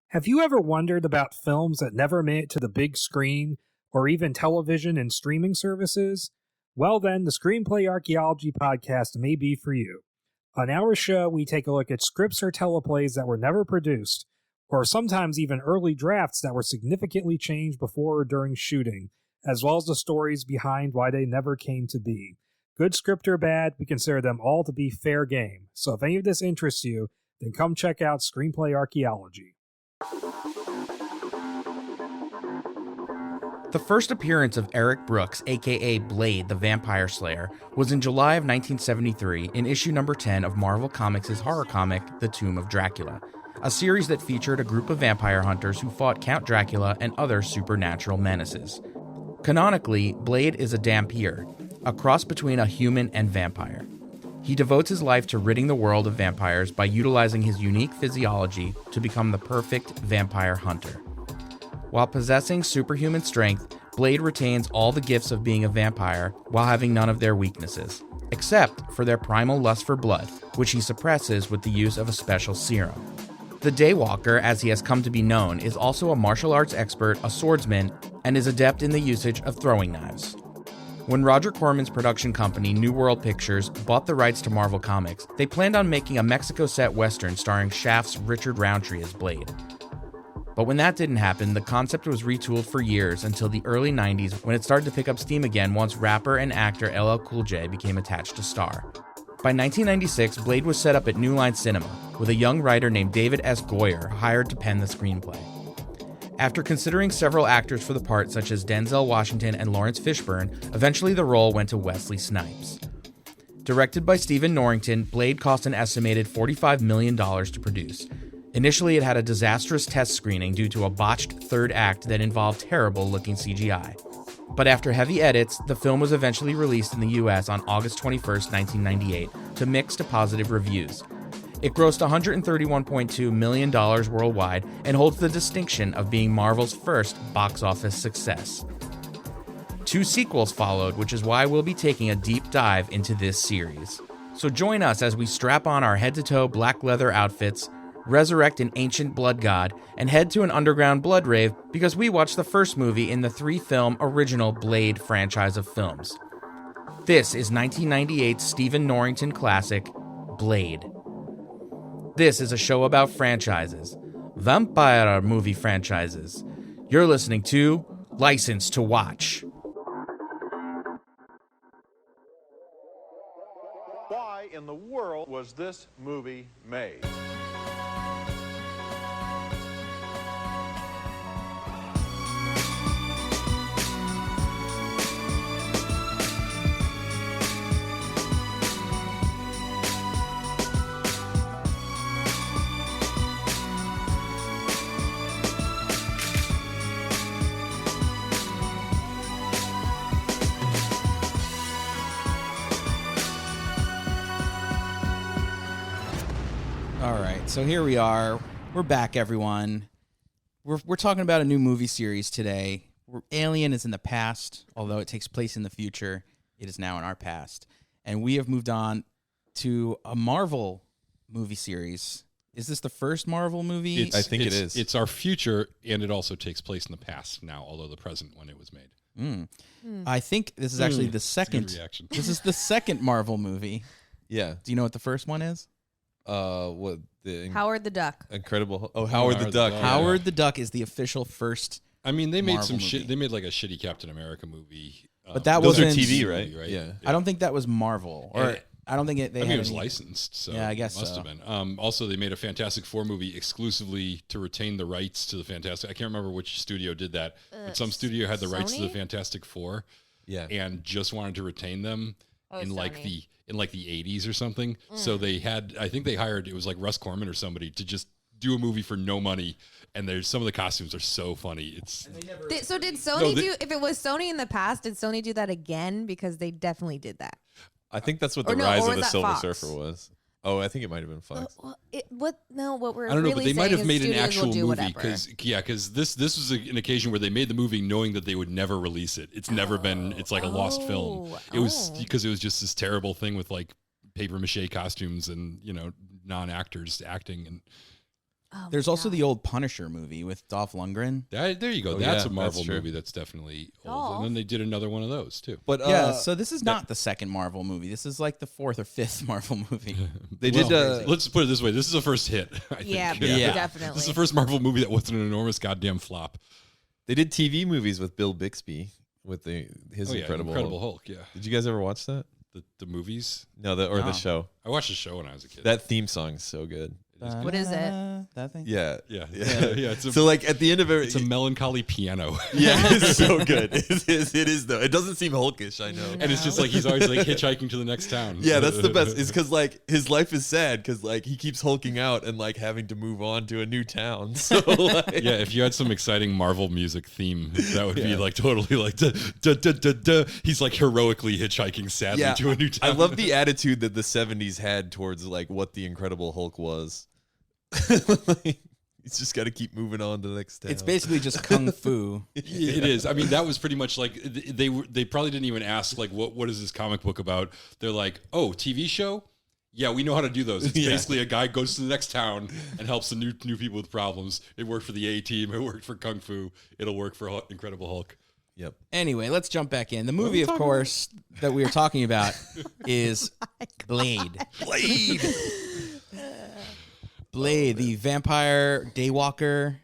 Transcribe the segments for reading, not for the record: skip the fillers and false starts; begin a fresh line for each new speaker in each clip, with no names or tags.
Have you ever wondered about films that never made it to the big screen, or even television and streaming services? Well then, the Screenplay Archaeology podcast may be for you. On our show, we take a look at scripts or teleplays that were never produced, or sometimes even early drafts that were significantly changed before or during shooting, as well as the stories behind why they never came to be. Good script or bad, we consider them all to be fair game. So if any of this interests you, then come check out Screenplay Archaeology.
The first appearance of Eric Brooks, aka Blade the Vampire Slayer, was in July of 1973 in issue number 10 of Marvel Comics' horror comic, The Tomb of Dracula, a series that featured a group of vampire hunters who fought Count Dracula and other supernatural menaces. Canonically, Blade is a Dhampir, a cross between a human and vampire. He devotes his life to ridding the world of vampires by utilizing his unique physiology to become the perfect vampire hunter. While possessing superhuman strength, Blade retains all the gifts of being a vampire while having none of their weaknesses, except for their primal lust for blood, which he suppresses with the use of a special serum. The Daywalker, as he has come to be known, is also a martial arts expert, a swordsman, and is adept in the usage of throwing knives. When Roger Corman's production company, New World Pictures, bought the rights to Marvel Comics, they planned on making a Mexico-set western starring Shaft's Richard Roundtree as Blade. But when that didn't happen, the concept was retooled for years until the early 90s when it started to pick up steam again once rapper and actor LL Cool J became attached to star. By 1996, Blade was set up at New Line Cinema, with a young writer named David S. Goyer hired to pen the screenplay. After considering several actors for the part such as Denzel Washington and Lawrence Fishburne, eventually the role went to Wesley Snipes. Directed by Stephen Norrington, Blade cost an estimated $45 million to produce. Initially, it had a disastrous test screening due to a botched third act that involved terrible-looking CGI. But after heavy edits, the film was eventually released in the US on August 21, 1998, to mixed to positive reviews. It grossed $131.2 million worldwide and holds the distinction of being Marvel's first box office success. 2 sequels followed, which is why we'll be taking a deep dive into this series. So join us as we strap on our head-to-toe black leather outfits, resurrect an ancient blood god, and head to an underground blood rave because we watched the first movie in the 3-film original Blade franchise of films. This is 1998's Stephen Norrington classic, Blade. This is a show about franchises, vampire movie franchises. You're listening to License to Watch.
Why in the world was this movie made?
All right, so here we are. We're back, everyone. We're talking about a new movie series today. Alien is in the past, although it takes place in the future. It is now in our past. And we have moved on to a Marvel movie series. Is this the first Marvel movie?
I think it is.
It's our future, and it also takes place in the past now, although the present when it was made.
I think this is actually the second.
Good reaction.
This is the second Marvel movie.
Yeah.
Do you know what the first one is?
What the
Howard the Duck.
Incredible? Oh, Howard the Duck.
Howard the Duck is the official first.
I mean, they made
Marvel
some
movie.
shit. They made like a shitty Captain America movie.
But that
those are
wasn't
TV, right?
Yeah.
I don't think that was Marvel, or I don't think it. They
I mean,
had
it was
any-
licensed, so
Yeah, I guess
it must
so.
have been. Also, they made a Fantastic Four movie exclusively to retain the rights to the Fantastic. I can't remember which studio did that, but some studio had the rights to the
Sony?
Fantastic Four,
Yeah.
and just wanted to retain them in like
Sony.
the 80s or something. So they had, I think they hired, it was like Russ Corman or somebody to just do a movie for no money. And there's some of the costumes are so funny. It's
So did Sony do? If it was Sony in the past, did Sony do that again? Because they definitely did that.
I think that's what the
Or no,
Rise
or
of
was
the
that
Silver
Fox?
Surfer was. Oh, I think it might have been Fox.
What we're
I don't know,
really
but they might
saying
have
is
made an
studios will
actual
do
movie
whatever.
because this was an occasion where they made the movie knowing that they would never release it. It's never been. It's like a lost film. It was because it was just this terrible thing with like paper mache costumes and non-actors acting and.
Oh
There's
my
also
God.
the old Punisher movie with Dolph Lundgren.
There you go.
Oh,
That's
yeah,
a Marvel
that's true.
movie that's definitely old.
Dolph.
And then they did another one of those too.
But
Yeah, so this is not the second Marvel movie. This is like the fourth or fifth Marvel movie.
they
Well,
did.
let's put it this way: this is a first hit. I think.
Yeah,
Yeah.
definitely.
This is the first Marvel movie that wasn't an enormous goddamn flop.
They did TV movies with Bill Bixby with his Incredible
Hulk. Yeah,
Did you guys ever watch that?
the movies.
No, the
No.
show.
I watched the show when I was a kid.
That theme song is so good.
What is it?
That thing?
Yeah,
yeah. It's a,
So like at the end of
it's a
it,
melancholy piano.
yeah, it's so good. It is though. It doesn't seem hulkish, I know.
And it's just like he's always like hitchhiking to the next town.
Yeah, that's the best. It's because like his life is sad because like he keeps hulking out and like having to move on to a new town. So like,
Yeah, if you had some exciting Marvel music theme, that would be like totally like da, da, da, da, da. He's like heroically hitchhiking sadly to a new town.
I love the attitude that the 70s had towards like what the Incredible Hulk was. Like, he's just got to keep moving on to the next town.
It's basically just kung fu.
It is. I mean, that was pretty much like they probably didn't even ask like what is this comic book about. They're like, oh, TV show. Yeah, we know how to do those. It's basically a guy goes to the next town and helps the new people with problems. It worked for the A-Team. It worked for Kung Fu. It'll work for Incredible Hulk.
Yep.
Anyway, let's jump back in. The movie, of course, that we are talking about is Blade. Blade, the vampire daywalker.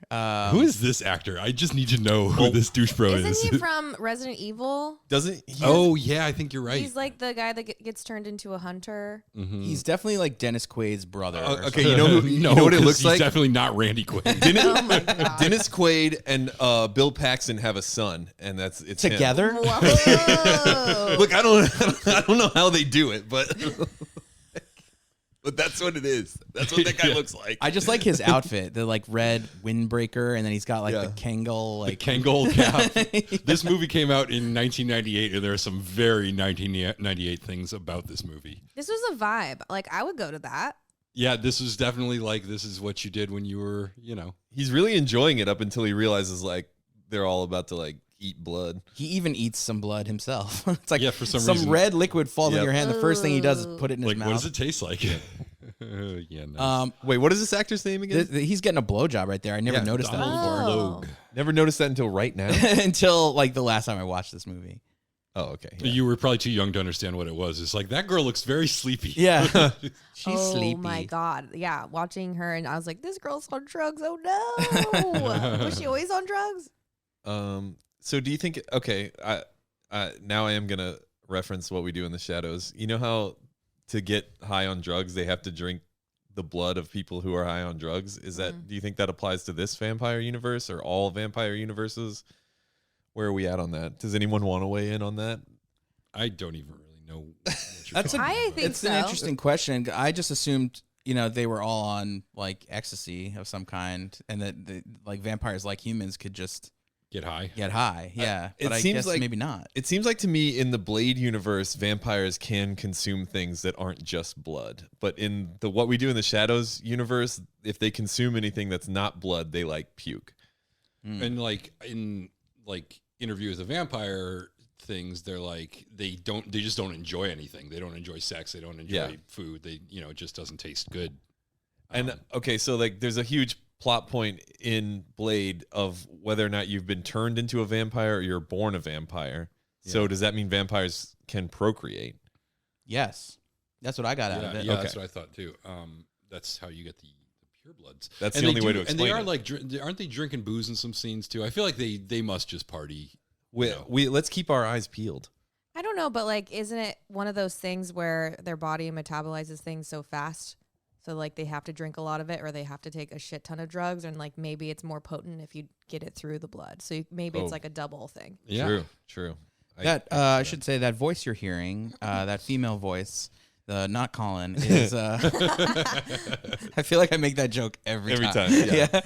Who is this actor? I just need to know who this douche bro is.
Isn't he from Resident Evil?
Doesn't he?
Oh yeah, I think you're right.
He's like the guy that gets turned into a hunter.
He's definitely like Dennis Quaid's brother. or
okay,
something.
you know who? You know what it
'cause
looks
he's
like?
definitely not Randy Quaid.
Oh my God.
Dennis Quaid and Bill Paxton have a son, and it's him.
Together?
Whoa.
Look, I don't know how they do it, but but that's what it is. That's what that guy looks like.
I just like his outfit, the like red windbreaker, and then he's got like the Kangol, like
Kangol cap. This movie came out in 1998, and there are some very 1998 things about this movie.
This was a vibe. Like, I would go to that.
Yeah, this was definitely like this is what you did when you were,
He's really enjoying it up until he realizes like they're all about to like eat blood.
he even eats some blood himself. It's like
for some reason.
red liquid falls in
Yep.
your hand. The first thing he does is put it in his
Like,
mouth.
what does it taste like? Yeah, nice.
Wait, what is this actor's name again?
He's getting a blowjob right there. I never noticed that before.
Logue.
Never noticed that until right now.
Until like the last time I watched this movie.
Oh, okay. Yeah.
You were probably too young to understand what it was. It's like that girl looks very sleepy.
Yeah. She's
oh
sleepy.
my God. Yeah. Watching her, and I was like, this girl's on drugs. Oh no. Was she always on drugs?
So do you think? Okay, now I am gonna reference what we do in the shadows. You know how to get high on drugs, they have to drink the blood of people who are high on drugs. Is that? Do you think that applies to this vampire universe or all vampire universes? Where are we at on that? Does anyone want to weigh in on that?
I don't even really know. What you're
That's
I think
it's
so.
an interesting question. I just assumed, they were all on like ecstasy of some kind, and that like vampires, like humans, could just
get high.
get high. Yeah,
it
but I
seems
guess
like-
maybe not.
It seems like to me in the Blade universe, vampires can consume things that aren't just blood. But in the What We Do in the Shadows universe, if they consume anything that's not blood, they like puke.
And like in like Interview with a Vampire things, they're like they just don't enjoy anything. They don't enjoy sex. They don't enjoy food. They it just doesn't taste good.
And okay, so like there's a huge plot point in Blade of whether or not you've been turned into a vampire or you're born a vampire. So does that mean vampires can procreate?
Yes, that's what I got out of it.
Yeah,
Okay.
that's what I thought too. That's how you get the purebloods.
That's
And
the
they
only way
do-
to explain
And they are
it.
like, aren't they drinking booze in some scenes too? I feel like they must just party.
We let's keep our eyes peeled.
I don't know, but like, isn't it one of those things where their body metabolizes things so fast? So like they have to drink a lot of it, or they have to take a shit ton of drugs, and like maybe it's more potent if you get it through the blood. So maybe it's like a double thing.
Yeah.
True.
I should say that voice you're hearing, that female voice, not Colin, is. I feel like I make that joke every time.
Yeah.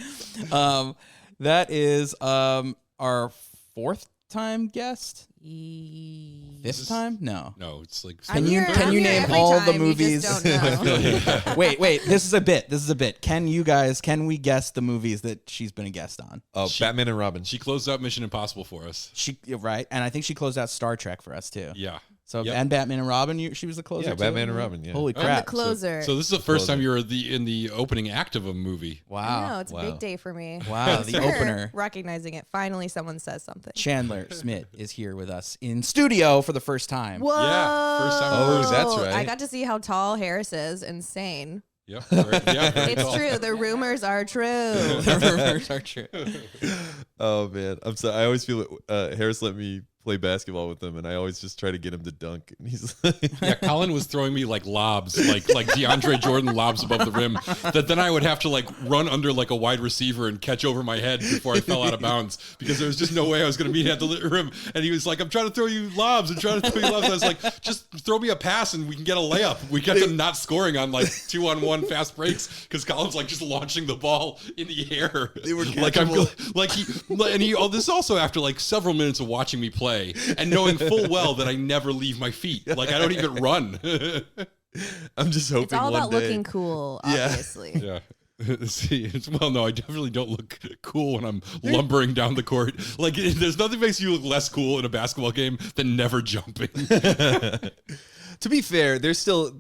That is our fourth time guest. This time? No.
No, it's like
I'm
Can you
here
name
every
all the
time, you just
movies?
don't know.
Wait. This is a bit. Can we guess the movies that she's been a guest on?
Batman and Robin.
she closed out Mission Impossible for us.
Right, and I think she closed out Star Trek for us too.
Yeah.
So
Yep.
and Batman and Robin, she was the closer.
Yeah,
too?
Batman and Robin. Yeah.
Holy
I'm
crap!
the closer.
So this is the first time you're in the opening act of a movie.
I
Wow!
know, it's a big day for me.
Wow,
Thanks
the
for
opener.
recognizing it. Finally, someone says something.
Chandler Smidt is here with us in studio for the first time.
Whoa!
Yeah, first time.
Oh, that's right.
I got to see how tall Harris is. Insane.
Yep. Very
It's
tall.
true. The rumors are true.
The rumors are true.
Oh man, I'm sorry. I always feel Harris let me play basketball with him, and I always just try to get him to dunk, and he's like,
Yeah, Colin was throwing me like lobs, like DeAndre Jordan lobs above the rim. That then I would have to like run under like a wide receiver and catch over my head before I fell out of bounds because there was just no way I was going to meet at the rim. And he was like, "I'm trying to throw you lobs. I'm trying to throw you lobs." And I was like, "Just throw me a pass and we can get a layup." We kept him not scoring on like 2-on-1 fast breaks because Colin's like just launching the ball in the air.
They were
like this is also after like several minutes of watching me play and knowing full well that I never leave my feet. Like I don't even run.
I'm just hoping
It's all
one
about
day.
looking cool, obviously.
Yeah. See, no, I definitely don't look cool when I'm lumbering down the court. Like, there's nothing makes you look less cool in a basketball game than never jumping.
To be fair, they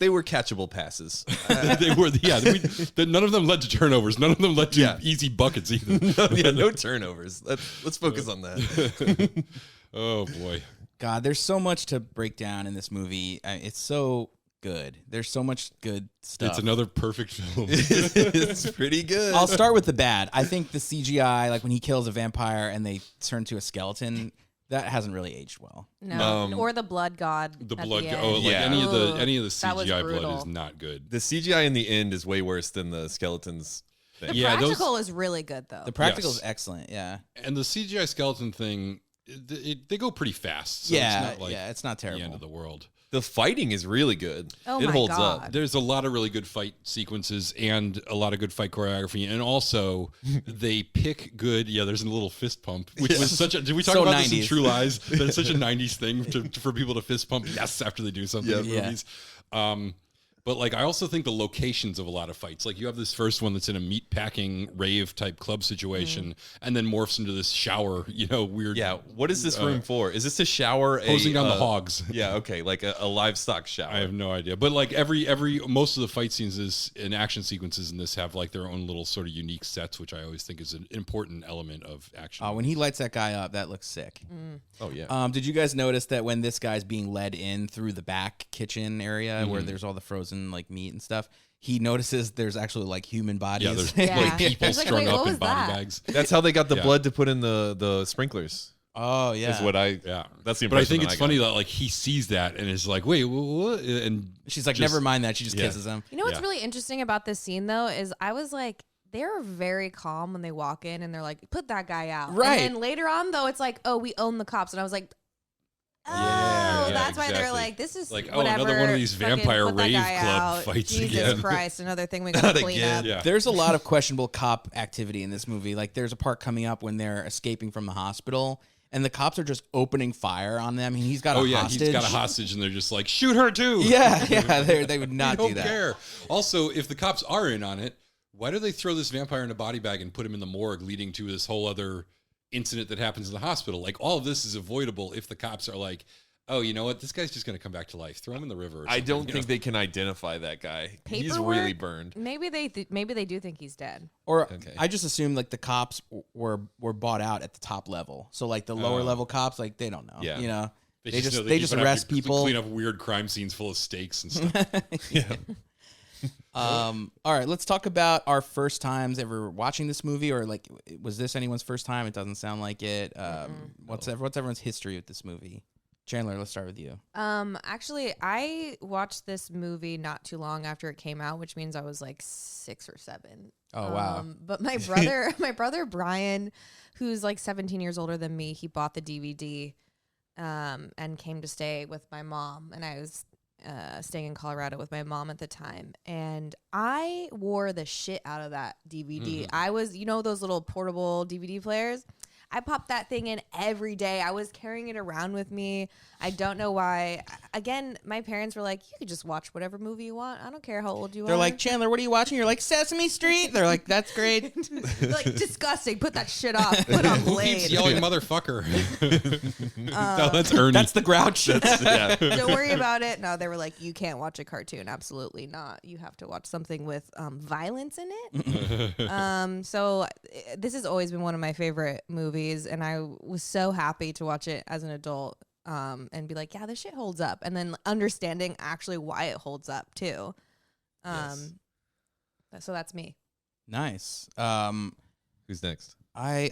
were catchable passes.
They were, none of them led to turnovers. None of them led to easy buckets either.
No turnovers. Let's focus on that.
Oh boy,
God, there's so much to break down in this movie. It's so good. There's so much good stuff.
it's another perfect film.
It's pretty good.
I'll start with the bad. I think the CGI, like when he kills a vampire and they turn to a skeleton, that hasn't really aged well.
No, or the blood god.
The
at
blood,
the end.
like any of the
That was
CGI blood
brutal.
is not good.
The CGI in the end is way worse than the skeletons thing.
The practical is really good though.
The practical is
Yes.
excellent, yeah.
And the CGI skeleton thing, they go pretty fast. So
Yeah,
it's not like
it's not
the end
terrible.
of the world.
The fighting is really good.
Oh
it
my
holds
God.
up.
There's a lot of really good fight sequences and a lot of good fight choreography, and also they pick good. Yeah, there's a little fist pump, which was such a. Did we talk
So
about this in
90s.
True Lies? That it's such a '90s thing for people to fist pump. Yes, after they do something in
Yeah.
movies. But like, I also think the locations of a lot of fights. Like, you have this first one that's in a meatpacking rave type club situation, and then morphs into this shower. Weird.
Yeah. What is this room for? Is this to shower?
Hosing down the hogs.
Yeah. Okay. Like a livestock shower.
I have no idea, but like most of the fight scenes and action sequences in this have like their own little sort of unique sets, which I always think is an important element of action.
When he lights that guy up, that looks sick.
Oh yeah.
Did you guys notice that when this guy's being led in through the back kitchen area where there's all the frozen like meat and stuff, he notices there's actually like human bodies.
Yeah, there's
Yeah.
like people
It's like,
strung
wait, what
up in
was
body
that?
bags.
That's how they got the
Yeah.
blood to put in the sprinklers.
Oh yeah.
Is what I.
Yeah,
That's the
But I
impression
think
that
it's
got.
funny that like he sees that and is like, wait, what? And
She's like,
just-
never mind that. She just
yeah.
kisses him.
You know what's
Yeah.
really interesting about this scene though is I was like, they're very calm when they walk in and they're like, put that guy out.
Right.
And then later on though, it's like, oh, we own the cops. And I was like, oh,
Yeah,
that's why they're
exactly.
like, this is
Like, oh,
whatever.
another one of these
fucking
vampire
put that
rave
guy
club
out.
fights
Jesus
again.
Christ, another thing we gotta
Not
clean
again.
up.
Yeah.
There's a lot of questionable cop activity in this movie. Like there's a part coming up when they're escaping from the hospital and the cops are just opening fire on them. And he's got a hostage.
he's got a hostage, and they're just like, shoot her too.
Yeah, they would not
We
do
don't
that.
care. Also, if the cops are in on it, why do they throw this vampire in a body bag and put him in the morgue, leading to this whole other incident that happens in the hospital? Like, all of this is avoidable if the cops are like, oh, you know what? This guy's just going to come back to life. Throw him in the river. Or
I
something,
don't
you
think
know?
they can identify that guy. He's
Paperwork?
really burned.
Maybe they do think he's dead.
Or
Okay.
I just assume like the cops were bought out at the top level. So like the lower level cops, like they don't know.
Yeah.
You know, they just
know
they
you
just
would have
arrest
to
people.
clean up weird crime scenes full of steaks and stuff.
All right, let's talk about our first times ever watching this movie, or like, was this anyone's first time? It doesn't sound like it. What's everyone's history with this movie? Chandler, let's start with you.
Actually, I watched this movie not too long after it came out, which means I was like 6 or 7.
Oh, wow.
But my brother Brian, who's like 17 years older than me, he bought the DVD and came to stay with my mom, and I was staying in Colorado with my mom at the time, and I wore the shit out of that DVD. I was, those little portable DVD players. I popped that thing in every day. I was carrying it around with me. I don't know why. Again, my parents were like, you could just watch whatever movie you want. I don't care how old you are.
They're like, Chandler, what are you watching? You're like, Sesame Street. They're like, that's great.
They're like, disgusting. Put that shit off. Put on
Who
Blade.
keeps yelling motherfucker? No, that's Ernie.
That's the Grouch.
Don't worry about it. No, they were like, you can't watch a cartoon. Absolutely not. You have to watch something with violence in it. So this has always been one of my favorite movies, and I was so happy to watch it as an adult and be like, yeah, this shit holds up. And then understanding actually why it holds up too. So that's me.
Nice.
Who's next?
I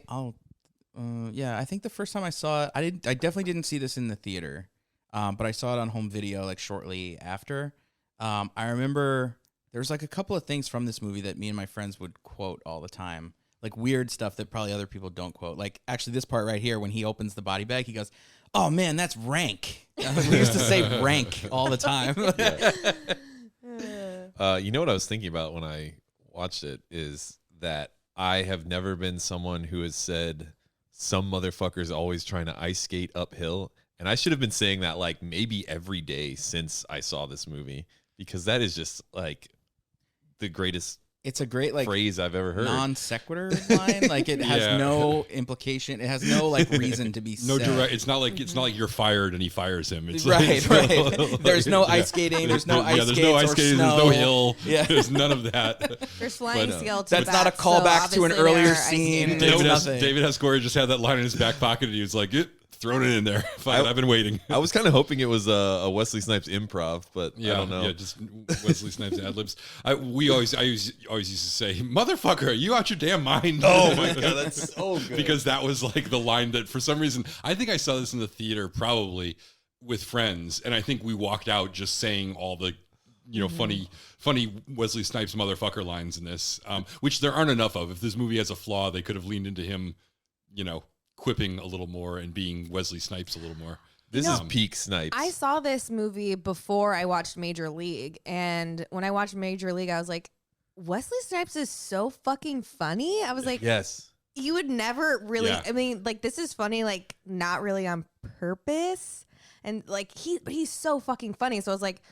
think the first time I saw it, I definitely didn't see this in the theater, but I saw it on home video like shortly after. I remember there was like a couple of things from this movie that me and my friends would quote all the time, like weird stuff that probably other people don't quote. Like actually this part right here, when he opens the body bag, he goes, "Oh man, that's rank." We used to say rank all the time.
You know what I was thinking about when I watched it is that I have never been someone who has said some motherfucker's always trying to ice skate uphill. And I should have been saying that like maybe every day since I saw this movie, because that is just like the greatest
It's a great like
phrase I've ever heard.
Non sequitur line. Like it has no implication. It has no like reason to be
no
said.
direct. It's not like you're fired and he fires him. It's
right.
Like,
There's no ice skating. There's no ice skates.
There's no ice skating. There's no hill.
Yeah.
There's none of that.
There's flying skeletons.
That's not a callback to an earlier scene.
David has Corey just had that line in his back pocket, and he was like, thrown it in there. Fine, I've been waiting.
I was kind of hoping it was a Wesley Snipes improv, but I don't know.
Yeah, just Wesley Snipes ad libs. I always used to say, "Motherfucker, are you out your damn mind?"
Oh my god, that's so good.
Because that was like the line that for some reason I think I saw this in the theater probably with friends, and I think we walked out just saying all the funny Wesley Snipes motherfucker lines in this, which there aren't enough of. If this movie has a flaw, they could have leaned into him, quipping a little more and being Wesley Snipes a little more.
This is peak Snipes.
I saw this movie before I watched Major League, and when I watched Major League, I was like, Wesley Snipes is so fucking funny. I was like,
yes.
You would never really,
Yeah.
I mean, like, this is funny, like, not really on purpose. And, like, but he's so fucking funny. So I was like,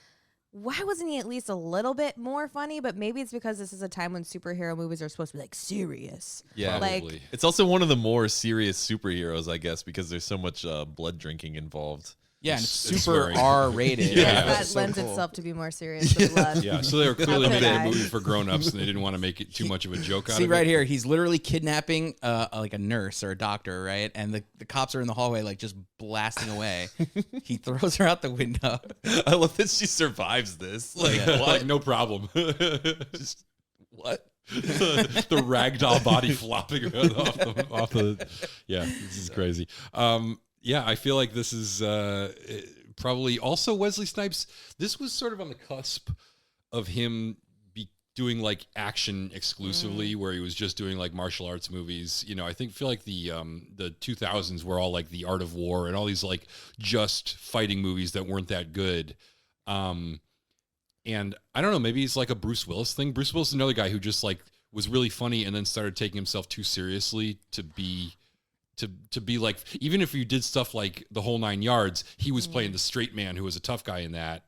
why wasn't he at least a little bit more funny? But maybe it's because this is a time when superhero movies are supposed to be, like, serious.
Yeah.
Probably.
Like,
It's also one of the more serious superheroes, I guess, because there's so much blood drinking involved.
Yeah, and it's super
swearing.
R-rated.
Yeah.
that lends itself to be more serious than blood.
Yeah, so they were clearly
could
making
I?
a movie for grown-ups, and they didn't want to make it too much of a joke out
See
of
right
it.
here, he's literally kidnapping like a nurse or a doctor, right? And the cops are in the hallway, like just blasting away. He throws her out the window.
I love that she survives this. Like, what?
Like, no problem.
Just, what?
The ragdoll body flopping around off the. Yeah, this is crazy. Yeah, I feel like this is probably also Wesley Snipes. This was sort of on the cusp of him doing like action exclusively, where he was just doing like martial arts movies. I feel like the 2000s were all like The Art of War and all these like just fighting movies that weren't that good. And I don't know, maybe it's like a Bruce Willis thing. Bruce Willis is another guy who just like was really funny and then started taking himself too seriously to be like, even if you did stuff like The Whole Nine Yards, he was playing the straight man who was a tough guy in that,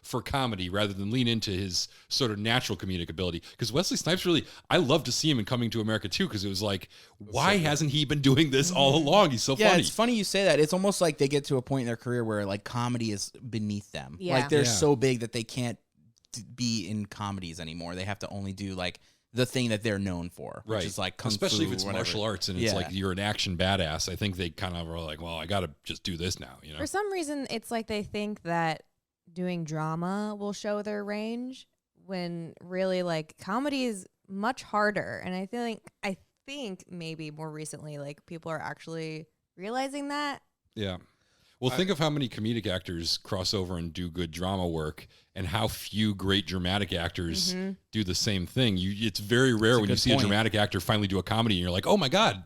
for comedy rather than lean into his sort of natural comedic ability. Because Wesley Snipes really, I love to see him in Coming to America too, because it was like, why hasn't he been doing this all along? He's so
Yeah,
funny.
it's funny you say that. It's almost like they get to a point in their career where like comedy is beneath them.
Yeah.
Like they're
Yeah.
so big that they can't be in comedies anymore. They have to only do like the thing that they're known for, which is like kung
especially
fu
if it's
or whatever.
martial arts and it's
Yeah.
like you're an action badass. I think they kind of are like, well, I got to just do this now,
For some reason, it's like they think that doing drama will show their range when really like comedy is much harder. And I think maybe more recently, like people are actually realizing that.
Yeah. Well, think of how many comedic actors cross over and do good drama work, and how few great dramatic actors do the same thing. It's very rare when you see a dramatic actor finally do a comedy, and you're like, oh my god,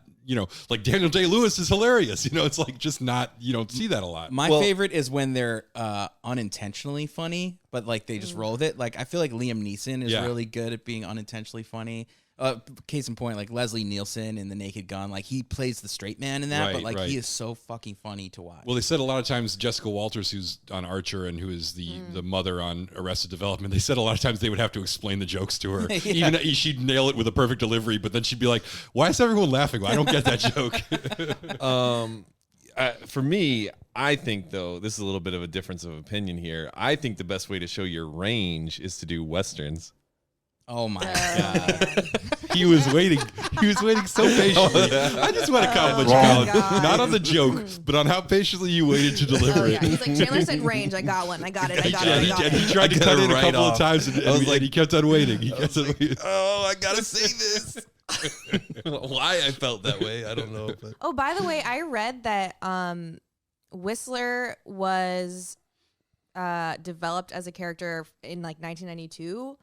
like Daniel Day-Lewis is hilarious. It's like just not, you don't see that a lot.
My favorite is when they're unintentionally funny, but like they just roll with it. Like I feel like Liam Neeson is
Yeah.
really good at being unintentionally funny. Case in point, like Leslie Nielsen in The Naked Gun, like he plays the straight man in that,
Right,
but like
right.
he is so fucking funny to watch.
Well, they said a lot of times Jessica Walters, who's on Archer and who is the mother on Arrested Development, they said a lot of times they would have to explain the jokes to her.
Yeah.
Even she'd nail it with a perfect delivery, but then she'd be like, "Why is everyone laughing? I don't get that joke."
For me, I think though this is a little bit of a difference of opinion here. I think the best way to show your range is to do westerns.
Oh my god.
He was waiting. He was waiting so patiently. I just want to compliment you,
my
Colin.
God.
Not on the joke, but on how patiently you waited to deliver
Oh,
it.
yeah. He's like, Chandler said range. I got one. I got it. I got it. I got
And
it.
he tried to
I got
cut
it
in a
right
couple
off.
of times, and,
I was like-
he kept on waiting. He kept on waiting.
Oh, I gotta say this. Why I felt that way, I don't know. But.
Oh, by the way, I read that Whistler was developed as a character in like 1992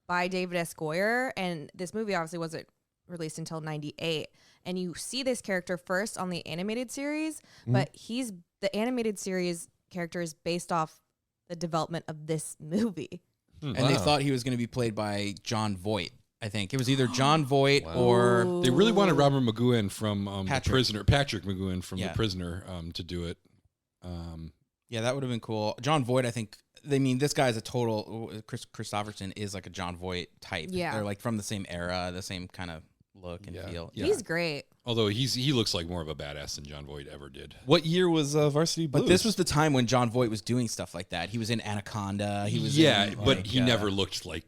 by David S. Goyer, and this movie obviously wasn't released until 98. And you see this character first on the animated series, but the animated series character is based off the development of this movie.
And they thought he was going to be played by John Voight. I think it was either John Voight or
They really wanted Robert McGowan from The
Patrick.
Prisoner, Patrick McGowan from
Yeah.
The Prisoner, to do it.
yeah, that would have been cool. John Voight, I think. I mean, this guy is a total. Christopherson is like a John Voight type.
Yeah.
They're like from the same era, the same kind of look and feel.
Yeah.
He's great.
Although he looks like more of a badass than John Voight ever did.
What year was Varsity Blues?
But this was the time when John Voight was doing stuff like that. He was in Anaconda. He was
but
like,
he never looked like.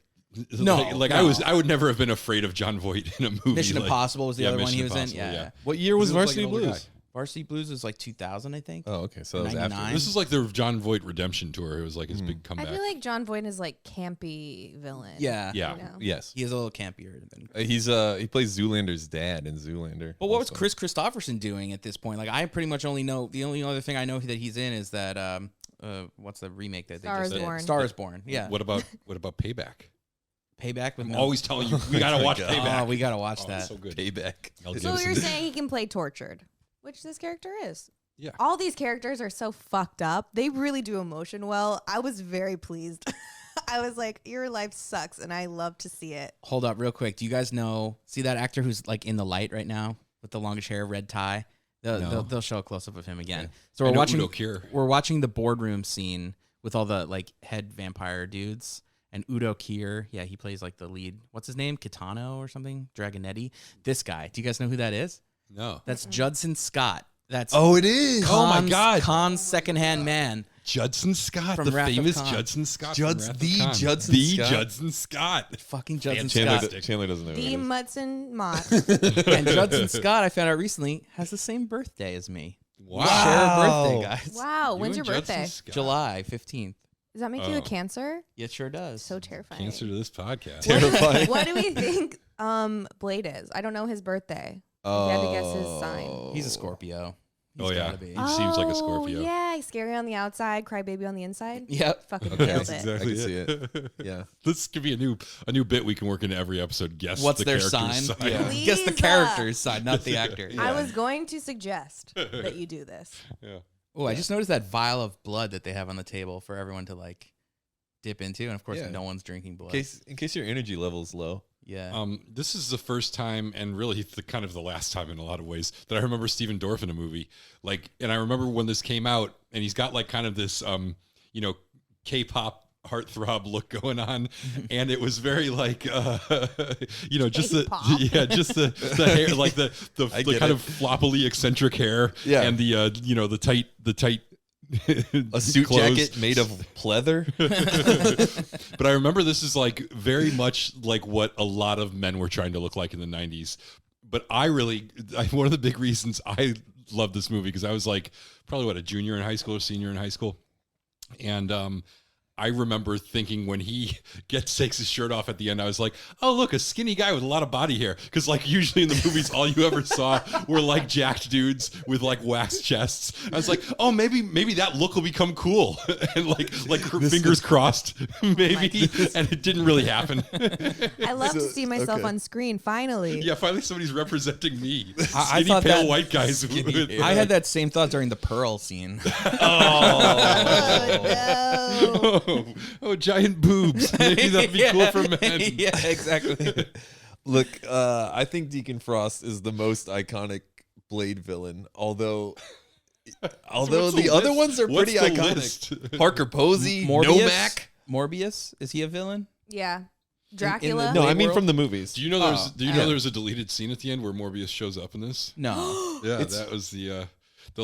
No,
like
no.
I would never have been afraid of John Voight in a movie.
Mission
like-
Impossible was the
yeah,
other one
Mission
he was in.
Impossible,
Yeah.
What year was
He looks
Varsity
like an older
Blues?
guy.
Varsity Blues was like 2000, I think.
Oh, okay. So that was
99.
after.
This is like the John Voight redemption tour. It was like his big
I
comeback.
feel like John Voight is like campy villain.
Yeah.
Yeah.
You know?
Yes.
He is a little campier than.
He plays Zoolander's dad in Zoolander.
But what was
also.
Chris Christopherson doing at this point? Like, I pretty much only know the only other thing I know that he's in is that what's the remake that they
Star
just
is
did?
Born.
Star is Born. Yeah.
What about Payback?
Payback with
I'm
Mel-
always telling you, we gotta watch
God.
Payback.
Oh, we gotta watch
Oh,
that.
it's so good.
Payback?
Mel
So
Gibson.
you're saying he can play tortured, which this character is.
Yeah.
All these characters are so fucked up. They really do emotion well. I was very pleased. I was like, your life sucks, and I love to see it.
Hold up, real quick. Do you guys see that actor who's like in the light right now with the longish hair, red tie? They'll show a close up of him again. So
I
we're
know
watching.
Udo Kier.
We're watching the boardroom scene with all the like head vampire dudes. And Udo Kier, yeah, he plays like the lead. What's his name? Kitano or something? Dragonetti. This guy. Do you guys know who that is?
No.
That's Judson Scott. That's
it is.
Oh my
Khan's-
God.
Khan's second-hand man.
Judson Scott,
From
the
Wrath of
famous
Khan.
Judson Scott.
Juds-
from Wrath of
the
Khan.
Judson
the
Scott?
Judson Scott.
Fucking Judson
Chandler,
Scott.
Chandler doesn't know. who
The
it is.
Mudson Mott.
And Judson Scott, I found out recently, has the same birthday as me.
Wow.
We share a birthday, guys.
Wow,
You
when's your
and Judson
birthday?
Scott.
July 15th.
Does that make you a Cancer?
It sure does.
So terrifying.
Cancer to this podcast.
Terrifying.
What do we think Blade is? I don't know his birthday. We had to guess his sign.
He's a Scorpio.
Oh,
He's
yeah.
gotta be.
He seems like a Scorpio.
Oh, yeah, scary on the outside, crybaby on the inside.
Yep.
Fucking
Okay.
killed
That's
it.
I can see it. Yeah.
This could be a new bit we can work into every episode. Guess
What's
the
their
character's
sign? Yeah.
Please,
Guess the character's side, not the actor.
I was going to suggest that you do this.
Yeah.
Oh, I just noticed that vial of blood that they have on the table for everyone to like dip into, and of course,
Yeah.
no one's drinking blood.
In case your energy level is low.
Yeah.
This is the first time, and really the kind of the last time in a lot of ways, that I remember Steven Dorff in a movie. Like, and I remember when this came out, and he's got like kind of this, K-pop heartthrob look going on, and it was very like, just
K-pop.
the hair, like the
I
kind
get
of floppily eccentric hair,
Yeah.
and the tight.
A suit
clothes.
jacket made of pleather.
But I remember this is like very much like what a lot of men were trying to look like in the 90s. But one of the big reasons I love this movie, because I was like probably a junior in high school or senior in high school. And I remember thinking when he takes his shirt off at the end, I was like, oh, look, a skinny guy with a lot of body hair. Because like usually in the movies, all you ever saw were like jacked dudes with like wax chests. I was like, oh, maybe that look will become cool. And like fingers crossed, maybe. And it didn't really happen.
I love to see myself on screen, finally.
Yeah, finally somebody's representing me.
I
Skinny,
thought
pale
that-
white guys. With,
I had that same thought during the Pearl scene.
Oh, no.
oh, giant boobs. Maybe that'd be cool for men.
Yeah, exactly.
Look, I think Deacon Frost is the most iconic Blade villain, although the other ones are pretty iconic. Parker Posey,
Morbius? Morbius, is he a villain?
Yeah. Dracula.
No, I mean from the movies.
Do you know there's a deleted scene at the end where Morbius shows up in this?
No.
Yeah, that was the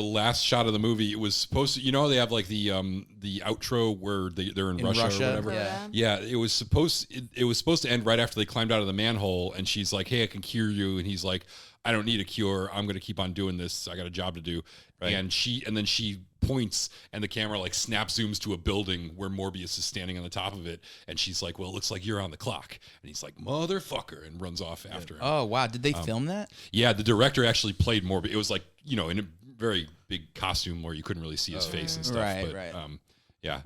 last shot of the movie. It was supposed to, they have like the outro where they're in Russia or whatever.
Yeah.
It was supposed to end right after they climbed out of the manhole, and she's like, "Hey, I can cure you," and he's like, "I don't need a cure. I'm going to keep on doing this. I got a job to do." Right. And then she points, and the camera like snap zooms to a building where Morbius is standing on the top of it, and she's like, "Well, it looks like you're on the clock," and he's like, "Motherfucker," and runs off after him.
Oh wow, did they film that?
Yeah, the director actually played Morbius. It was like in a very big costume where you couldn't really see his face and stuff.
Right.
Yeah.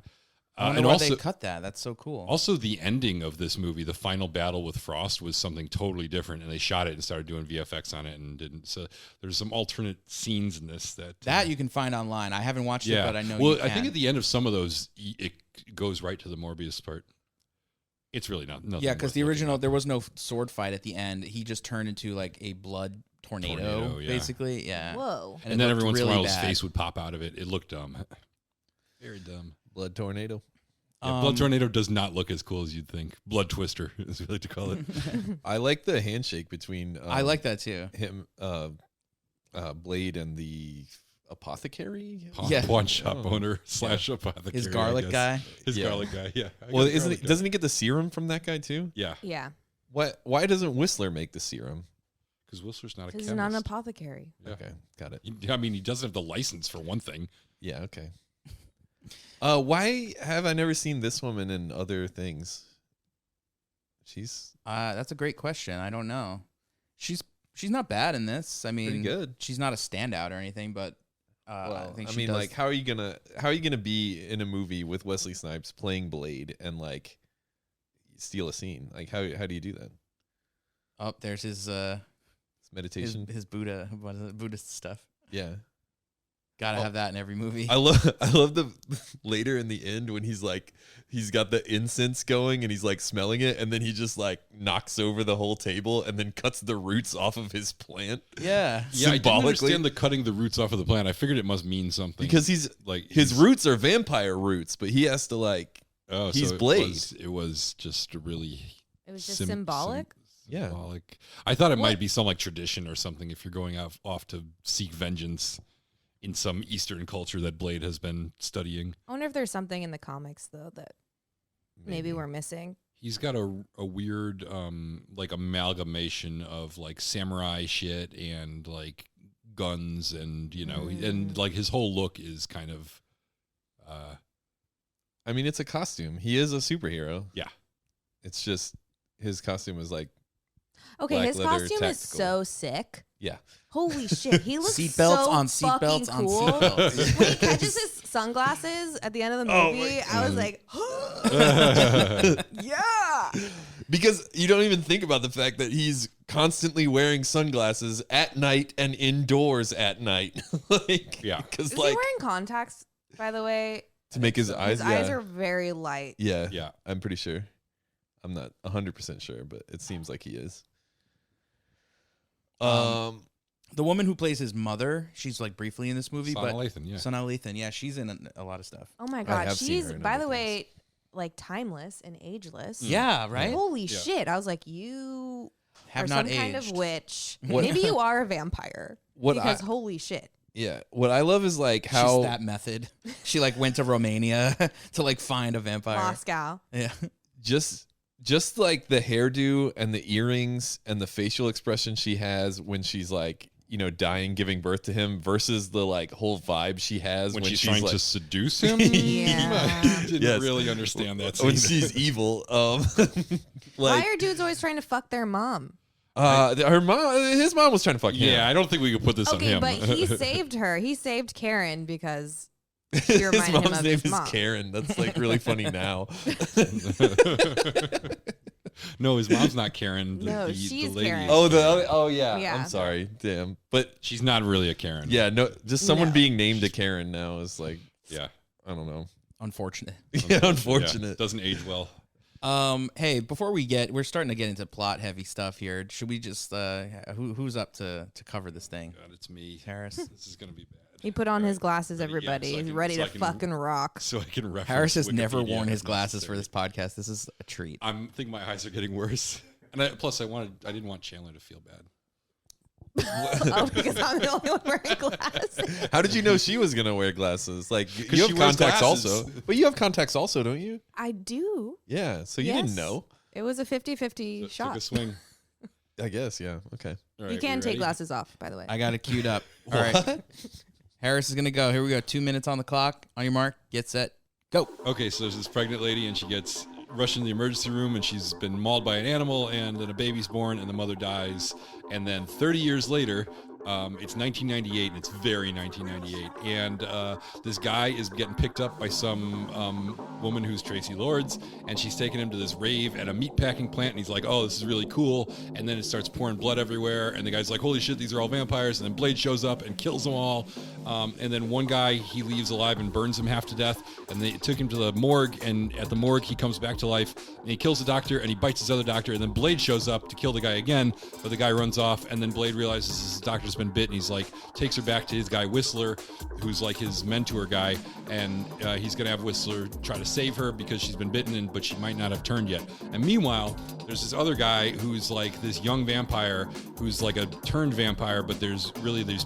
I wonder why they cut that. That's so cool.
Also, the ending of this movie, the final battle with Frost, was something totally different, and they shot it and started doing VFX on it and didn't. So there's some alternate scenes in this that
you can find online. I haven't watched it, but I know.
Well, I think at the end of some of those, it goes right to the Morbius part. It's really not.
Yeah, because the original, there was no sword fight at the end. He just turned into like a blood tornado basically. Yeah.
Whoa.
And then every once in a while, his face would pop out of it. It looked dumb. Very dumb.
Blood tornado.
Yeah, Blood Tornado does not look as cool as you'd think. Blood Twister, as we like to call it.
I like the handshake between.
I like that too.
Him, Blade, and the apothecary.
Pawn shop owner / apothecary.
His garlic guy.
His garlic guy. Yeah.
Well, doesn't he get the serum from that guy too?
Yeah.
Yeah.
Why doesn't Whistler make the serum?
Because Whistler's not a chemist.
He's not an apothecary.
Yeah.
Okay, got it.
He doesn't have the license for one thing.
Yeah. Okay. Why have I never seen this woman in other things?
That's a great question. I don't know. She's not bad in this. I mean,
pretty good.
She's not a standout or anything, but I think she does.
like, how are you gonna be in a movie with Wesley Snipes playing Blade and like steal a scene? Like, how do you do that?
Oh, there's his
meditation,
his Buddhist stuff.
Yeah.
Gotta have that in every movie.
I love the later in the end when he's got the incense going and he's like smelling it, and then he just like knocks over the whole table and then cuts the roots off of his plant.
Yeah.
Yeah, I didn't understand the cutting the roots off of the plant. I figured it must mean something.
Because his roots are vampire roots, but he has to like he's Blade.
It was just really
It was just symbolic?
Symbolic. I thought it might be some like tradition or something if you're going off to seek vengeance in some Eastern culture that Blade has been studying.
I wonder if there's something in the comics though that maybe we're missing.
He's got a weird like amalgamation of like samurai shit and like guns and and like his whole look is kind of
I mean, it's a costume. He is a superhero.
Yeah.
It's just his costume is like
his costume is so sick.
Yeah.
Holy shit, he looks
seatbelts
so
on
fucking
seatbelts
cool.
on seatbelts.
When he catches his sunglasses at the end of the movie, I was like, yeah.
Because you don't even think about the fact that he's constantly wearing sunglasses at night and indoors at night. Because
Is he wearing contacts, by the way?
To make his eyes.
His eyes are very light.
Yeah. I'm pretty sure. I'm not 100% sure, but it seems like he is.
The woman who plays his mother, she's like briefly in this movie,
Sana Lathan,
yeah, she's in a lot of stuff.
Oh my god, she's by the way like timeless and ageless.
Yeah, right.
Holy shit! I was like, you
have
are
not
some
aged.
kind of witch. Maybe you are a vampire. Because holy shit.
Yeah, what I love is like how
she's that method. She like went to Romania to like find a vampire.
Moscow.
Yeah,
just like the hairdo and the earrings and the facial expression she has when she's like, dying, giving birth to him versus the like whole vibe she has
when she's trying to seduce him.
Yeah.
Didn't really understand that scene.
When she's evil.
Why are dudes always trying to fuck their mom?
His mom was trying to fuck him.
Yeah, I don't think we could put this on him.
But he saved her. He saved Karen because she reminded
his mom's
him of
name
his
is
mom.
Karen. That's like really funny now.
No, his mom's not Karen.
No, she's
the lady.
Karen.
Oh yeah.
Yeah.
I'm sorry. Damn. But
she's not really a Karen.
Yeah, no, just someone being named a Karen now is like,
yeah,
I don't know.
unfortunate.
Yeah, unfortunate.
Yeah, doesn't age well.
Hey, before we're starting to get into plot heavy stuff here. Should we just who's up to cover this thing?
God, it's me.
Harris.
This is gonna be bad.
He put on his glasses,
Ready, yeah,
everybody.
so I
He's
can-
ready
so I
to
can-
fucking rock.
So I can reference.
Harris has never
Wikipedia
worn his
as
glasses for
necessary.
this podcast. This is a treat.
I'm thinking my eyes are getting worse, and I didn't want Chandler to feel bad.
Oh, because I'm the only one wearing glasses.
How did you know she was gonna wear glasses? Like you
she
have
wears
contacts
glasses.
also, but you have contacts also, don't you?
I do.
Yeah. So you
Yes.
didn't know?
It was a 50-50
Took
shot.
a swing.
I guess. Yeah. Okay.
All right,
You can
we
take
ready?
glasses off, by the way.
I got it queued up. All right. Harris is going to go. Here we go. 2 minutes on the clock. On your mark. Get set. Go.
Okay, so there's this pregnant lady, and she gets rushed into the emergency room, and she's been mauled by an animal, and then a baby's born, and the mother dies. And then 30 years later, it's 1998, and it's very 1998. And this guy is getting picked up by some woman who's Tracy Lords, and she's taking him to this rave at a meatpacking plant, and he's like, oh, this is really cool. And then it starts pouring blood everywhere, and the guy's like, holy shit, these are all vampires. And then Blade shows up and kills them all. And then one guy he leaves alive and burns him half to death. And they took him to the morgue, and at the morgue he comes back to life, and he kills the doctor, and he bites his other doctor. And then Blade shows up to kill the guy again, but the guy runs off, and then Blade realizes his doctor's been bit, and he's like, takes her back to his guy Whistler, who's like his mentor guy, and he's gonna have Whistler try to save her because she's been bitten, but she might not have turned yet. And meanwhile, there's this other guy who's like this young vampire who's like a turned vampire, but there's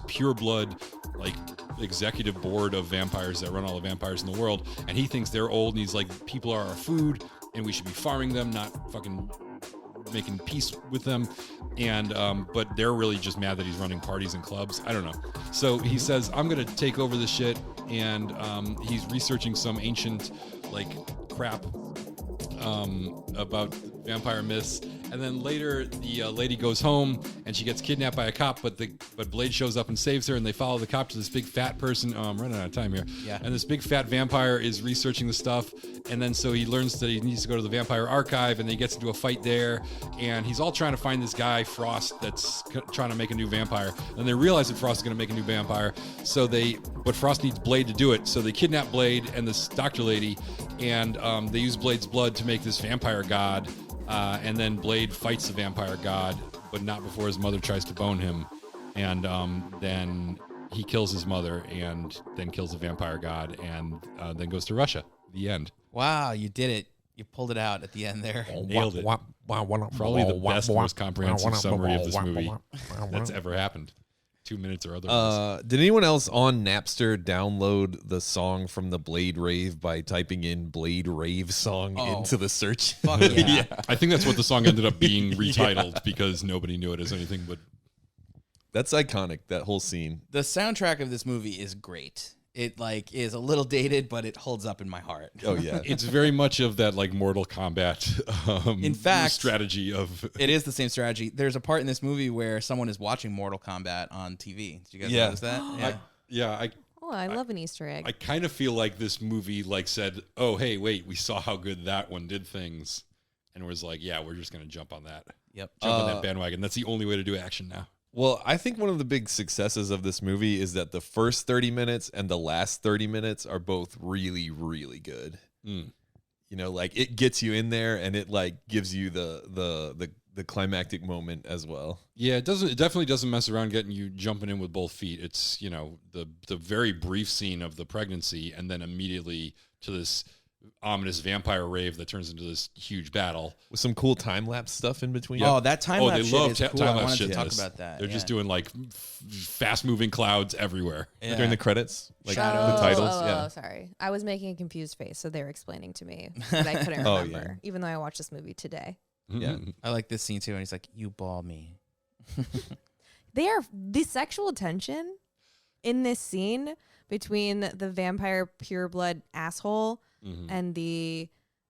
pure blood, like executive board of vampires that run all the vampires in the world, and he thinks they're old, and he's like, people are our food, and we should be farming them, not fucking making peace with them. And but they're really just mad that he's running parties and clubs. I don't know. So he says, I'm gonna take over this shit, and he's researching some ancient like crap about vampire myths. And then later, the lady goes home, and she gets kidnapped by a cop. But Blade shows up and saves her, and they follow the cop to this big fat person. Oh, I'm running out of time here.
Yeah.
And this big fat vampire is researching the stuff, and then so he learns that he needs to go to the vampire archive, and then he gets into a fight there. And he's all trying to find this guy Frost that's trying to make a new vampire. And they realize that Frost is going to make a new vampire. But Frost needs Blade to do it. So they kidnap Blade and this doctor lady, and they use Blade's blood to make this vampire god. And then Blade fights the vampire god, but not before his mother tries to bone him. And then he kills his mother, and then kills the vampire god, and then goes to Russia. The end.
Wow, you did it. You pulled it out at the end there.
Nailed it. Probably the best, most comprehensive summary of this movie that's ever happened. 2 minutes or otherwise.
Did anyone else on Napster download the song from the Blade Rave by typing in Blade Rave song into the search?
Fuck yeah.
I think that's what the song ended up being retitled because nobody knew it as anything but.
That's iconic, that whole scene.
The soundtrack of this movie is great. It like is a little dated, but it holds up in my heart.
Oh, yeah.
It's very much of that like Mortal Kombat
In fact,
strategy of.
It is the same strategy. There's a part in this movie where someone is watching Mortal Kombat on TV. Did you guys notice that? Yeah.
Oh, I love an Easter egg.
I kind of feel like this movie like said, oh, hey, wait, we saw how good that one did things. And was like, yeah, we're just going to jump on that.
Yep.
Jump on that bandwagon. That's the only way to do action now.
Well, I think one of the big successes of this movie is that the first 30 minutes and the last 30 minutes are both really, really good.
Mm.
You know, like it gets you in there, and it like gives you the climactic moment as well.
Yeah, it definitely doesn't mess around getting you jumping in with both feet. It's, you know, the very brief scene of the pregnancy, and then immediately to this ominous vampire rave that turns into this huge battle
With some cool time-lapse stuff in between.
Oh, that time lapse
they
shit
love
is cool. I
time-lapse
wanted
shit
to
in
talk
this.
about that.
They're
yeah.
just doing like fast-moving clouds everywhere.
Yeah.
During the credits, like
Shadows.
the titles.
Oh,
yeah.
sorry. I was making a confused face, so they were explaining to me that I couldn't
Oh,
remember, even though I watched this movie today.
Yeah.
I like this scene too, and he's like, "You ball me."
The sexual tension in this scene between the vampire pureblood asshole and the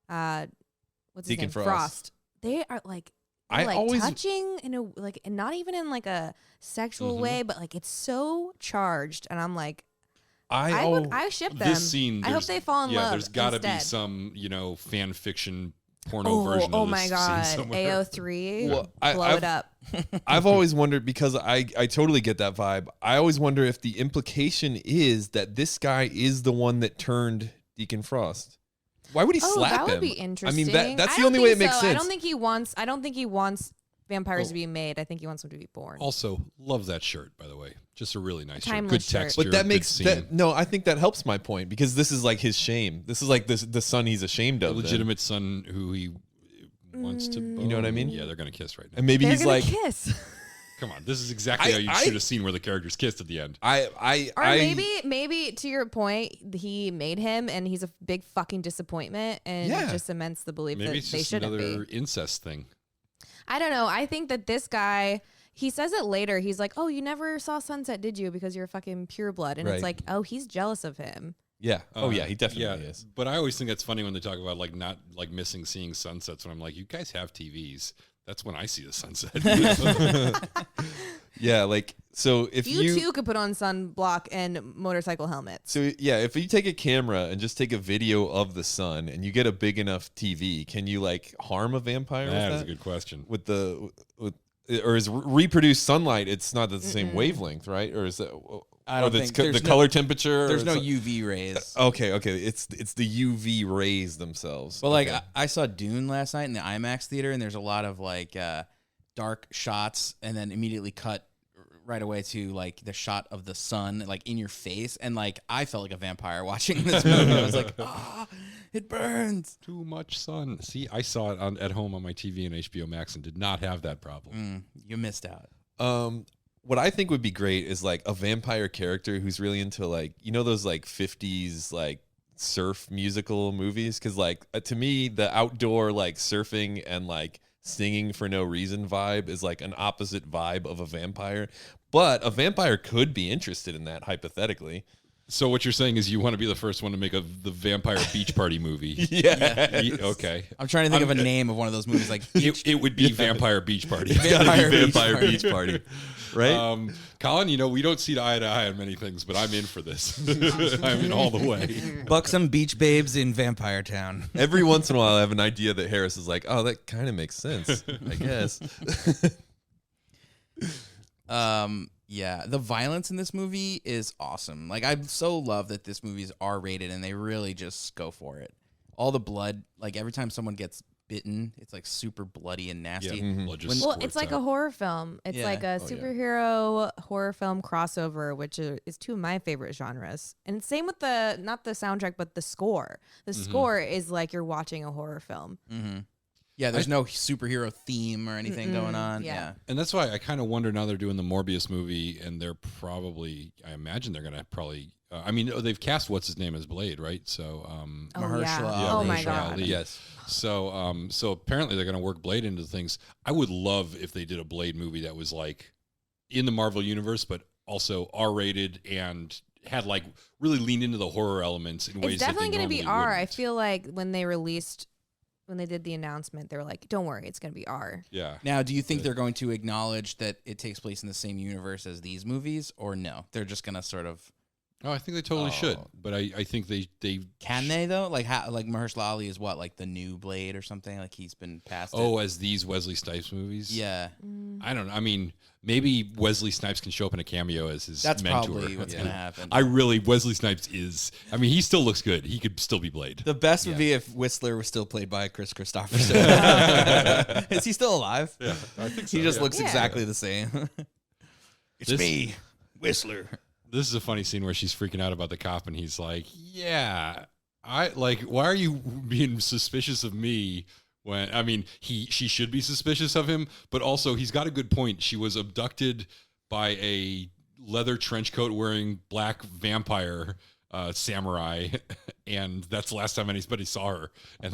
what's his
Deacon
name?
Frost.
They are like
I
like
always-
touching in a like, and not even in like a sexual way, but like it's so charged, and I'm like, I ship them.
This scene,
I hope they fall in love.
There's got to be
instead.
some, you know, fan fiction porno version
Oh
of this
my god,
scene somewhere.
AO3,
Well,
blow
I've-
it up.
I've always wondered, because I totally get that vibe. I always wonder if the implication is that this guy is the one that turned Deacon Frost. Why would he slap
that
him?
would be interesting.
I mean, that's
I
the
don't
only way it
think
makes
so.
sense.
I don't think he wants vampires to be made. I think he wants them to be born.
Also, love that shirt, by the way. Just a really nice shirt.
Timeless
Good
shirt.
texture.
But that
good
makes
scene.
that no. I think that helps my point because this is like his shame. This is like the son he's ashamed
a
of. then.
legitimate son who he wants to.
You know what I mean?
Yeah, they're gonna kiss right now.
And maybe
They're
he's
gonna
like,
kiss.
Come on, this is exactly how you shoot a scene where the characters kissed at the end.
Or maybe to your point, he made him, and he's a big fucking disappointment, and it just cements the belief
Maybe
that
it's
they
just
shouldn't
another
be.
incest thing.
I don't know. I think that this guy, he says it later. He's like, "Oh, you never saw Sunset, did you? Because you're a fucking pureblood." And
Right.
it's like, "Oh, he's jealous of him."
yeah. Oh yeah, he definitely is.
But I always think that's funny when they talk about like not like missing seeing sunsets. When I'm like, you guys have TVs. That's when I see the sunset.
Yeah, like so if
You too could put on sunblock and motorcycle helmets.
So yeah, if you take a camera and just take a video of the sun and you get a big enough TV, can you like harm a vampire with
That
that?
is a good question.
Or is reproduced sunlight? It's not the same wavelength, right? Or is that?
I don't think
the color temperature.
There's
or
no
it's-
UV rays.
Okay, it's the UV rays themselves.
But like
Okay.
I saw Dune last night in the IMAX theater, and there's a lot of like dark shots, and then immediately cut right away to like the shot of the sun, like in your face, and like I felt like a vampire watching this movie. I was like, it burns.
Too much sun. See, I saw it at home on my TV and HBO Max and did not have that problem.
You missed out.
What I think would be great is like a vampire character who's really into like those like 50s like surf musical movies, because like to me the outdoor like surfing and like singing for no reason vibe is like an opposite vibe of a vampire, but a vampire could be interested in that hypothetically.
So what you're saying is you want to be the first one to make the vampire beach party movie?
Yeah.
Okay.
I'm trying to think of a name of one of those movies. Like
It would be Vampire Beach Party.
Vampire beach party. Right?
Colin, we don't see eye to eye on many things, but I'm in for this. I'm in all the way.
Buxom beach babes in Vampire Town.
Every once in a while I have an idea that Harris is like, oh, that kind of makes sense, I guess.
Yeah, the violence in this movie is awesome. Like, I so love that this movie is R-rated, and they really just go for it. All the blood, like every time someone gets bitten, it's like super bloody and nasty.
Blood just
Well,
squirts
it's like
out.
a horror film. It's
Yeah.
like a superhero horror film crossover, which is two of my favorite genres. And same with not the soundtrack, but the score. The score is like you're watching a horror film.
Yeah, there's no superhero theme or anything going on.
yeah.
Yeah.
And that's why I kind of wonder now they're doing the Morbius movie, and they're probably, I imagine they're going to probably, they've cast what's his name as Blade, right? So,
Oh,
Mahershala
yeah. Oh, my
Mahershala
God.
Ali.
Yes.
So apparently they're going to work Blade into things. I would love if they did a Blade movie that was like in the Marvel universe, but also R-rated and had like really leaned into the horror elements in ways
It's definitely
that
going to
they
be
normally
R. I
wouldn't.
feel like when they did the announcement, they were like, don't worry, it's going to be R.
Yeah.
Now, do you think they're going to acknowledge that it takes place in the same universe as these movies, or no? They're just going to sort of...
Oh, I think they totally should. But I think they
Can they, though? Like Mahershala Ali is what, like the new Blade or something? Like he's been passed it?
as these Wesley Snipes movies?
Yeah.
I don't know. I mean, maybe Wesley Snipes can show up in a cameo as his
That's
mentor.
probably what's going to happen.
Wesley Snipes is, he still looks good. He could still be Blade.
The best would be if Whistler was still played by Chris Christopherson. Is he still alive?
Yeah, I think so.
He just looks
Yeah.
exactly the same. It's
This-
me, Whistler.
This is a funny scene where she's freaking out about the cop, and he's like, "Yeah, why are you being suspicious of me?" When she should be suspicious of him, but also he's got a good point. She was abducted by a leather trench coat wearing black vampire samurai, and that's the last time anybody saw her. And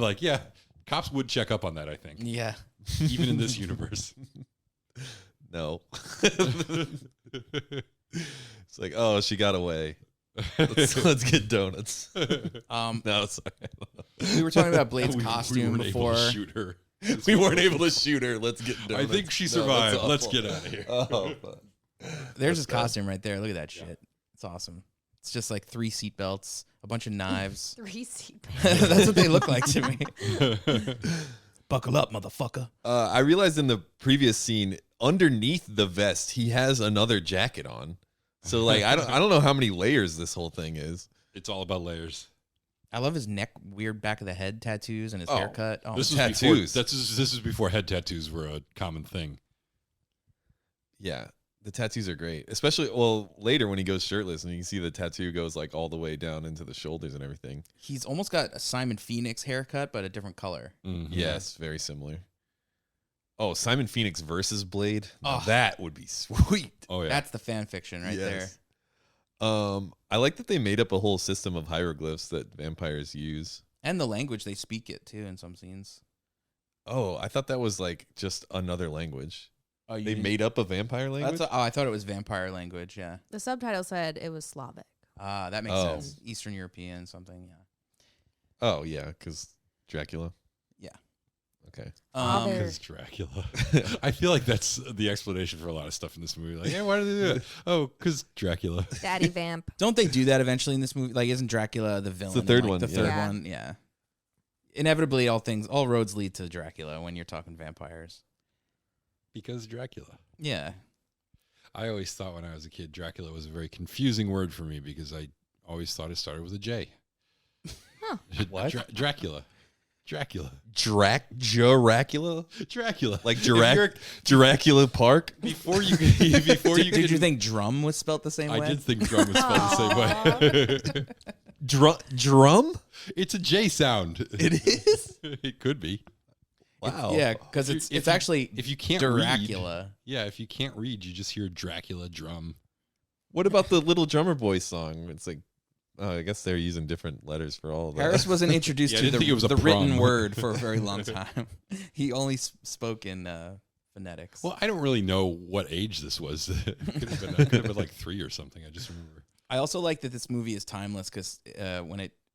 cops would check up on that, I think,
Yeah.
even in this universe.
No. It's like, oh, she got away. Let's get donuts. No, sorry.
We were talking about Blade's
We
costume
weren't
before.
able to shoot her.
We weren't able to shoot her. Let's get
I
donuts.
think she
No, that's
survived. Let's
awful.
get out of here.
Oh, fuck.
There's his costume right there. Look at that shit. It's awesome. It's just like 3 seatbelts, a bunch of knives.
3 seat.
That's what they look like to me.
Buckle up, motherfucker.
I realized in the previous scene, underneath the vest, he has another jacket on. So I don't know how many layers this whole thing is.
It's all about layers.
I love his neck, weird back of the head tattoos, and his haircut. Oh,
This is before head tattoos were a common thing.
Yeah, the tattoos are great, especially later when he goes shirtless and you can see the tattoo goes like all the way down into the shoulders and everything.
he's almost got a Simon Phoenix haircut, but a different color.
Mhm.
Yes, very similar. Oh, Simon Phoenix versus Blade. Now that would be sweet.
Oh yeah.
That's the fan fiction right there.
I like that they made up a whole system of hieroglyphs that vampires use.
And the language, they speak it too in some scenes.
Oh, I thought that was like just another language.
Oh,
They made up a vampire language?
I thought it was vampire language, yeah.
The subtitle said it was Slavic.
That makes sense. Eastern European, something, yeah.
Oh, yeah, because Dracula.
Yeah.
Okay.
Because Dracula. I feel like that's the explanation for a lot of stuff in this movie. Like, yeah, why did they do it? Oh, because Dracula.
Daddy vamp.
Don't they do that eventually in this movie? Like, isn't Dracula the villain?
the third
in, like,
one,
The
yeah.
third
Yeah.
one, yeah. Inevitably, all roads lead to Dracula when you're talking vampires.
Because Dracula.
Yeah.
I always thought when I was a kid, Dracula was a very confusing word for me because I always thought it started with a J.
Huh.
What?
Dracula. Dracula.
Dracula?
Dracula.
Like Dracula Park?
Before you
Did you think drum was spelt the same way?
I did think drum was spelled the same way.
Drum?
It's a J sound.
It is?
It could be.
Wow.
Yeah, because it's actually
if you can't
Dracula.
If you can't read, you just hear Dracula drum.
What about the Little Drummer Boy song? It's like, I guess they're using different letters for all of that.
Harris wasn't introduced
Yeah, I
to
didn't think it was a
the written
prom.
word for a very long time. He only spoke in phonetics.
Well, I don't really know what age this was. It could have been like 3 or something. I just remember.
I also like that this movie is timeless because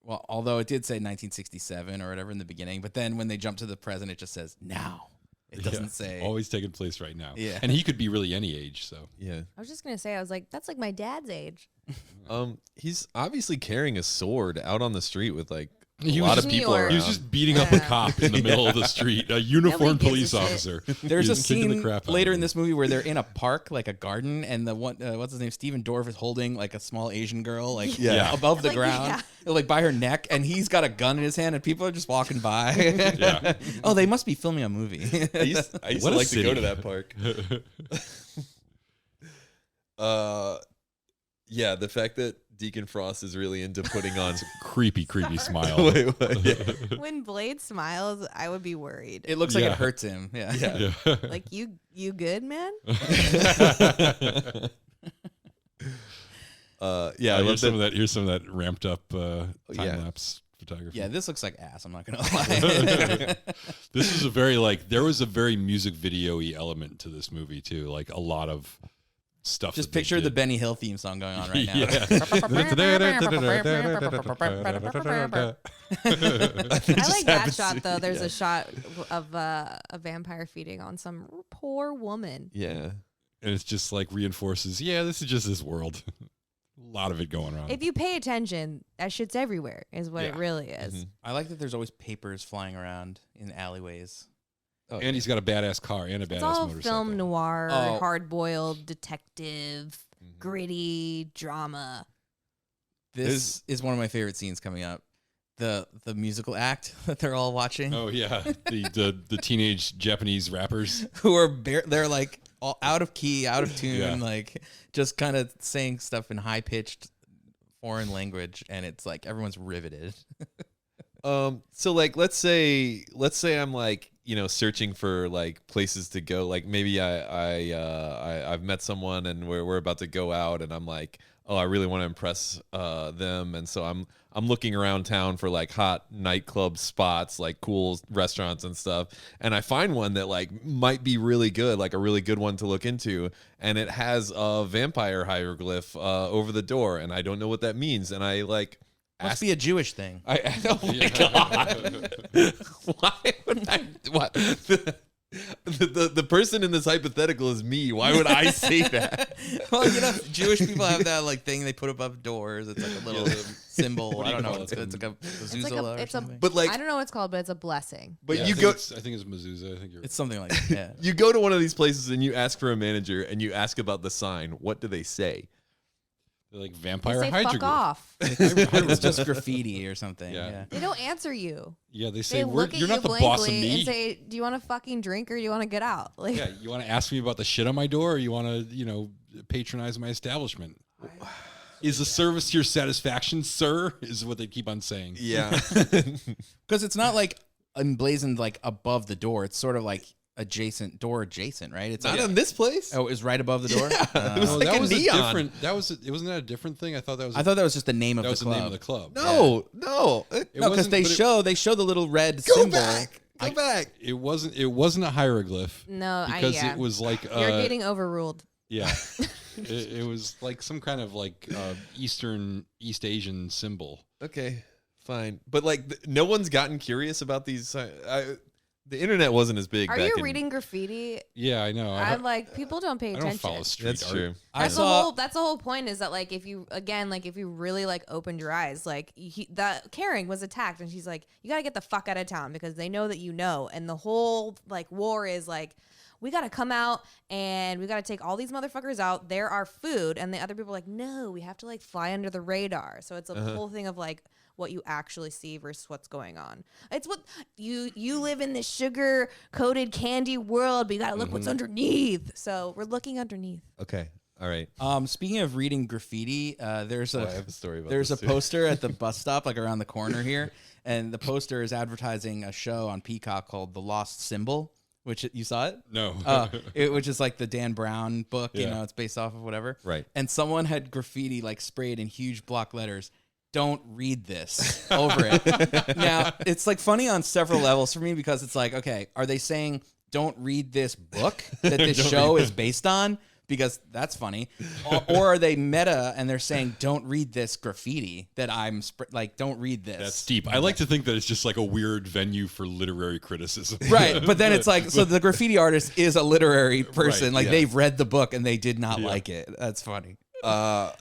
although it did say 1967 or whatever in the beginning, but then when they jump to the present, it just says now. It doesn't say.
Always taking place right now.
Yeah.
And he could be really any age. So
Yeah.
I was just gonna say, I was like, that's like my dad's age.
He's obviously carrying a sword out on the street with like a
He was
lot of
just-
people
New York.
around.
he was just beating up a cop in the middle of the street, a uniformed
Nobody gives a
police
shit.
officer.
There's a
He's kicking the
scene
crap out
later
of
in
him.
this movie where they're in a park, like a garden, and the one, what's his name, Stephen Dorff is holding like a small Asian girl, like
Yeah.
above the
Like,
ground, like by her neck, and he's got a gun in his hand, and people are just walking by.
Yeah.
Oh, they must be filming a movie.
I used
What
to
a
like to go
city.
to that park. Yeah, the fact that Deacon Frost is really into putting on.
creepy smile.
Wait, what? Yeah.
When Blade smiles, I would be worried.
It looks like
Yeah.
it hurts him. Yeah.
Yeah.
Yeah.
Like you good, man?
Yeah, I love
here's some of
that.
that. Here's some of that ramped up time
yeah.
lapse photography.
Yeah, this looks like ass. I'm not gonna lie.
This is there was a very music video-y element to this movie too. Like a lot of stuff.
Just
that they
picture the
did.
Benny Hill theme song going on right now.
Yeah.
I like that shot though. There's a shot of a vampire feeding on some poor woman.
Yeah.
And it's just like reinforces. Yeah, this is just this world. A lot of it going on.
If you pay attention, that shit's everywhere. Is what it
Yeah.
really is.
Mhm.
I like that there's always papers flying around in alleyways.
Oh,
And he's got a badass car and a
It's
badass
all
motorcycle.
film noir,
Oh.
hard-boiled detective, gritty drama.
This is one of my favorite scenes coming up. The musical act that they're all watching,
Oh yeah, the teenage Japanese rappers.
who are they're like all out of key, out of tune,
Yeah.
like just kind of saying stuff in high pitched foreign language, and it's like everyone's riveted.
So like let's say I'm like, searching for like places to go. Like maybe I've met someone and we're about to go out and I'm like, oh, I really want to impress them, and so I'm looking around town for like hot nightclub spots, like cool restaurants and stuff, and I find one that like might be really good, like a really good one to look into, and it has a vampire hieroglyph over the door, and I don't know what that means, and I like
Must be a Jewish thing.
oh my god! Why would I? What? The person in this hypothetical is me. Why would I say that?
Well, Jewish people have that like thing they put above doors. It's like a little symbol. I don't know. It's like a
It's like
mezuzah or
it's a,
something.
But like,
I don't know what it's called, but it's a blessing.
but
Yeah,
you
I think
go.
it's- I think it's mezuzah. I think you're.
It's something like that. Yeah.
You go to one of these places and you ask for a manager and you ask about the sign. What do they say?
They're like
They
vampire
say
hydroglyph.
fuck off.
It's just graffiti or something.
Yeah.
Yeah.
They don't answer you.
Yeah, they
They
say
look at
you're
you
not the boss of
blankly
me.
and say, "Do you want to fucking drink or do you want to get out?" Like,
Yeah, you want to ask me about the shit on my door, or you want to, patronize my establishment? Is the service to your satisfaction, sir? Is what they keep on saying.
Yeah.
Because it's not like emblazoned like above the door. It's sort of like adjacent, right? It's
Not
like,
in this place.
oh, it was right above the door.
It was
No,
like
that
a
was
neon.
a different. Wasn't that a different thing? I thought that was.
I thought that was just the name of
that
the
was the
club.
name of the club.
No.
No, because
wasn't-
they
but it-
show the little red
Go
symbol.
back. Go back.
It wasn't a hieroglyph.
no,
because
yeah.
it was like
You're getting overruled.
yeah. it was like some kind of like East Asian symbol.
Okay, fine. But like, no one's gotten curious about these. The internet wasn't as big.
Are
back
you
in-
reading graffiti?
Yeah, I know.
I'm like, people don't pay
I don't
attention.
follow street
That's
art.
true.
I
That's the
saw.
whole. That's the whole point. Is that like if you really like opened your eyes, like that Karen was attacked, and she's like, you got to get the fuck out of town because they know that you know, and the whole like war is like, we got to come out and we got to take all these motherfuckers out. They're our food, and the other people are like, no, we have to like fly under the radar. So it's a whole thing of like what you actually see versus what's going on. It's what you live in this sugar coated candy world, but you got to look what's underneath. So we're looking underneath.
Okay. All right.
Speaking of reading graffiti, there's
I have a story about
there's
this
a
too.
poster at the bus stop, like around the corner here, and the poster is advertising a show on Peacock called The Lost Symbol. Which you saw it?
No.
Which is like the Dan Brown book. You
Yeah.
know, it's based off of whatever.
Right.
And someone had graffiti like sprayed in huge block letters. Don't read this over it. Now, it's like funny on several levels for me because it's like, okay, are they saying don't read this book that this show is based on? Because that's funny. Or are they meta and they're saying don't read this graffiti that I'm like, don't read this.
That's deep. I like to think that it's just like a weird venue for literary criticism.
Right, but then it's like, so the graffiti artist is a literary person.
Right,
like
yeah.
they've read the book and they did not
Yeah.
like it. That's funny.
So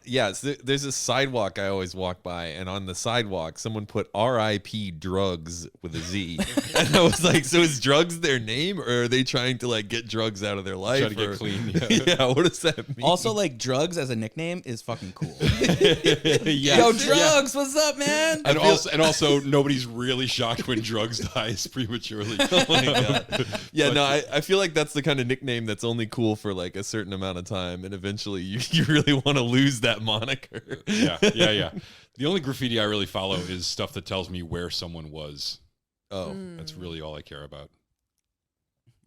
there's a sidewalk I always walk by, and on the sidewalk, someone put R.I.P. drugs with a Z. And I was like, so is drugs their name, or are they trying to like get drugs out of their life?
Trying to get
or-
clean.
Yeah. What does that mean?
Also, like drugs as a nickname is fucking cool.
Yeah.
Yo, drugs, what's up, man?
And also, nobody's really shocked when drugs dies prematurely.
Oh my God. Yeah, no, I feel like that's the kind of nickname that's only cool for like a certain amount of time, and eventually you really want to lose that moniker.
yeah. The only graffiti I really follow is stuff that tells me where someone was.
Oh,
That's really all I care about.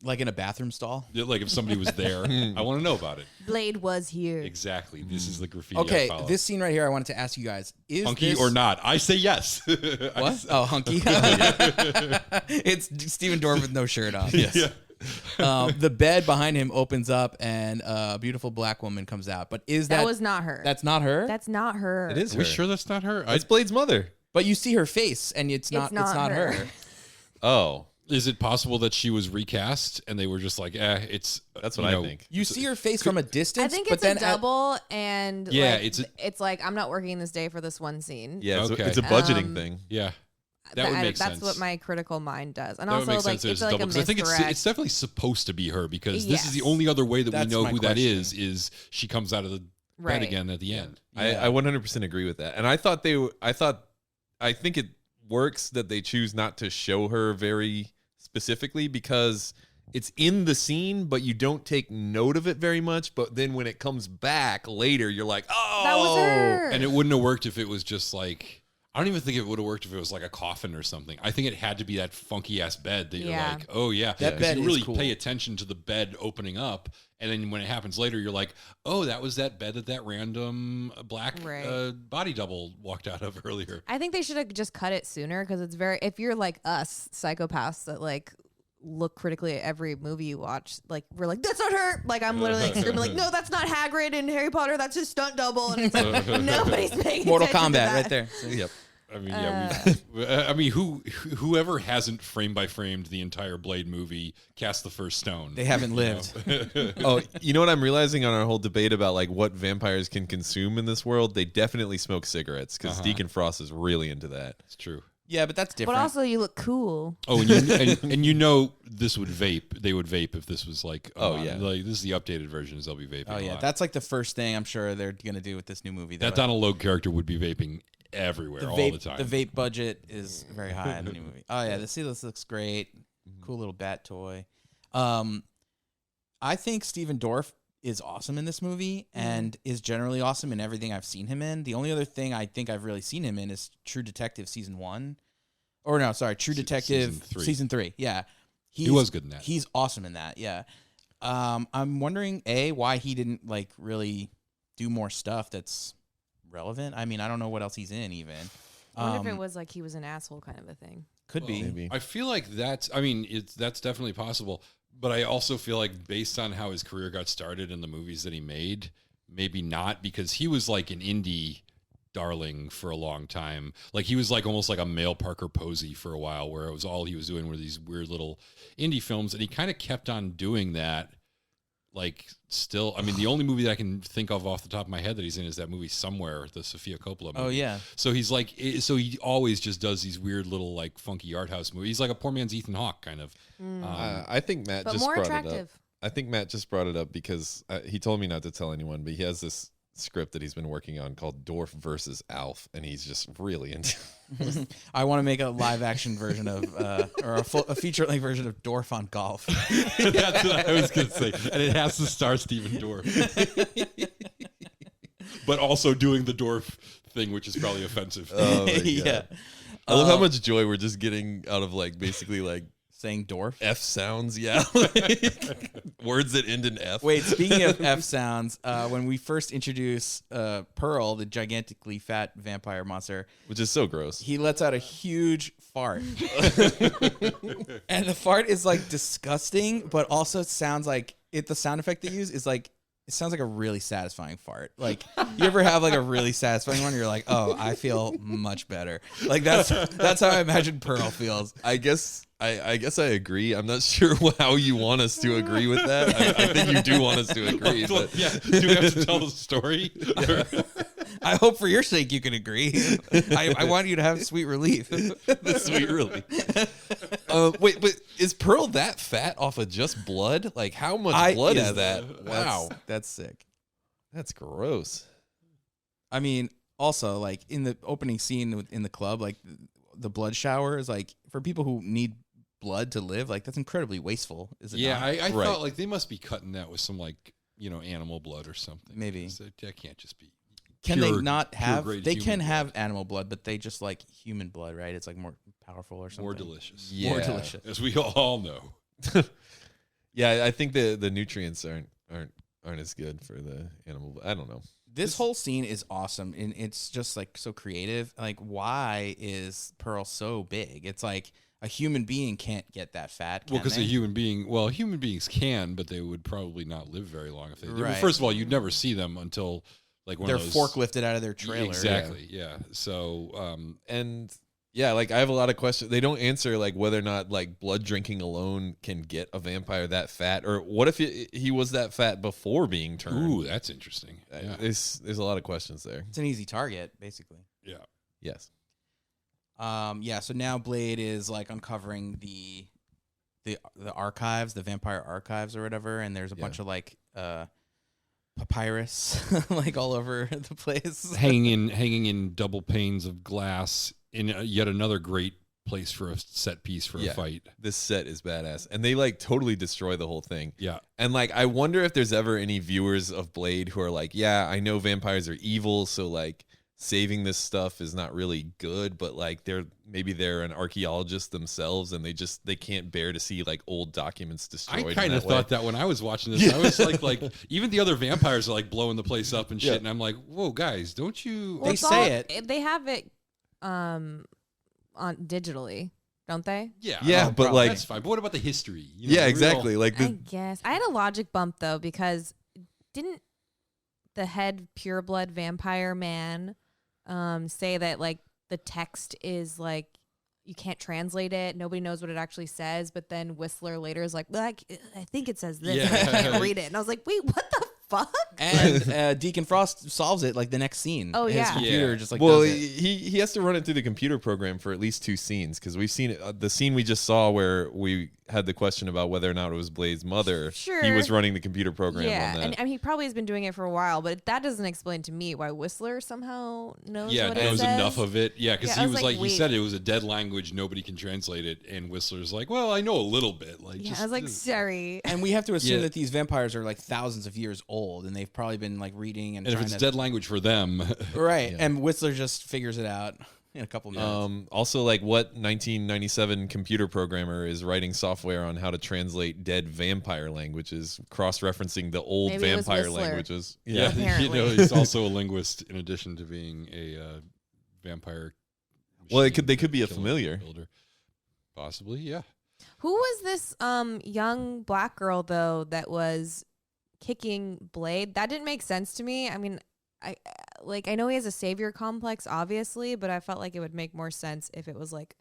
Like in a bathroom stall.
Yeah, like if somebody was there, I want to know about it.
Blade was here.
Exactly. This is the graffiti
Okay,
I follow.
this scene right here, I wanted to ask you guys: is
Hunky
this,
or not? I say yes.
What? Oh, hunky. It's Steven Dorff with no shirt on.
yes.
Yeah.
The bed behind him opens up, and a beautiful black woman comes out. But is
That
that
was not her.
That's not her.
That's not her.
It is
Are
her.
we sure that's not her?
It's Blade's mother.
But you see her face, and it's not
not
her.
her.
Oh,
Is it possible that she was recast and they were just like, it's
that's what
you
I
know,
think.
You see her face from a distance.
I think
but
it's
then
a double, and
Yeah,
like,
it's a-
it's like I'm not working this day for this one scene.
Yeah,
Okay.
it's a budgeting thing.
Yeah. That would make
That's
sense.
what my critical mind does, and
That would
also
make
like
sense.
it's like a
'cause I think
misdirect.
it's definitely supposed to be her because this is the
Yes.
only other way that we
That's
know
my
who that
question.
is she comes out of the
Right.
bed again at the end.
I 100% agree with that. And I think it works that they choose not to show her very specifically because it's in the scene, but you don't take note of it very much. But then when it comes back later, you're like, oh,
That was her.
And it wouldn't have worked if it was just like, I don't even think it would have worked if it was like a coffin or something. I think it had to be that funky ass bed that you're
Yeah.
like, oh yeah.
That
'Cause
bed
you
is
really
cool.
pay attention to the bed opening up. And then when it happens later, you're like, oh, that was that bed that random black
Right.
body double walked out of earlier.
I think they should have just cut it sooner because it's very. If you're like us psychopaths that like look critically at every movie you watch, like we're like, that's not her. Like I'm literally like screaming like, no, that's not Hagrid in Harry Potter. That's his stunt double. And it's like nobody's paying
Mortal
attention to
Kombat
that.
right there.
Yep.
I mean, I mean, whoever hasn't frame by framed the entire Blade movie cast the first stone.
They haven't lived.
Oh, you know what I'm realizing on our whole debate about like what vampires can consume in this world? They definitely smoke cigarettes because Deacon Frost is really into that.
It's true.
Yeah, but that's different.
But also, you look cool.
Oh, and you know this would vape. They would vape if this was like, like this is the updated version. They'll be vaping.
Oh yeah, that's like the first thing I'm sure they're gonna do with this new movie.
That Donald Logue character would be vaping everywhere all the time.
The vape budget is very high in the new movie. Oh yeah, this looks great. Cool little bat toy. I think Steven Dorff is awesome in this movie and is generally awesome in everything I've seen him in. The only other thing I think I've really seen him in is True Detective season 1. Or no, sorry, True Detective season 3. Yeah.
He was good in that.
He's awesome in that, yeah. I'm wondering, why he didn't like really do more stuff that's relevant. I mean, I don't know what else he's in even.
I wonder if it was like he was an asshole kind of a thing.
Could be.
Maybe.
I feel like that's definitely possible. But I also feel like based on how his career got started in the movies that he made, maybe not, because he was like an indie darling for a long time. Like he was like almost like a male Parker Posey for a while, where it was all he was doing were these weird little indie films, and he kind of kept on doing that. Like still, I mean, the only movie that I can think of off the top of my head that he's in is that movie Somewhere, the Sofia Coppola movie.
Oh yeah.
So he's like, so he always just does these weird little like funky art house movies. He's like a poor man's Ethan Hawke kind of.
I think Matt
But
just
more
brought
attractive.
it up. I think Matt just brought it up because he told me not to tell anyone, but he has this script that he's been working on called Dorff versus Alf, and he's just really into.
I want to make a live action version of, or a feature length version of Dorff on golf.
That's what I was going to say, and it has to star Steven Dorff, but also doing the Dorff thing, which is probably offensive.
Oh, my God.
Yeah.
I love how much joy we're just getting out of like basically like
Saying Dorff.
F sounds, yeah. Words that end in F.
Wait, speaking of F sounds, when we first introduce Pearl, the gigantically fat vampire monster,
Which is so gross.
he lets out a huge fart. And the fart is like disgusting, but also sounds like the sound effect they use is like, it sounds like a really satisfying fart. Like, you ever have like a really satisfying one? You're like, oh, I feel much better. Like that's how I imagine Pearl feels.
I guess I agree. I'm not sure how you want us to agree with that. I think you do want us to agree. But
Yeah, do we have to tell the story?
I hope for your sake you can agree. I want you to have sweet relief.
the sweet relief. Wait, but is Pearl that fat off of just blood? Like, how much blood is that? Wow,
That's sick.
that's gross.
I mean, also, like, in the opening scene in the club, like, the blood shower is, like, for people who need blood to live, like, that's incredibly wasteful, is it
Yeah,
not?
I thought like they must be cutting that with some like animal blood or something.
Maybe.
So that can't just be.
Can
pure-
they not
pure
have...
grade
They
human
can
blood.
have animal blood, but they just like human blood, right? It's, like, more powerful or something.
More delicious.
Yeah.
More delicious.
As we all know.
Yeah, I think the nutrients aren't as good for the animal. I don't know.
This whole scene is awesome, and it's just, like, so creative. Like, why is Pearl so big? It's like a human being can't get that fat.
Well, because a
they?
human beings can, but they would probably not live very long if they did. Well,
Right.
first of all, you'd never see them until like one
They're
of those
forklifted out of their trailer.
Exactly. Yeah. So,
And yeah, like I have a lot of questions. They don't answer like whether or not like blood drinking alone can get a vampire that fat, or what if he was that fat before being turned?
ooh, that's interesting. Yeah.
There's a lot of questions there.
It's an easy target, basically.
Yeah.
Yes.
Yeah. So now Blade is like uncovering the archives, the vampire archives or whatever, and there's a bunch of like papyrus like all over the place.
hanging in double panes of glass in yet another great place for a set piece for a fight.
This set is badass, and they like totally destroy the whole thing.
Yeah.
And like, I wonder if there's ever any viewers of Blade who are like, yeah, I know vampires are evil, so like saving this stuff is not really good, but like they're an archaeologist themselves, and they can't bear to see like old documents destroyed.
I kind of thought that when I was watching this. I was like even the other vampires are like blowing the place up and shit, and I'm like, whoa, guys, don't you?
They say it.
They have it on digitally, don't they?
Yeah,
Yeah,
no
but,
problem.
like-
that's fine. But what about the history?
Yeah,
the
exactly.
real-
Like
I
the
guess I had a logic bump though, because didn't the head pureblood vampire man say that like the text is like you can't translate it, nobody knows what it actually says, but then Whistler later is like, well, I think it says this, and I can't read it, and I was like, wait, what the fuck?
And Deacon Frost solves it like the next scene.
Oh,
His
yeah.
computer just like
well,
does it.
he has to run it through the computer program for at least 2 scenes because we've seen it. The scene we just saw where we had the question about whether or not it was Blade's mother.
Sure.
He was running the computer program
Yeah,
on that.
and I mean, he probably has been doing it for a while, but that doesn't explain to me why Whistler somehow knows
Yeah,
what it
knows
says.
enough of it. Yeah, because
Yeah,
he
I
was
was
like,
like,
he
wait.
said it was a dead language, nobody can translate it, and Whistler's like, well, I know a little bit. Like,
Yeah,
just,
I was like, sorry.
And we have to assume
Yeah.
that these vampires are like thousands of years old, and they've probably been like reading and
and if
trying
it's
to
dead language for them,
right.
Yeah.
And Whistler just figures it out in a couple minutes.
Also, like, what 1997 computer programmer is writing software on how to translate dead vampire languages, cross-referencing the old
Maybe it was
vampire
Whistler.
languages?
yeah,
Apparently.
he's also a linguist in addition to being a vampire.
Well,
machine
they could be a
killer
familiar.
builder. Possibly, yeah.
Who was this young black girl though that was kicking Blade? That didn't make sense to me. I mean, I know he has a savior complex, obviously, but I felt like it would make more sense if it was like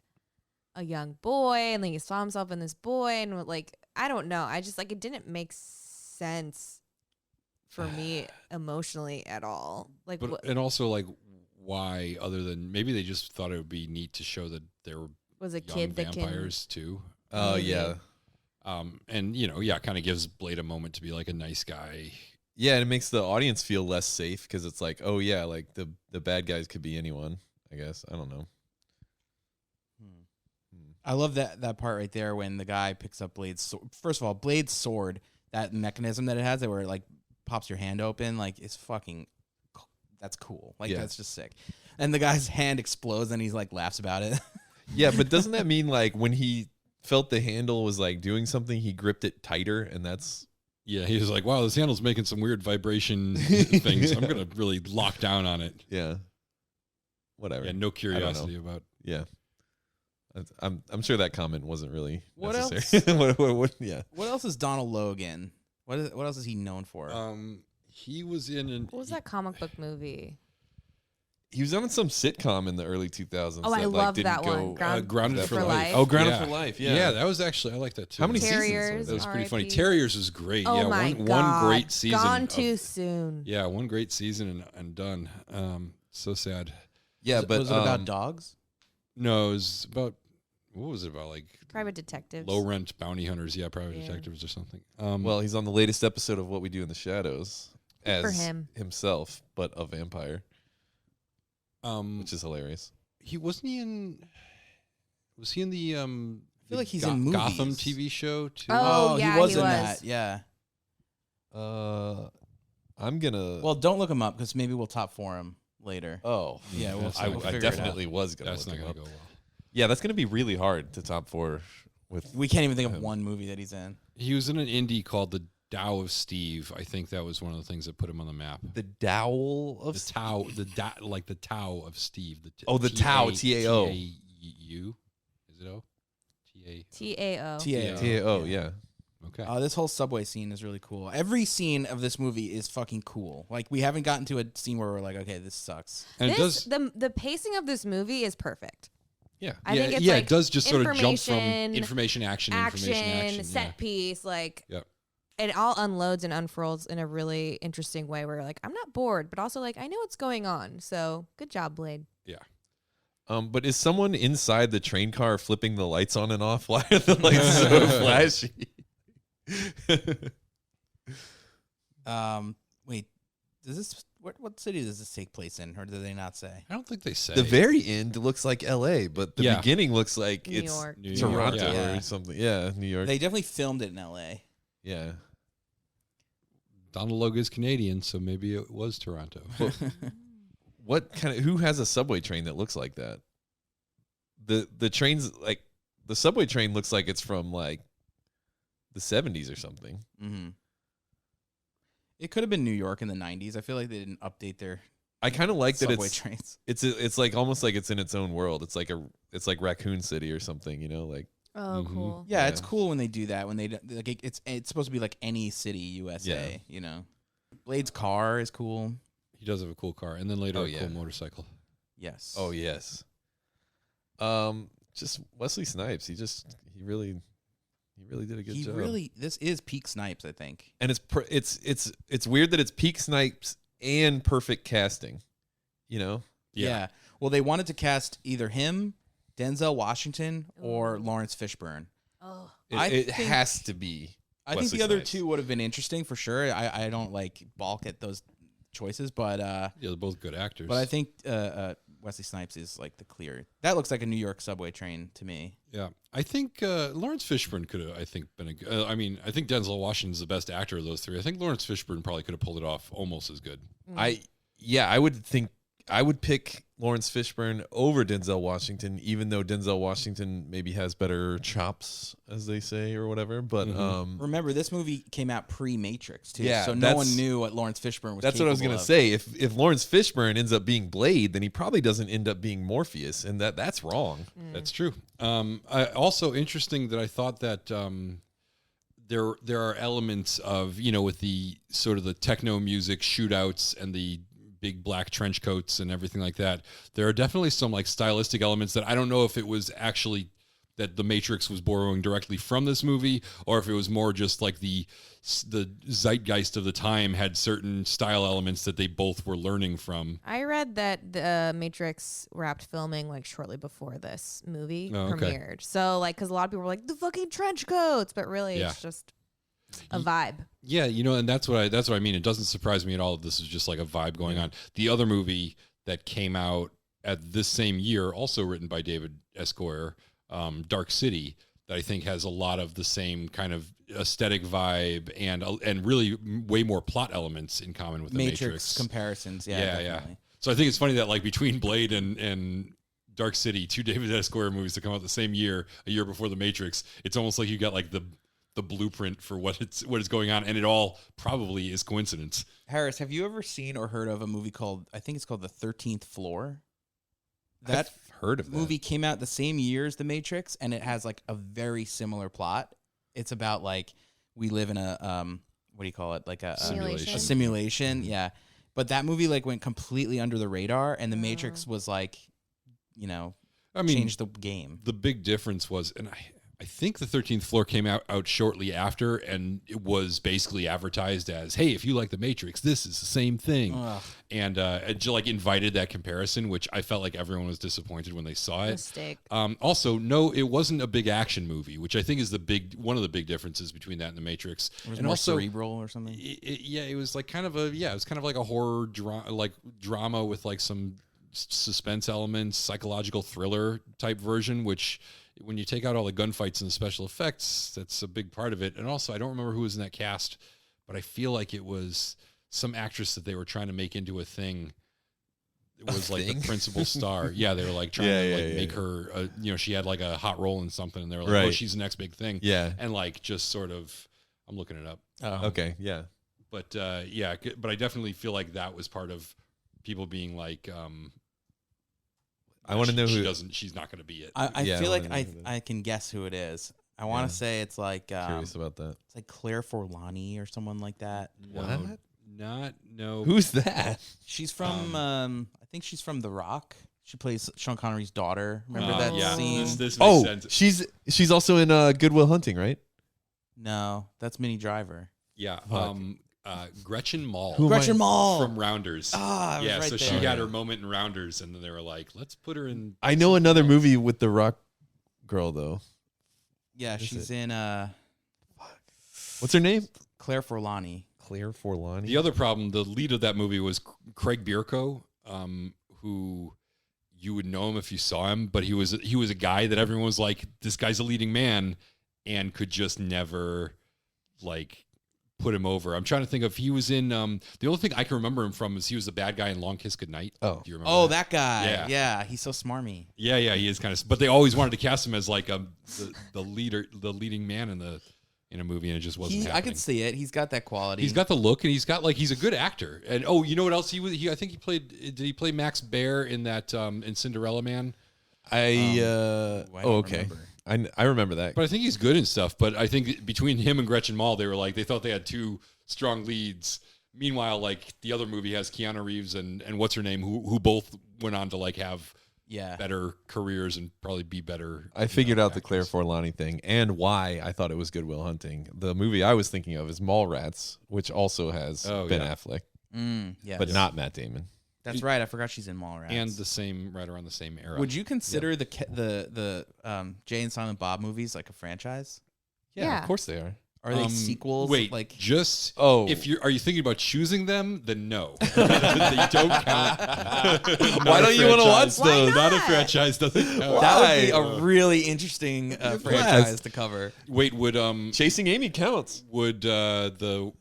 a young boy and like he saw himself in this boy and like I don't know. I just like it didn't make sense for me emotionally at all. Like
But and also like why other than maybe they just thought it would be neat to show that there were
was a
young
kid that can
vampires too.
Oh,
Maybe.
yeah.
And kind of gives Blade a moment to be like a nice guy.
Yeah, and it makes the audience feel less safe because it's like, oh, yeah, like the bad guys could be anyone, I guess. I don't know.
I love that part right there when the guy picks up Blade's sword. First of all, Blade's sword, that mechanism that it has, that where it like pops your hand open, like it's fucking. That's cool. Like
Yeah.
that's just sick. And the guy's hand explodes, and he's like laughs about it.
Yeah, but doesn't that mean like when he felt the handle was like doing something, he gripped it tighter, and that's
Yeah, he was like, wow, this handle's making some weird vibration things. I'm going to really lock down on it.
yeah, whatever.
Yeah, no curiosity about.
Yeah, I'm sure that comment wasn't really
What
necessary. what, yeah,
What else is Donald Logan? What else is he known for?
He was in an.
What was that comic book movie?
he was on some sitcom in the early 2000s.
Oh, I
that,
love
didn't
that
go-
one.
Grounded
for Life.
Oh, Grounded
Yeah.
for Life. Yeah,
Yeah, that was actually I like that too.
How many
Terriers.
seasons?
That was pretty funny.
R.I.P.
Terriers was great.
Oh
yeah,
my
one
God.
great season.
Gone
of-
too soon.
Yeah, one great season and done. So sad.
yeah, but
was it about dogs?
No, it was about what was it about? Like
Private detectives.
low rent bounty hunters. Yeah, private
Yeah.
detectives or something.
well, he's on the latest episode of What We Do in the Shadows
Good for
as
him.
himself, but a vampire,
um,
which is hilarious.
he wasn't he in. Was he in the
I feel like he's in
Gotham
movies.
TV show too?
Oh, yeah,
he was
he
in
was.
that. Yeah.
I'm gonna.
Well, don't look him up because maybe we'll top for him later.
oh,
Yeah, we'll
I
figure it
definitely was gonna.
That's
look
not
him
gonna
up.
go well.
Yeah, that's gonna be really hard to top for. With
We can't even think of one movie that he's in.
He was in an indie called The Tao of Steve. I think that was one of the things that put him on the map.
the Dowel of.
The Tao, like the Tao of Steve. The
The Tao, T-A-O.
T-A-U? Is it O? T-A.
TAO.
T.A.O.
T-A-O, yeah.
Okay.
This whole subway scene is really cool. Every scene of this movie is fucking cool. Like we haven't gotten to a scene where we're like, okay, this sucks.
And it does.
The pacing of this movie is perfect.
Yeah.
I think it's
yeah,
like
it does just sort of jump from
information,
information, action,
set
yeah.
piece, like
Yep.
it all unloads and unfurls in a really interesting way where like I'm not bored, but also like I know what's going on. So good job, Blade.
Yeah.
But is someone inside the train car flipping the lights on and off? Why are the lights so flashy?
Wait, does this what city does this take place in, or do they not say?
I don't think they say.
The very end looks like L.A., but the
Yeah.
beginning looks like
New
it's
York.
New
Toronto
York,
yeah.
or something. Yeah, New York.
They definitely filmed it in L.A.
yeah.
Donald Logue is Canadian, so maybe it was Toronto.
What kind of? Who has a subway train that looks like that? The trains like the subway train looks like it's from like the 70s or something.
Mm-hmm. It could have been New York in the 90s. I feel like they didn't update their
I kind of like that
subway trains.
it's like almost like it's in its own world. It's like Raccoon City or something, you know, like
Oh,
Mhm.
cool.
Yeah, it's
Yeah.
cool when they do that. When they like it's supposed to be like any city USA.
Yeah.
You know, Blade's car is cool.
He does have a cool car, and then later
Oh,
a
yeah.
cool motorcycle.
Yes.
oh yes. Just Wesley Snipes. He really He really did a good
He
job.
really, this is peak Snipes, I think.
And it's weird that it's peak Snipes and perfect casting. You know?
Yeah. Well, they wanted to cast either him, Denzel Washington, or Lawrence Fishburne.
Oh,
It has to be.
I think
Wesley
the other
Snipes.
two would have been interesting for sure. I don't like balk at those choices, but
Yeah, they're both good actors.
I think Wesley Snipes is like the clear. That looks like a New York subway train to me.
Yeah, I think Lawrence Fishburne could have. I think been a. I mean, I think Denzel Washington's the best actor of those three. I think Lawrence Fishburne probably could have pulled it off almost as good.
I would pick Lawrence Fishburne over Denzel Washington, even though Denzel Washington maybe has better chops, as they say, or whatever. But
Remember, this movie came out pre-Matrix too,
Yeah,
so no
that's-
one knew what Lawrence Fishburne was.
that's what I was
capable
gonna
of.
say. If Lawrence Fishburne ends up being Blade, then he probably doesn't end up being Morpheus, and that's wrong.
That's true. Also interesting that I thought that there are elements of, with the sort of the techno music shootouts and the big black trench coats and everything like that. There are definitely some like stylistic elements that I don't know if it was actually that the Matrix was borrowing directly from this movie, or if it was more just like the zeitgeist of the time had certain style elements that they both were learning from.
I read that the Matrix wrapped filming like shortly before this movie
okay.
premiered. So like, because a lot of people were like the fucking trench coats, but really it's just a vibe.
Yeah, and that's what I mean. It doesn't surprise me at all that this is just like a vibe going on. The other movie that came out at this same year, also written by David S. Goyer, Dark City, that I think has a lot of the same kind of aesthetic vibe and really way more plot elements in common with the Matrix.
Comparisons. Yeah,
Yeah.
definitely.
So I think it's funny that like between Blade and Dark City, two David S. Goyer movies that come out the same year, a year before the Matrix, it's almost like you got like the blueprint for what is going on, and it all probably is coincidence.
Harris, have you ever seen or heard of a movie called, I think it's called The 13th Floor? That
I've heard of that.
movie came out the same year as The Matrix, and it has like a very similar plot. It's about like we live in a what do you call it? Like a
Simulation.
A simulation, yeah. But that movie like went completely under the radar, and The Matrix was like,
I mean,
changed the game.
the big difference was, and I think the 13th Floor came out shortly after, and it was basically advertised as, hey, if you like The Matrix, this is the same thing.
Ugh.
And it just like invited that comparison, which I felt like everyone was disappointed when they saw it.
Mistake.
Also, no, it wasn't a big action movie, which I think is one of the big differences between that and The Matrix.
It was
and
more
also,
cerebral or something.
it was like kind of like a horror drama with like some suspense elements, psychological thriller type version, which when you take out all the gunfights and the special effects, that's a big part of it. And also, I don't remember who was in that cast, but I feel like it was some actress that they were trying to make into a thing. It was like the principal star. Yeah, they were like trying to make her, she had like a hot role in something, and they were like, oh, she's the next big thing.
Yeah.
And like just sort of, I'm looking it up.
Okay, yeah.
But but I definitely feel like that was part of people being like,
I want to know who.
She's not going to be it.
I
Yeah,
feel
I
like
wanna know who that
I can guess who it is. I want to say it's like
Curious about that.
it's like Claire Forlani or someone like that.
No.
Who's that?
She's from I think she's from The Rock. She plays Sean Connery's daughter. Remember that
yeah.
scene?
This makes
Oh,
sense.
she's also in Good Will Hunting, right?
No, that's Minnie Driver.
Yeah.
Fuck.
Gretchen Maul.
Who am
Gretchen Maul
From Rounders.
Ah, I was
yeah,
right
so
there.
she got her moment in Rounders, and then they were like, let's put her in.
I know another movie with the Rock girl though.
Yeah,
is
she's
it?
in
What's her name?
Claire Forlani.
Claire Forlani.
The other problem, the lead of that movie was Craig Bierko, who you would know him if you saw him, but he was a guy that everyone was like, this guy's a leading man, and could just never like put him over. I'm trying to think of, he was in the only thing I can remember him from is he was the bad guy in Long Kiss Goodnight.
Oh.
Do you remember?
Oh, that guy.
Yeah.
Yeah, he's so smarmy.
Yeah, he is kind of. But they always wanted to cast him as like the leading man in a movie, and it just wasn't happening.
I could see it. He's got that quality.
He's got the look, and he's a good actor. And oh, you know what else he was? I think he played. Did he play Max Baer in that in Cinderella Man?
I don't
okay.
remember.
I remember that.
But I think he's good and stuff. But I think between him and Gretchen Maul, they were like, they thought they had two strong leads. Meanwhile, like the other movie has Keanu Reeves and what's her name, who both went on to like have better careers and probably be better.
I figured out the
actors.
Claire Forlani thing and why I thought it was Good Will Hunting. The movie I was thinking of is Mallrats, which also has Ben Affleck, but not Matt Damon.
That's right. I forgot she's in Mallrats.
And right around the same era.
Would you consider the Jay and Silent Bob movies like a franchise?
Yeah, of course they are.
Are they sequels?
Wait,
like
are you thinking about choosing them? Then no, they don't count.
Why don't you want to watch those?
Not a franchise doesn't count.
that would be a really interesting franchise to cover.
Wait, would
Chasing Amy counts?
Would the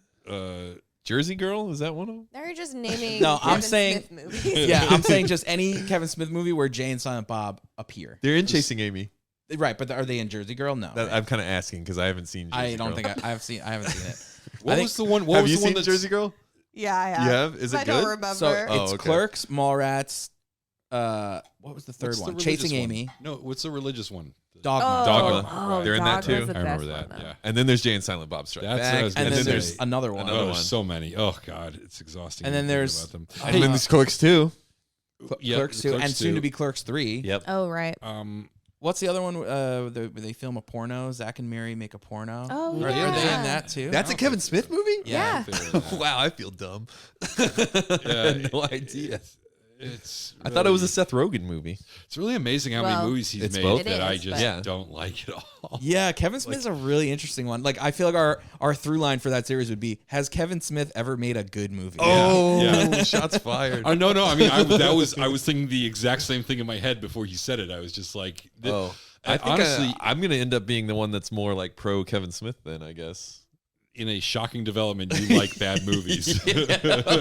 Jersey Girl, is that one of them?
They're just naming.
No,
Kevin
I'm saying
Smith movies.
Yeah, I'm saying just any Kevin Smith movie where Jay and Silent Bob appear.
They're in Chasing Amy.
Right, but are they in Jersey Girl? No.
That, I'm kind of asking because I haven't seen Jersey Girl.
I haven't seen it.
What was the one? What
have
was
you
the one
seen
that's
Jersey Girl?
Yeah, I have.
You have? Is it
I
good?
don't remember.
So it's
okay.
Clerks, Mallrats. What was the third
What's the
one?
religious
Chasing
one?
Amy.
No, what's the religious one?
Dogma.
Dogma.
Oh,
They're in that
Dogma's
too?
the
I remember
best
that.
one,
Yeah.
And then there's Jay and Silent Bob Strike
That's
Back.
what I was
And
gonna
then
say.
there's another one.
Another
There's
one.
so many. Oh God, it's exhausting.
And then
to think
there's-
about them.
And then there's Clerks 2.
Clerks 2 and soon to be Clerks 3.
Yep.
Oh, right.
What's the other one? They film a porno. Zach and Mary make a porno.
Oh,
Are
yeah.
they in that too?
That's a Kevin Smith movie?
Yeah.
Wow, I feel dumb.
Yeah,
no idea.
It's
I thought it was a Seth Rogen movie.
It's really amazing how many
Well,
movies he's
it's
made
both.
that I
It is,
just
but-
don't like at all.
Yeah, Kevin Smith's a really interesting one. Like, I feel like our through line for that series would be: has Kevin Smith ever made a good movie?
Oh,
Yeah.
shots fired.
No. I mean, I was thinking the exact same thing in my head before he said it. I was just like,
I think
honestly,
I'm going to end up being the one that's more like pro Kevin Smith then, I guess.
in a shocking development, you like bad movies.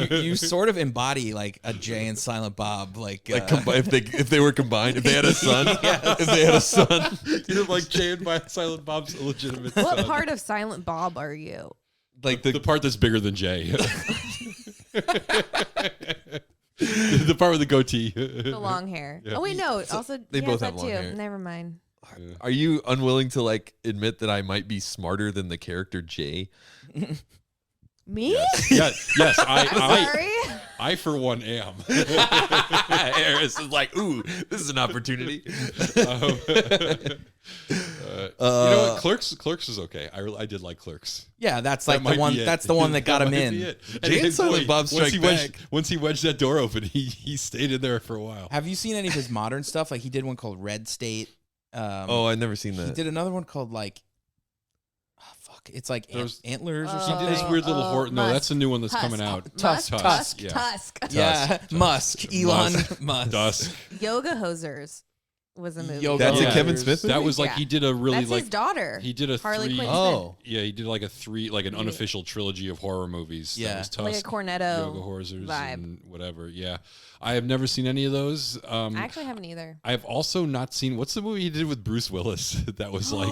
You sort of embody like a Jay and Silent Bob, like
If they were combined, if they had a son, if they had a son,
You're like Jay and Silent Bob's illegitimate
What
son.
part of Silent Bob are you?
like
The part that's bigger than Jay. The part with the goatee.
The long hair.
Yeah.
Oh, wait, no. Also,
they
yeah,
both
that
have long
too.
hair.
Never mind.
Are you unwilling to like admit that I might be smarter than the character Jay?
Me?
Yes,
Sorry.
I for one am.
Harris is like, ooh, this is an opportunity.
You know what? Clerks is okay. I did like Clerks.
yeah, that's
That
like the
might
one.
be it.
That's the one that got him
might
in.
be it.
Jay and
then,
Silent Bob Strike Back.
Once he wedged that door open, he stayed in there for a while.
Have you seen any of his modern stuff? Like he did one called Red State.
Oh, I've never seen
He
that.
did another one called like, it's like
There's-
antlers or
Oh.
He
something.
did this weird little
Oh,
horror. No,
Musk.
that's a new one that's
Tusk.
coming out.
Tusk.
Tusk.
Yeah.
Tusk.
Yeah, Musk, Elon Musk.
Dusk.
Yoga Hosers was a movie.
Yoga
That's
Yeah.
a Kevin Smith movie?
That was like
Yeah.
he did a really
That's
like
his daughter.
he did a
Harley
three.
Quinn
Oh.
Yeah, he did like an unofficial trilogy of horror movies.
Yeah.
That was
Like a
Tusk,
Cornetto
Yoga Horsers,
vibe.
and whatever. Yeah, I have never seen any of those.
I actually haven't either.
I've also not seen what's the movie he did with Bruce Willis that was like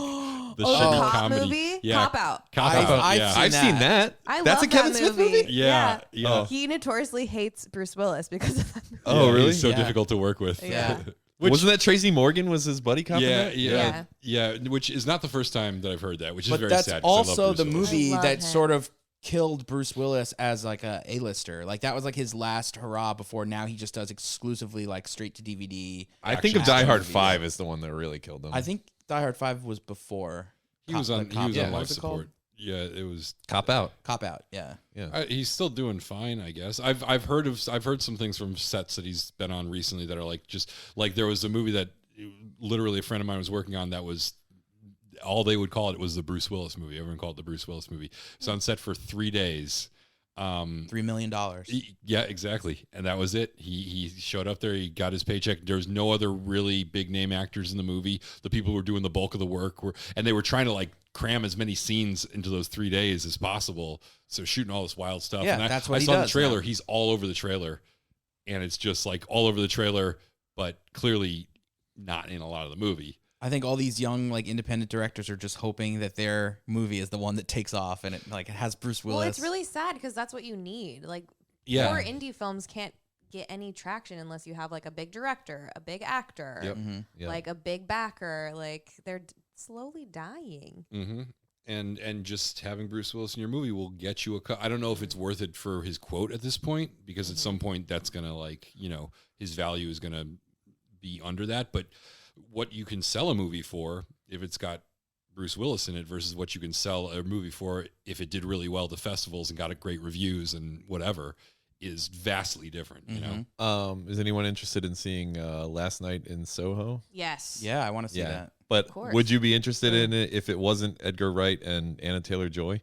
the
Oh,
sugar
the cop
comedy.
movie?
Yeah,
Cop Out.
Cop
I've-
Out.
I've
yeah.
seen
I've seen that.
I
That's
love
a Kevin
that
Smith
movie.
movie?
Yeah, yeah.
He notoriously hates Bruce Willis because of that movie.
Oh,
Yeah,
really?
He's so
Yeah.
difficult to work with.
Yeah.
Wasn't that Tracy Morgan was his buddy cop in
Yeah,
that?
yeah, which is not the first time that I've heard that, which is
But
very
that's
sad. 'cause I love
also
Bruce
the
Willis.
movie
I love
that
him.
sort of killed Bruce Willis as like a A-lister. Like that was like his last hurrah before now he just does exclusively like straight to DVD.
I think of
action
Die Hard
movies.
5 is the one that really killed him.
I think Die Hard 5 was before.
He was on
Cop
life
Out.
support. Yeah, it was.
Cop Out.
Cop Out, yeah.
He's still doing fine, I guess. I've heard some things from sets that he's been on recently that are like just like there was a movie that literally a friend of mine was working on that was all they would call it was the Bruce Willis movie. Everyone called it the Bruce Willis movie. It's on set for 3 days.
$3 million.
Yeah, exactly. And that was it. He showed up there. He got his paycheck. There was no other really big name actors in the movie. The people who were doing the bulk of the work and they were trying to like cram as many scenes into those 3 days as possible. So shooting all this wild stuff.
Yeah,
and
that's what
I
he
saw
does
the trailer.
now.
He's all over the trailer, and it's just like all over the trailer, but clearly not in a lot of the movie.
I think all these young like independent directors are just hoping that their movie is the one that takes off and it has Bruce Willis.
Well, it's really sad because that's what you need. Like,
Yeah.
more indie films can't get any traction unless you have like a big director, a big actor,
Yep.
Mhm.
Yeah.
like a big backer. Like they're slowly dying.
Mm-hmm. And just having Bruce Willis in your movie will get you I don't know if it's worth it for his quote at this point, because at some point that's gonna his value is gonna be under that. But what you can sell a movie for, if it's got Bruce Willis in it, versus what you can sell a movie for if it did really well at the festivals and got great reviews and whatever, is vastly different. You know.
Is anyone interested in seeing Last Night in Soho?
Yes.
Yeah, I want to see that.
But would you be interested in it if it wasn't Edgar Wright and Anna Taylor-Joy?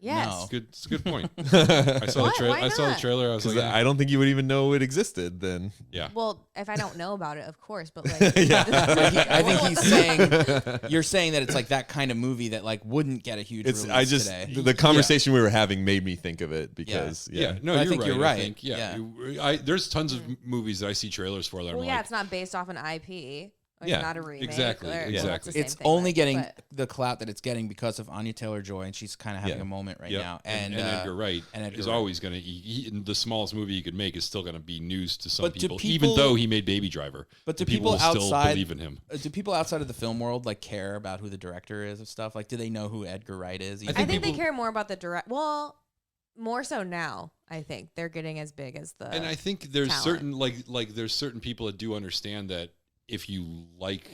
Yes.
No.
It's a good point. I saw the trailer.
Why
I saw the
not?
trailer. I was like,
I don't think you would even know it existed then.
yeah.
Well, if I don't know about it, of course, but like,
I think he's saying you're saying that it's like that kind of movie that like wouldn't get a huge release today.
The conversation we were having made me think of it because
No,
I
you're
think
right.
you're right.
I think, there's tons of movies that I see trailers for that I'm
well,
like,
it's not based off an IP. Or
Yeah,
it's not a remake.
exactly,
Or,
exactly.
that's the same
It's
thing,
only
like,
getting
but-
the clout that it's getting because of Anya Taylor-Joy, and she's kind of having a moment right now.
And Edgar Wright
Edgar
is
Wright.
always going to, the smallest movie you could make is still going to be news to some
But do
people,
people-
even though he made Baby Driver.
But do
people
people
will still
outside
believe in him?
Do people outside of the film world like care about who the director is of stuff? Like, do they know who Edgar Wright is?
I think they care more about the direct. Well, more so now. I think they're getting as big as the.
And I think there's
talent.
certain like there's certain people that do understand that if you like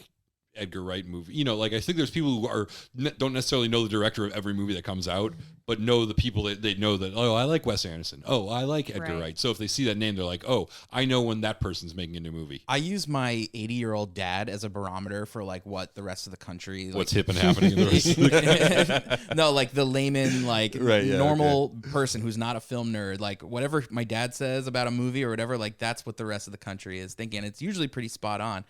Edgar Wright movie, you know, like I think there's people who don't necessarily know the director of every movie that comes out, but know the people that they know that, oh, I like Wes Anderson. Oh, I like Edgar Wright. So if they see that name, they're like, oh, I know when that person's making a new movie.
I use my 80-year-old dad as a barometer for like what the rest of the country,
What's hip and happening in the rest of the
no, like the layman, like normal person who's not a film nerd, like whatever my dad says about a movie or whatever, like that's what the rest of the country is thinking. It's usually pretty spot on.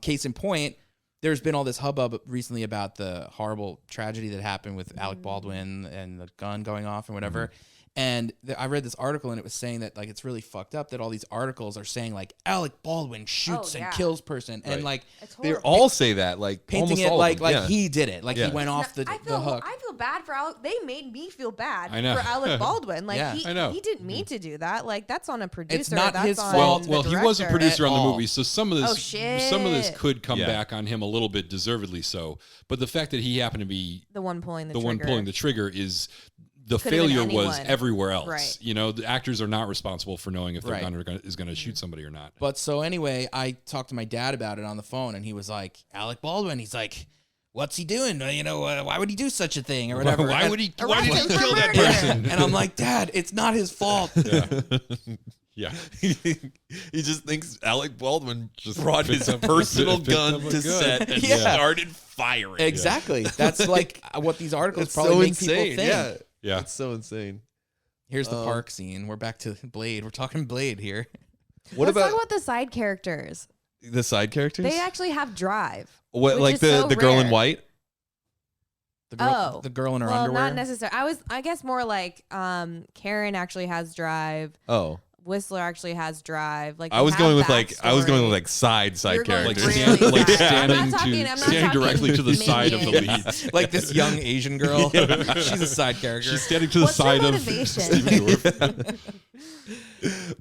Case in point, there's been all this hubbub recently about the horrible tragedy that happened with Alec Baldwin and the gun going off and whatever. And I read this article and it was saying that like it's really fucked up that all these articles are saying like Alec Baldwin shoots and kills person and like
they all say that like
painting
almost
it
all
like
of them.
he did it, like he went off the hook.
I feel bad for Alec. They made me feel bad
I know.
for Alec Baldwin. Like
I know.
he didn't mean to do that. Like that's on a producer.
It's not
that's
his
on
fault.
Well,
the
he was a
director.
producer on the
all.
movie, so some of this, some of this could come back on him a little bit, deservedly so. But the fact that he happened to be
the one pulling the
the
trigger.
one pulling the trigger is the
Could have been
failure was
anyone.
everywhere else.
Right.
You know, the actors are not responsible for knowing if their
Right.
gun is going to shoot somebody or not.
But so anyway, I talked to my dad about it on the phone, and he was like, Alec Baldwin. He's like, what's he doing? You know, why would he do such a thing or whatever?
Why would he? Why did
Arrest
he
him
kill
for
that
murder.
person?
And I'm like, Dad, it's not his fault.
Yeah.
He just thinks Alec Baldwin just brought his personal
picked
gun
up a
to
gun.
set and
Yeah.
started firing.
Exactly. That's like what these articles
It's
probably
so
make
insane.
people think.
Yeah.
It's so insane.
Here's the park scene. We're back to Blade. We're talking Blade here.
Let's talk about the side characters.
The side characters?
They actually have drive.
What,
which
like
is
the
so
girl in
rare.
white?
The girl in her
well,
underwear.
not necessarily. I guess more like Karen actually has drive.
Oh.
Whistler actually has drive. Like
I was
they
going
have
with
backstory.
side
You're going
characters.
really
Like
side. I'm
standing
not talking- I'm not
standing
talking
directly to the side of the
minions.
leads.
Like this young Asian girl. She's a side character.
She's standing to the
What's
side
her
of
motivation?
Steven Dorff.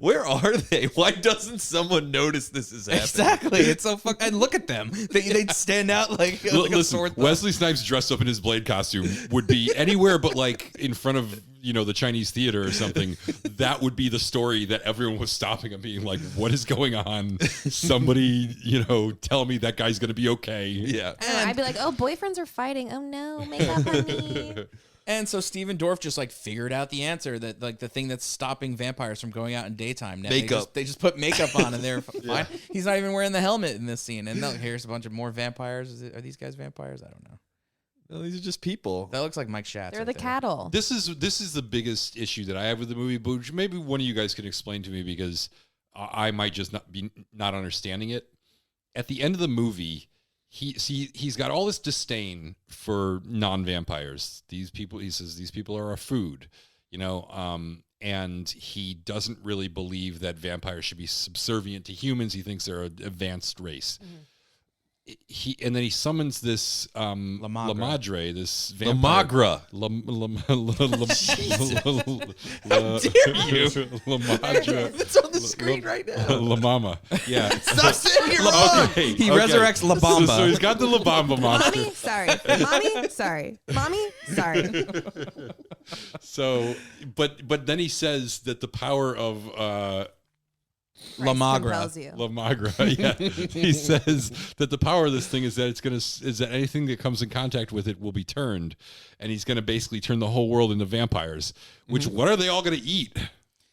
Where are they? Why doesn't someone notice this is happening?
Exactly. It's so fucking. Look at them. They'd stand out like a
Listen,
sore thumb.
Wesley Snipes dressed up in his Blade costume would be anywhere but like in front of, you know, the Chinese theater or something. That would be the story that everyone was stopping and being like, what is going on? Somebody, you know, tell me that guy's going to be okay.
Yeah.
I'd be like, oh, boyfriends are fighting. Oh no, makeup on me.
And so Steven Dorff just like figured out the answer that like the thing that's stopping vampires from going out in daytime. Now,
Makeup.
They just put makeup on and they're fine. He's not even wearing the helmet in this scene. And look, here's a bunch of more vampires. Are these guys vampires? I don't know.
No, these are just people.
That looks like Mike Schatz.
They're
right
the
there.
cattle.
This is the biggest issue that I have with the movie, but which maybe one of you guys can explain to me because I might just not understanding it. At the end of the movie, he's got all this disdain for non-vampires. These people, he says, these people are a food, you know, and he doesn't really believe that vampires should be subservient to humans. He thinks they're an advanced race.
Mm-hmm.
And then he summons this La Madre, this vampire.
Magra.
How
dare you?
La Madre.
It's on the screen right now.
La Mama. Yeah.
Stop saying it wrong.
Okay,
He
okay.
resurrects La Bamba.
So he's got the La Bamba monster.
Mommy, sorry. Mommy, sorry. Mommy, sorry.
So, but then he says that the power of
La Magra.
compels you.
La Magra, yeah. He says that the power of this thing is that is that anything that comes in contact with it will be turned, and he's gonna basically turn the whole world into vampires. Which what are they all gonna eat?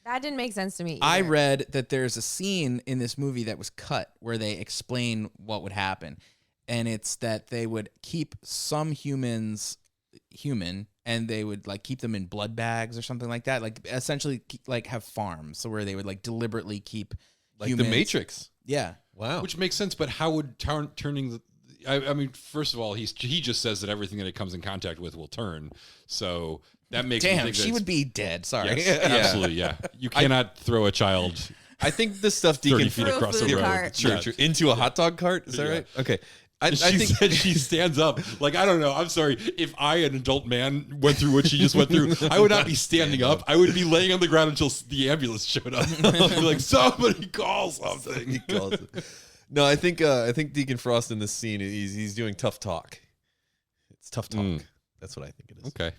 That didn't make sense to me either.
I read that there's a scene in this movie that was cut where they explain what would happen. And it's that they would keep some humans human and they would like keep them in blood bags or something like that. Like essentially like have farms. So where they would like deliberately keep
Like
humans.
the Matrix.
Yeah.
Wow.
Which makes sense, but how would turning the... I mean, first of all, he just says that everything that it comes in contact with will turn. So that makes me
Damn,
think
she would be dead. Sorry.
Yes, absolutely, yeah. You cannot throw a child
I think the stuff
30
Deacon
feet across the
food
road.
cart.
True. Into a hot dog cart? Is that
Yeah.
right? Okay. I
She
think
said she stands up. Like, I don't know. I'm sorry. If I, an adult man, went through what she just went through, I would not be standing up. I would be laying on the ground until the ambulance showed up. I'd be like, somebody call something.
he calls it. No, I think Deacon Frost in this scene, he's doing tough talk. It's tough talk. That's what I think it is.
Okay.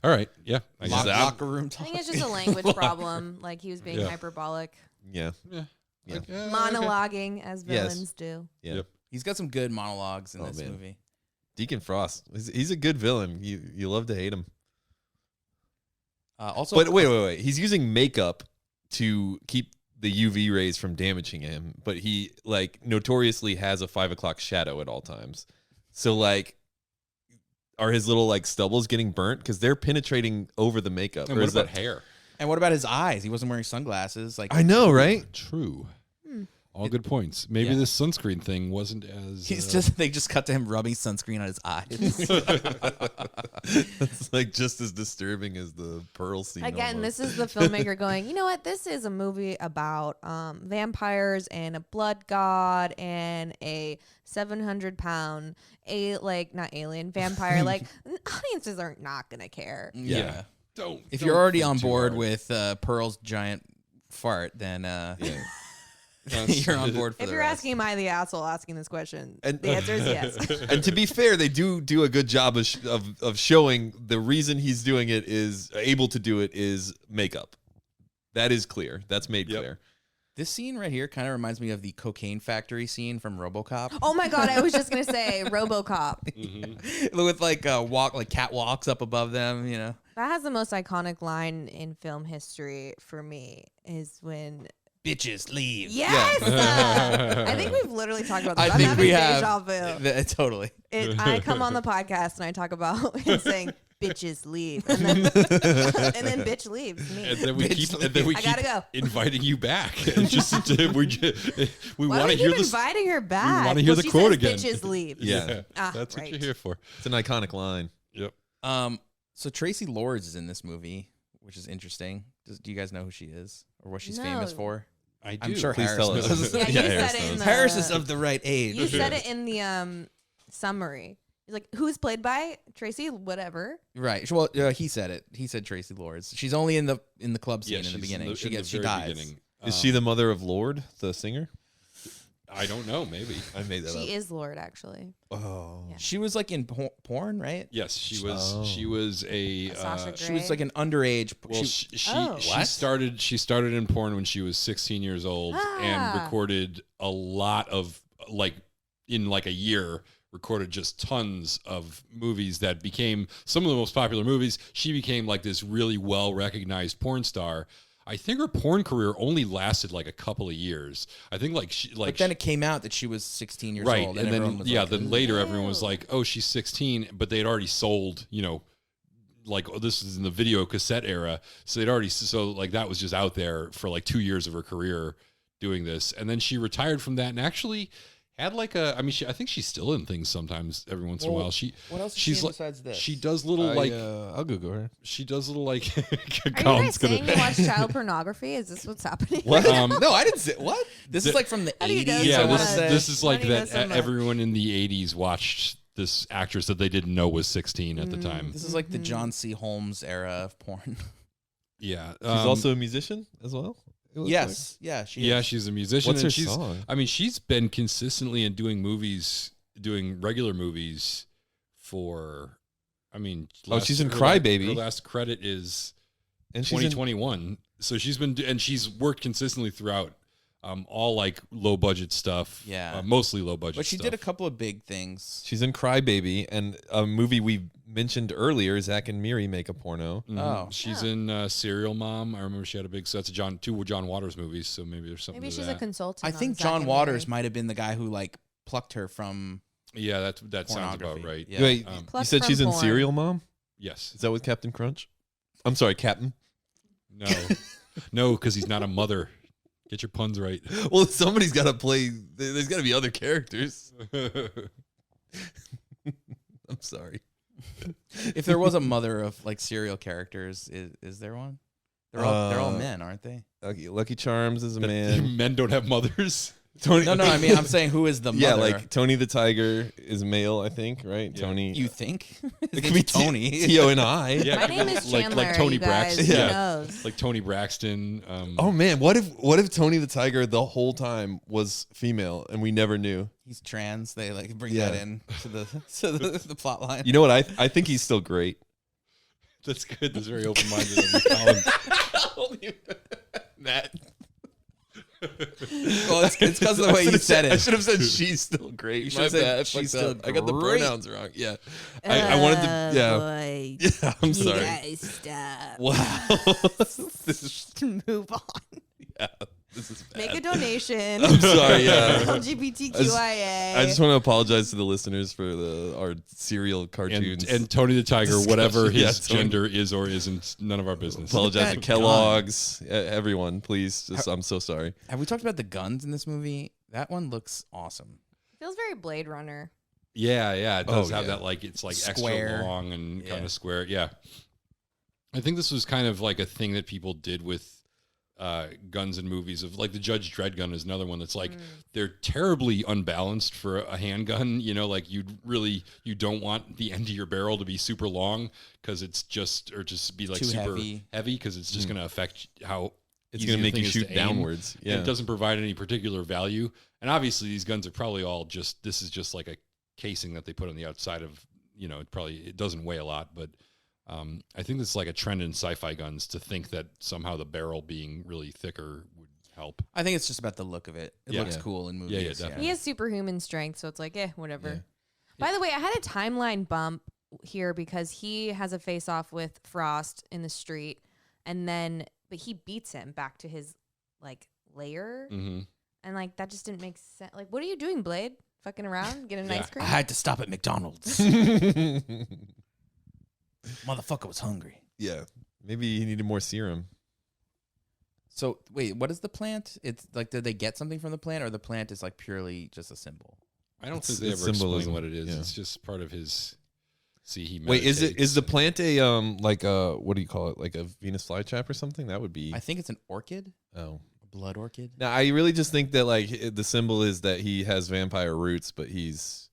All right. Yeah. I guess.
Locker room
I
talk.
think it's just a language problem. Like he was being
Yeah.
hyperbolic,
Yeah.
Yeah.
Yeah.
Okay.
monologuing as
Yes.
villains do.
Yeah.
Yep.
He's got some good monologues in
Oh,
this
man.
movie.
Deacon Frost. He's a good villain. You love to hate him.
Also,
But wait. He's using makeup to keep the UV rays from damaging him, but he like notoriously has a 5 o'clock shadow at all times. So like, are his little like stubbles getting burnt because they're penetrating over the makeup?
And
Or
what
is
about
that
hair?
and what about his eyes? He wasn't wearing sunglasses. Like
I know, right?
True. All good points. Maybe
Yeah.
this sunscreen thing wasn't as...
they just cut to him rubbing sunscreen on his eyes.
It's like just as disturbing as the pearl scene.
Again,
almost.
this is the filmmaker going, you know what? This is a movie about vampires and a blood god and a 700-pound, not alien, vampire. Like, audiences are not going to care.
Yeah.
Don't.
If
don't
you're already
think
on
too
board
hard.
with Pearl's giant fart, then
Yeah.
you're on board for
If
the
you're
rest.
asking, am I the asshole asking this question?
And-
The answer is yes.
And to be fair, they do a good job of showing the reason he's doing it is able to do it is makeup. That is clear. That's made clear.
This scene right here kind of reminds me of the cocaine factory scene from RoboCop.
Oh my God, I was just going to say RoboCop.
With like catwalks up above them, you know.
That has the most iconic line in film history for me is when...
Bitches leave.
Yes! I think we've literally talked about this.
I
I'm
think
having
we
deja
have.
vu.
Totally.
I come on the podcast and I talk about him saying, bitches leave. And then bitch leaves. Me.
And then we
I gotta go.
inviting you back. And just we
Why
want
do
to
we
hear
keep
this.
inviting her back?
wanna hear the
she
quote
says
again.
Bitches leave.
Yeah.
That's what
right.
you're here for.
It's an iconic line.
Yep.
So Tracy Lords is in this movie, which is interesting. Do you guys know who she is or what she's famous
No.
for?
I do.
I'm sure
Please
Harris
tell us.
knows.
Yeah, you
Yeah,
said
Harris
it in
knows.
the...
Harris is of the right age.
You said it in the summary. He's like, who's played by Tracy? Whatever.
Right. Well, he said it. He said Tracy Lords. She's only in the club scene
Yeah,
in the
she's
beginning. She
in the
gets she
very
dies.
beginning.
Is she the mother of Lord, the singer?
I don't know. Maybe.
I made that
She
up.
is Lord, actually.
Oh.
Yeah.
She was like in porn, right?
Yes, she was.
Oh.
She was a.
Sasha
She was like an underage.
Well,
she,
Oh.
she
What?
started in porn when she was 16 years old and
Ah.
recorded a lot of in a year recorded just tons of movies that became some of the most popular movies. She became like this really well recognized porn star. I think her porn career only lasted like a couple of years. I think
but then it came out that she was 16 years
right,
old,
and
everyone
then
was
yeah,
like,
then later everyone was
Ew.
like, "Oh, she's 16," but they had already sold, this is in the video cassette era, so they'd already that was just out there for like 2 years of her career doing this, and then she retired from that and actually had I think she's still in things sometimes every once in a
Well,
while.
what else is
she's
she in
like
besides this?
she does little
I'll Google her.
she does little
Are you guys
Colin's
saying you watch child pornography? Is this what's happening?
What?
No, I didn't say what. This is like from the
How do you
80s.
know
yeah,
so
I want to
much?
say.
this is like
Why do you know
that.
so much?
Everyone in the 80s watched this actress that they didn't know was 16 at the time.
This is like the John C. Holmes era of porn.
Yeah,
She's also a musician as well? It looks
Yes, yeah, she
yeah,
is.
she's a musician.
What's
and
her
she's,
song?
I mean, she's been consistently in doing regular movies for. I mean,
she's in
her
Crybaby.
Her last credit is
like. And she's in
2021. So she's been and she's worked consistently throughout all like low budget stuff.
Yeah.
Mostly low budget.
But she
stuff.
did a couple of big things.
She's in Cry Baby, and a movie we mentioned earlier, Zach and Miri make a porno.
Oh.
She's in Serial Mom. I remember she had a big set of two John Waters movies, so maybe there's something
Maybe
to
she's
that.
a consultant.
I think
on Zack
John
and
Waters
Miri.
might have been the guy who like plucked her from.
Yeah, that sounds about
Pornography.
right.
Yeah.
Wait, you
Plus
said
from
she's in
porn.
Serial Mom?
Yes.
Is that with Captain Crunch? I'm sorry, Captain.
No. No, because he's not a mother. Get your puns right.
Well, somebody's got to play. There's got to be other characters. I'm sorry.
If there was a mother of like serial characters, is there one? They're all men, aren't they?
Lucky Charms is a man.
Men don't have mothers.
Tony.
No, I mean I'm saying who is the mother?
Yeah, like Tony the Tiger is male, I think, right?
Yeah.
Tony.
You think?
it
His
could be
name's Tony.
Tio and I.
Yeah.
My name is
Like-
Chandler.
like Tony
you guys.
Braxton.
Who
Yeah.
knows?
Like Tony Braxton.
Oh man, what if Tony the Tiger the whole time was female and we never knew?
He's trans. They like bring
Yeah.
that in to the plot line.
You know what? I think he's still great.
That's good. That's very open-minded of you, Colin.
Matt.
Well, it's because of the way you said it.
I should have said she's still great.
You
My
should've said
bad. I
she's
fucked up.
still
I got the
great.
pronouns wrong. Yeah. I wanted to. Yeah.
Boy,
Yeah. I'm sorry.
guys, stop.
Wow. this is.
Move on.
Yeah. This is bad.
Make a donation.
I'm sorry. Yeah.
LGBTQIA.
I just want to apologize to the listeners for our serial cartoons.
And Tony the Tiger, whatever his
Yeah, Tony.
gender is or isn't, none of our business.
apologize to
God.
Kellogg's, everyone, please. I'm so sorry.
Have we talked about the guns in this movie? That one looks awesome.
Feels very Blade Runner.
Yeah, it does
Oh,
have
yeah.
that, like, it's like
Square.
extra long and kind
Yeah.
of square. Yeah. I think this was kind of like a thing that people did with guns in movies, of like the Judge Dredd gun is another one that's like they're terribly unbalanced for a handgun. You know, like you don't want the end of your barrel to be super long because it's just be like
Too
super
heavy.
because it's just going to affect how
It's
easy
going to
the
make you
thing is to
shoot
aim.
downwards.
And
Yeah.
it doesn't provide any particular value. And obviously these guns are probably all this is just like a casing that they put on the outside of, you know, it doesn't weigh a lot, but I think it's like a trend in sci-fi guns to think that somehow the barrel being really thicker would help.
I think it's just about the look of it. It
Yeah.
looks
Yeah.
cool in movies.
Yeah, definitely.
He has superhuman strength, so it's like, whatever.
Yeah.
By the way, I had a timeline bump here because he has a face-off with Frost in the street, but he beats him back to his like lair,
Mm-hmm.
and like that just didn't make sense. Like, what are you doing, Blade? Fucking around, getting an
Yeah.
ice cream?
I had to stop at McDonald's. Motherfucker was hungry.
Yeah. Maybe he needed more serum.
So wait, what is the plant? It's like, did they get something from the plant, or the plant is like purely just a symbol?
I don't
It's-
think they
it's
ever explain
symbolism.
what it is.
Yeah.
It's just part of his. He
Wait, is
meditates
the
and-
plant a like a what do you call it? Like a Venus flytrap or something? That would be.
I think it's an orchid,
Oh.
a blood orchid.
Now I really just think that like the symbol is that he has vampire roots, but he's.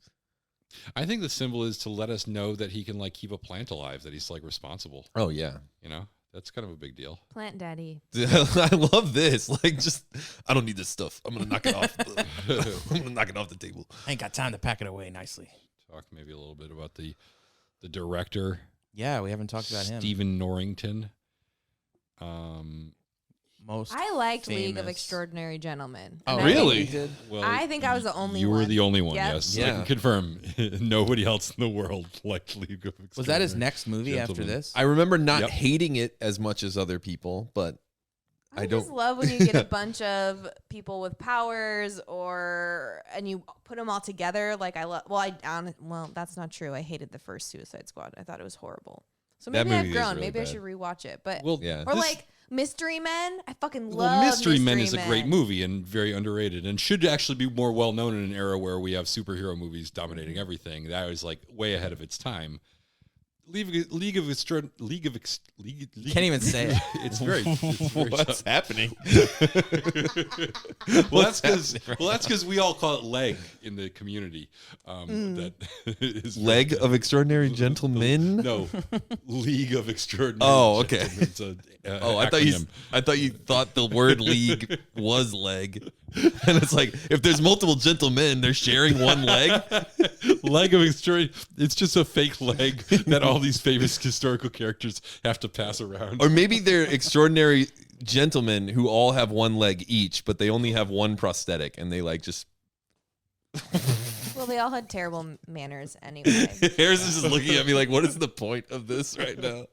I think the symbol is to let us know that he can like keep a plant alive, that he's like responsible.
Oh yeah.
You know, that's kind of a big deal.
Plant daddy.
I love this. Like, just I don't need this stuff. I'm gonna knock it off. I'm gonna knock it off the table.
I ain't got time to pack it away nicely.
Talk maybe a little bit about the director,
Yeah, we haven't talked about him.
Stephen Norrington.
Most
I liked League of
famous.
Extraordinary Gentlemen.
Oh,
And I think-
really?
You did?
Well,
I think I was the only
you
one.
were the only one.
Yep.
Yes, I
Yeah.
can confirm. Nobody else in the world liked League of Extraordinary.
Was that his next movie after
Gentlemen.
this?
I remember not
Yep.
hating it as much as other people, but
I
I
just
don't.
love when you get a bunch of people with powers, and you put them all together. Like I love. Well, that's not true. I hated the first Suicide Squad. I thought it was horrible. So
That
maybe I've
movie is
grown.
really
Maybe I
bad.
should rewatch it. But
Well,
Yeah.
or
this-
like Mystery Men. I fucking love.
Well, Mystery Men is a great
Men.
movie and very underrated, and should actually be more well known in an era where we have superhero movies dominating everything. That was like way ahead of its time. League of Extraordinary.
Can't even say it.
It's very
What's
tough.
happening?
Well, that's because we all call it leg in the community. That is
Leg of Extraordinary Gentlemen.
No, League of Extraordinary.
Oh, okay.
Gentlemen. It's a,
I thought you thought the word league was leg, and it's like if there's multiple gentlemen, they're sharing one leg.
Leg of Extraordinary. It's just a fake leg that all these famous historical characters have to pass around.
Or maybe they're extraordinary gentlemen who all have one leg each, but they only have one prosthetic, and they like just.
Well, they all had terrible manners anyway.
Harris is just looking at me like, what is the point of this right now?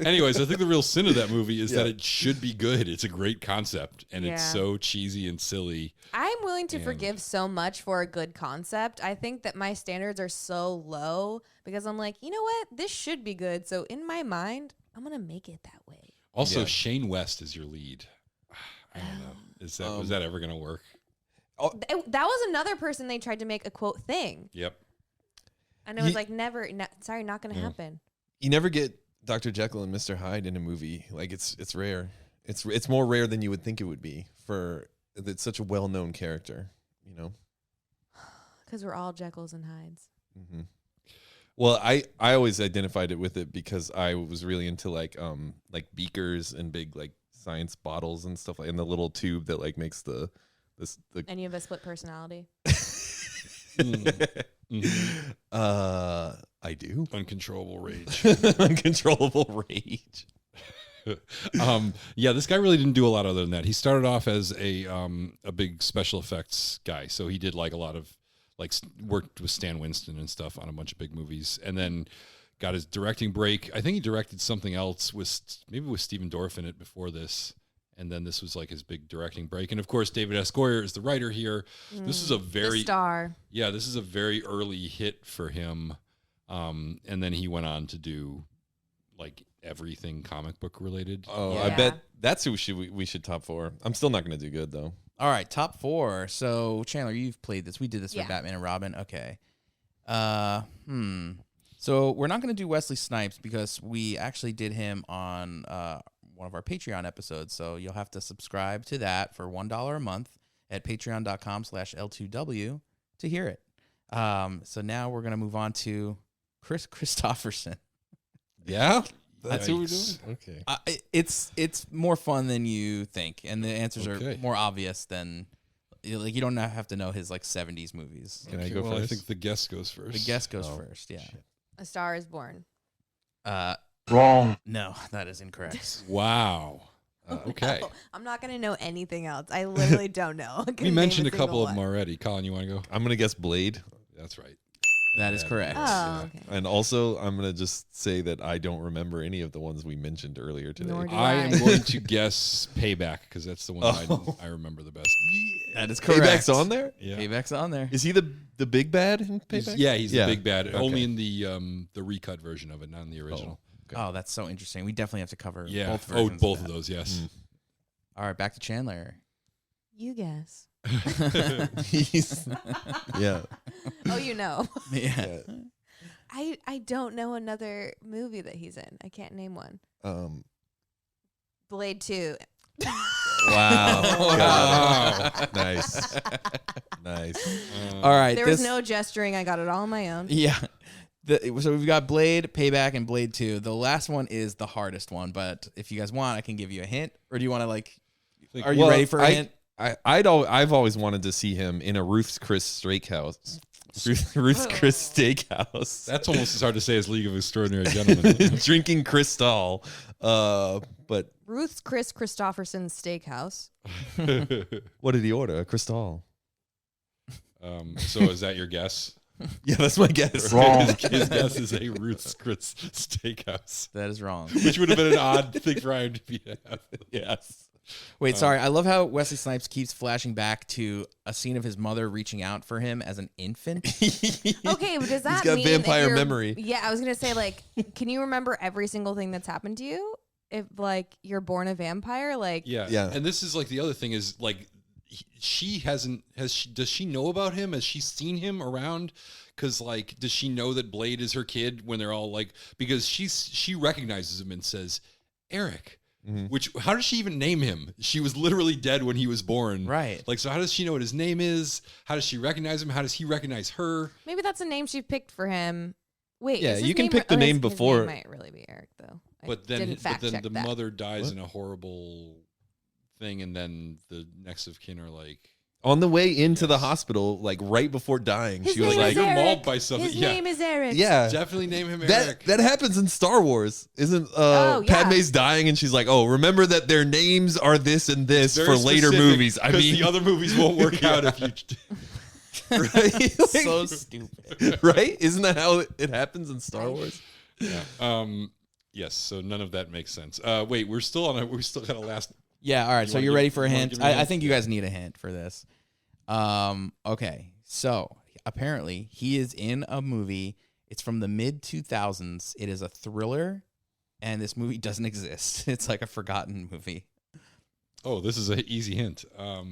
Anyways, I think the real sin of that movie is that it should be good. It's a great concept, and it's so cheesy and silly.
I'm willing to forgive so much for a good concept. I think that my standards are so low because I'm like, you know what? This should be good. So in my mind, I'm going to make it that way.
Also, Shane West is your lead. I don't know. Was that ever going to work?
That was another person they tried to make a quote thing.
Yep.
And it was like, sorry, not going to happen.
You never get Dr. Jekyll and Mr. Hyde in a movie. Like it's rare. It's more rare than you would think it would be for it's such a well-known character, you know?
Because we're all Jekylls and Hydes.
Mm-hmm. Well, I always identified it with it because I was really into like beakers and big like science bottles and stuff like, and the little tube that like makes the.
And you have a split personality?
I do.
Uncontrollable rage.
Uncontrollable rage.
Yeah, this guy really didn't do a lot other than that. He started off as a big special effects guy, so he did like a lot of like worked with Stan Winston and stuff on a bunch of big movies, and then got his directing break. I think he directed something else with Stephen Dorff in it before this. And then this was like his big directing break. And of course, David S. Goyer is the writer here. This is a very
star.
Yeah, this is a very early hit for him. And then he went on to do like everything comic book related.
Oh, yeah. I bet that's who we should top 4. I'm still not going to do good though.
All right, top 4. So Chandler, you've played this. We did this for Batman and Robin. Okay. So we're not going to do Wesley Snipes because we actually did him on one of our Patreon episodes. So you'll have to subscribe to that for $1 a month at patreon.com/L2W to hear it. So now we're going to move on to Christopherson.
Yeah? That's who we're doing? Okay.
It's more fun than you think. And the answers are more obvious than... Like you don't have to know his like 70s movies.
Can I go first? I think the guest goes first.
The guest goes first, yeah.
Shit. A Star is Born.
Wrong. No, that is incorrect.
Wow. Okay.
No, I'm not going to know anything else. I literally don't know.
We mentioned a couple of them already. Colin, you want to go?
I'm going to guess Blade.
That's right.
That is correct.
Oh, okay.
And also, I'm going to just say that I don't remember any of the ones we mentioned earlier today.
I am going to guess Payback because that's the one I remember the best.
That is correct.
Payback's on there?
Yeah. Payback's on there.
Is he the big bad in Payback?
He's the big bad. Okay. Only in the recut version of it, not in the original.
Oh, that's so interesting. We definitely have to cover both versions.
Oh, both of those, yes.
All right, back to Chandler.
You guess.
Yeah.
Oh, you know.
Yeah.
I don't know another movie that he's in. I can't name one. Blade 2.
Wow. Nice.
All right.
There was no gesturing. I got it all on my own.
Yeah. So we've got Blade, Payback, and Blade 2. The last one is the hardest one, but if you guys want, I can give you a hint. Or do you want to are you ready for a hint?
I've always wanted to see him in a Ruth's Chris Steakhouse. Ruth's Chris Steakhouse.
That's almost as hard to say as League of Extraordinary Gentlemen.
Drinking Cristal. But
Ruth's Chris Christopherson Steakhouse.
What did he order? A Cristal.
So is that your guess?
Yeah, that's my guess.
Wrong.
His guess is a Ruth's Chris Steakhouse.
That is wrong.
Which would have been an odd thing for IMDb to have.
Yes.
Wait, sorry. I love how Wesley Snipes keeps flashing back to a scene of his mother reaching out for him as an infant.
Okay, but does that
He's got
mean
vampire memory.
Yeah, I was going to say, like, can you remember every single thing that's happened to you? If, like, you're born a vampire? Like,
yeah. And this is, like, the other thing is, like, does she know about him? Has she seen him around? Because, like, does she know that Blade is her kid when they're all, like, because she recognizes him and says, Eric. Mm-hmm. Which, how does she even name him? She was literally dead when he was born.
Right.
Like, so how does she know what his name is? How does she recognize him? How does he recognize her?
Maybe that's a name she picked for him. Wait,
yeah,
is his
you can
name
pick the name before.
His name might really be Eric, though.
But then the mother dies in a horrible thing, and then the next of kin are like,
On the way into the hospital, like right before dying,
His
she was
name
like,
is
"You're
Eric.
mauled by something."
His
Yeah.
name is Eric.
"Yeah,
Definitely name him
that
Eric.
that happens in Star Wars, isn't?
Oh, yeah.
Padme's dying, and she's like, "Oh, remember that their names are this and this
Very
for later
specific,
movies." I
'cause
mean,
the other movies won't work out if you.
right?
So stupid.
Right? Isn't that how it happens in Star Wars?
Yeah. Yes. So none of that makes sense. Wait, we still got a last.
Yeah, all right.
You
So
wanna
you're
give-
ready for a
you wanna
hint?
give me a
I
hint?
think you guys need a hint for this. Okay. So apparently he is in a movie. It's from the mid 2000s. It is a thriller, and this movie doesn't exist. It's like a forgotten movie.
Oh, this is an easy hint.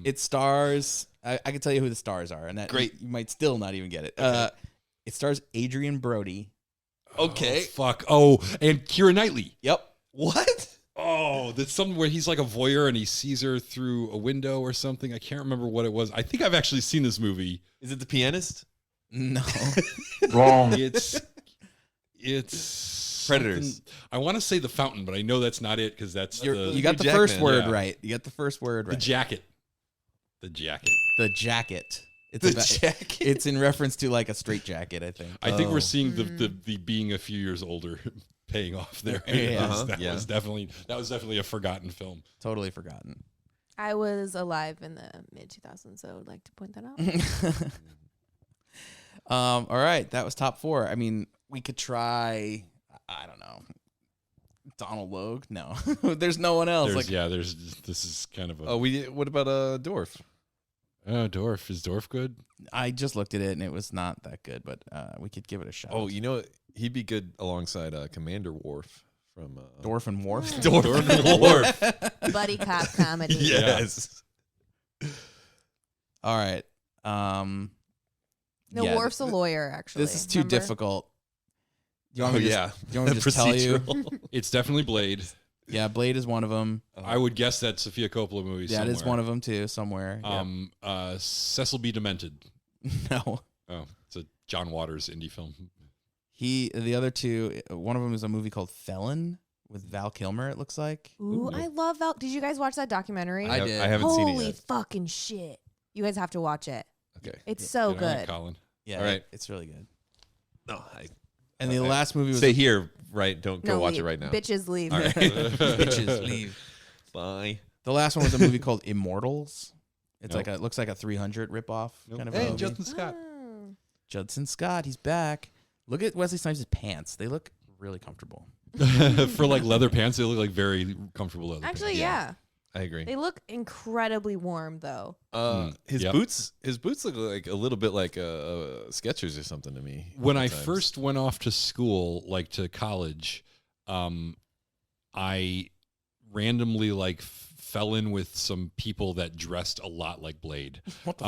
It stars. I can tell you who the stars are, and that
Great.
you might still not even get it. It stars Adrian Brody.
Okay.
Oh, fuck. Oh, and Keira Knightley.
Yep.
What?
Oh, that's something where he's like a voyeur and he sees her through a window or something. I can't remember what it was. I think I've actually seen this movie.
Is it The Pianist?
No.
Wrong.
It's
Predators.
something- I want to say The Fountain, but I know that's not it because that's the
You got the
Hugh
first
Jackman,
word
yeah.
right. You got the first word right.
jacket. The jacket.
The jacket. It's
The
about-
jacket.
It's in reference to like a straight jacket, I think.
I think
Oh.
we're seeing the being a few years older paying off there.
Yeah.
Uh-huh.
That
Yeah.
was definitely a forgotten film.
Totally forgotten.
I was alive in the mid 2000s, so I would like to point that out.
All right, that was top 4. I mean, we could try. I don't know. Donald Logue? No, there's no one else.
This is kind of a.
Oh, what about Dorf?
Dorf. Is Dorf good?
I just looked at it and it was not that good, but we could give it a shot.
Oh, you know, he'd be good alongside Commander Worf from
Dorf and Wharf.
Dorf and Worf.
Buddy cop comedy.
Yes.
All right.
No,
yeah,
Worf's a lawyer, actually.
This is too
remember?
difficult. Do you
Oh
want me to
yeah.
just, do you want me to just tell you?
Procedural.
It's definitely Blade.
Yeah, Blade is one of them.
I would guess that Sofia Coppola movie.
Yeah, it is one of them too, somewhere.
Cecil B. Demented.
No.
Oh, it's a John Waters indie film.
The other two, one of them is a movie called Felon with Val Kilmer, it looks like.
Ooh, I love Val. Did you guys watch that documentary?
I did.
I haven't seen it
Holy
yet.
fucking shit. You guys have to watch it.
Okay.
It's so
All right,
good.
Colin.
Yeah,
All right.
it's really good.
No,
And the last movie was
stay here, right? Don't go
No,
watch
leave.
it right now.
Bitches leave.
All right. Bitches leave.
Bye.
The last one was a movie called Immortals. It's
Nope.
like looks like a 300 ripoff
Nope.
kind of a
Hey,
movie.
Justin Scott.
Oh.
Judson Scott, he's back. Look at Wesley Snipes' pants. They look really comfortable.
For like leather pants, they look like very comfortable leather
Actually,
pants.
yeah.
I agree.
They look incredibly warm, though.
His
Yep.
boots look like a little bit like Skechers or something to me.
When I
sometimes.
first went off to school, like to college, I randomly like fell in with some people that dressed a lot like Blade.
What the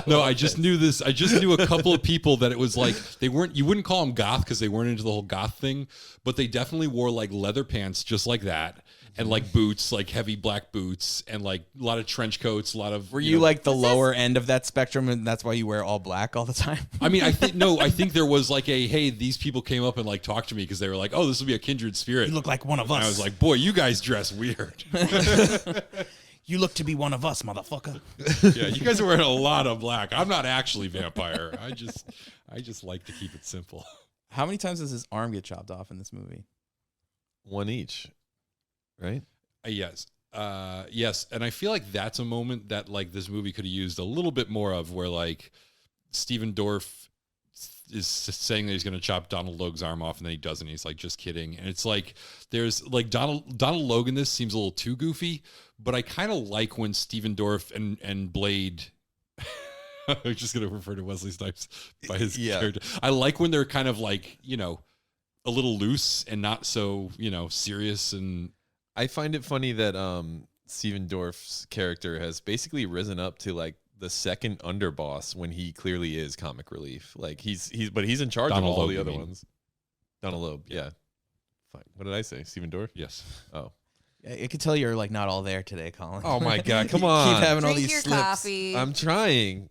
No, I just knew this. I just knew a couple of people that it was like they weren't. You wouldn't call them goth because they weren't into the whole goth thing, but they definitely wore like leather pants just like that, and like boots, like heavy black boots, and like a lot of trench coats, a lot of.
Were you
know-
like the lower end of that spectrum and that's why you wear all black all the time?
I mean, I think there was like a hey, these people came up and like talked to me because they were like, oh, this will be a kindred spirit.
You look like one of
And
us.
I was like, boy, you guys dress weird.
You look to be one of us, motherfucker.
Yeah, you guys are wearing a lot of black. I'm not actually vampire. I just like to keep it simple.
How many times does his arm get chopped off in this movie?
one each, right?
Yes. Yes. And I feel like that's a moment that like this movie could have used a little bit more of where like Steven Dorff is saying that he's going to chop Donald Logue's arm off and then he doesn't. He's like, just kidding. And it's like, there's like Donald Logue in this seems a little too goofy, but I kind of like when Steven Dorff and Blade, I'm just going to refer to Wesley Snipes by his character. I like when they're kind of like, you know, a little loose and not so, you know, serious. And
I find it funny that Steven Dorff's character has basically risen up to like the second underboss when he clearly is comic relief. Like he's in charge
Donald
of all
Logue,
the
you
other
mean.
ones. Donald Logue, yeah. Fine. What did I say? Steven Dorff?
yes.
Oh.
I could tell you're like not all there today, Colin.
Oh my God! Come
You
on.
keep having all
Drink
these
your
slips.
coffee.
I'm trying.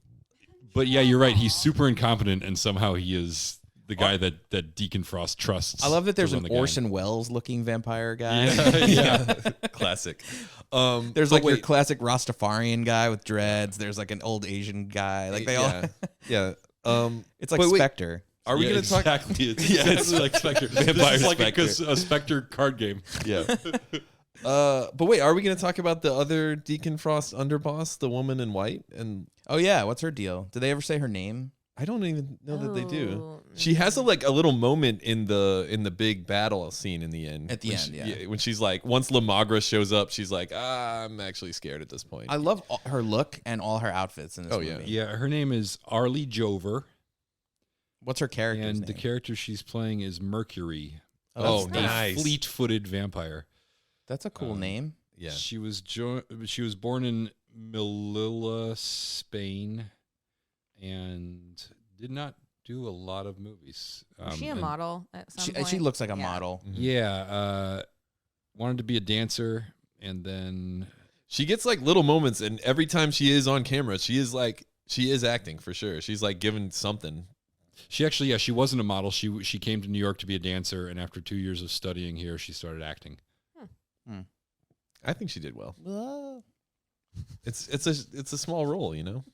But yeah, you're right. He's super incompetent and somehow he is the guy that Deacon Frost trusts.
I love that there's
to
an
run the gang.
Orson Welles looking vampire guy.
Yeah. Classic.
There's like your classic Rastafarian guy with dreads. There's like an old Asian guy. Like they all.
Yeah.
It's like Spectre.
Are we going to talk?
Exactly. It's like Spectre.
Vampire
This is like
Spectre.
a Spectre card game.
Yeah. But wait, are we going to talk about the other Deacon Frost underboss, the woman in white? And
Oh yeah, what's her deal? Did they ever say her name?
I don't even know that they do.
Oh,
She has a little moment in the big battle scene in the end.
At the end,
when she's like, once Lamagra shows up, she's like, I'm actually scared at this point.
I love her look and all her outfits in this movie.
Yeah, her name is Arlie Jover,
What's her character?
and the character she's playing is Mercury.
Oh,
That's
nice.
A fleet-footed vampire.
That's a cool name.
Yeah.
She was born in Melilla, Spain, and did not do a lot of movies.
Was she a
and-
model at some point?
She looks like a
Yeah.
model.
Yeah, wanted to be a dancer, and then
She gets like little moments, and every time she is on camera, she is acting for sure. She's like given something.
she actually, she wasn't a model. She came to New York to be a dancer, and after 2 years of studying here, she started acting.
I think she did well. It's a small role, you know.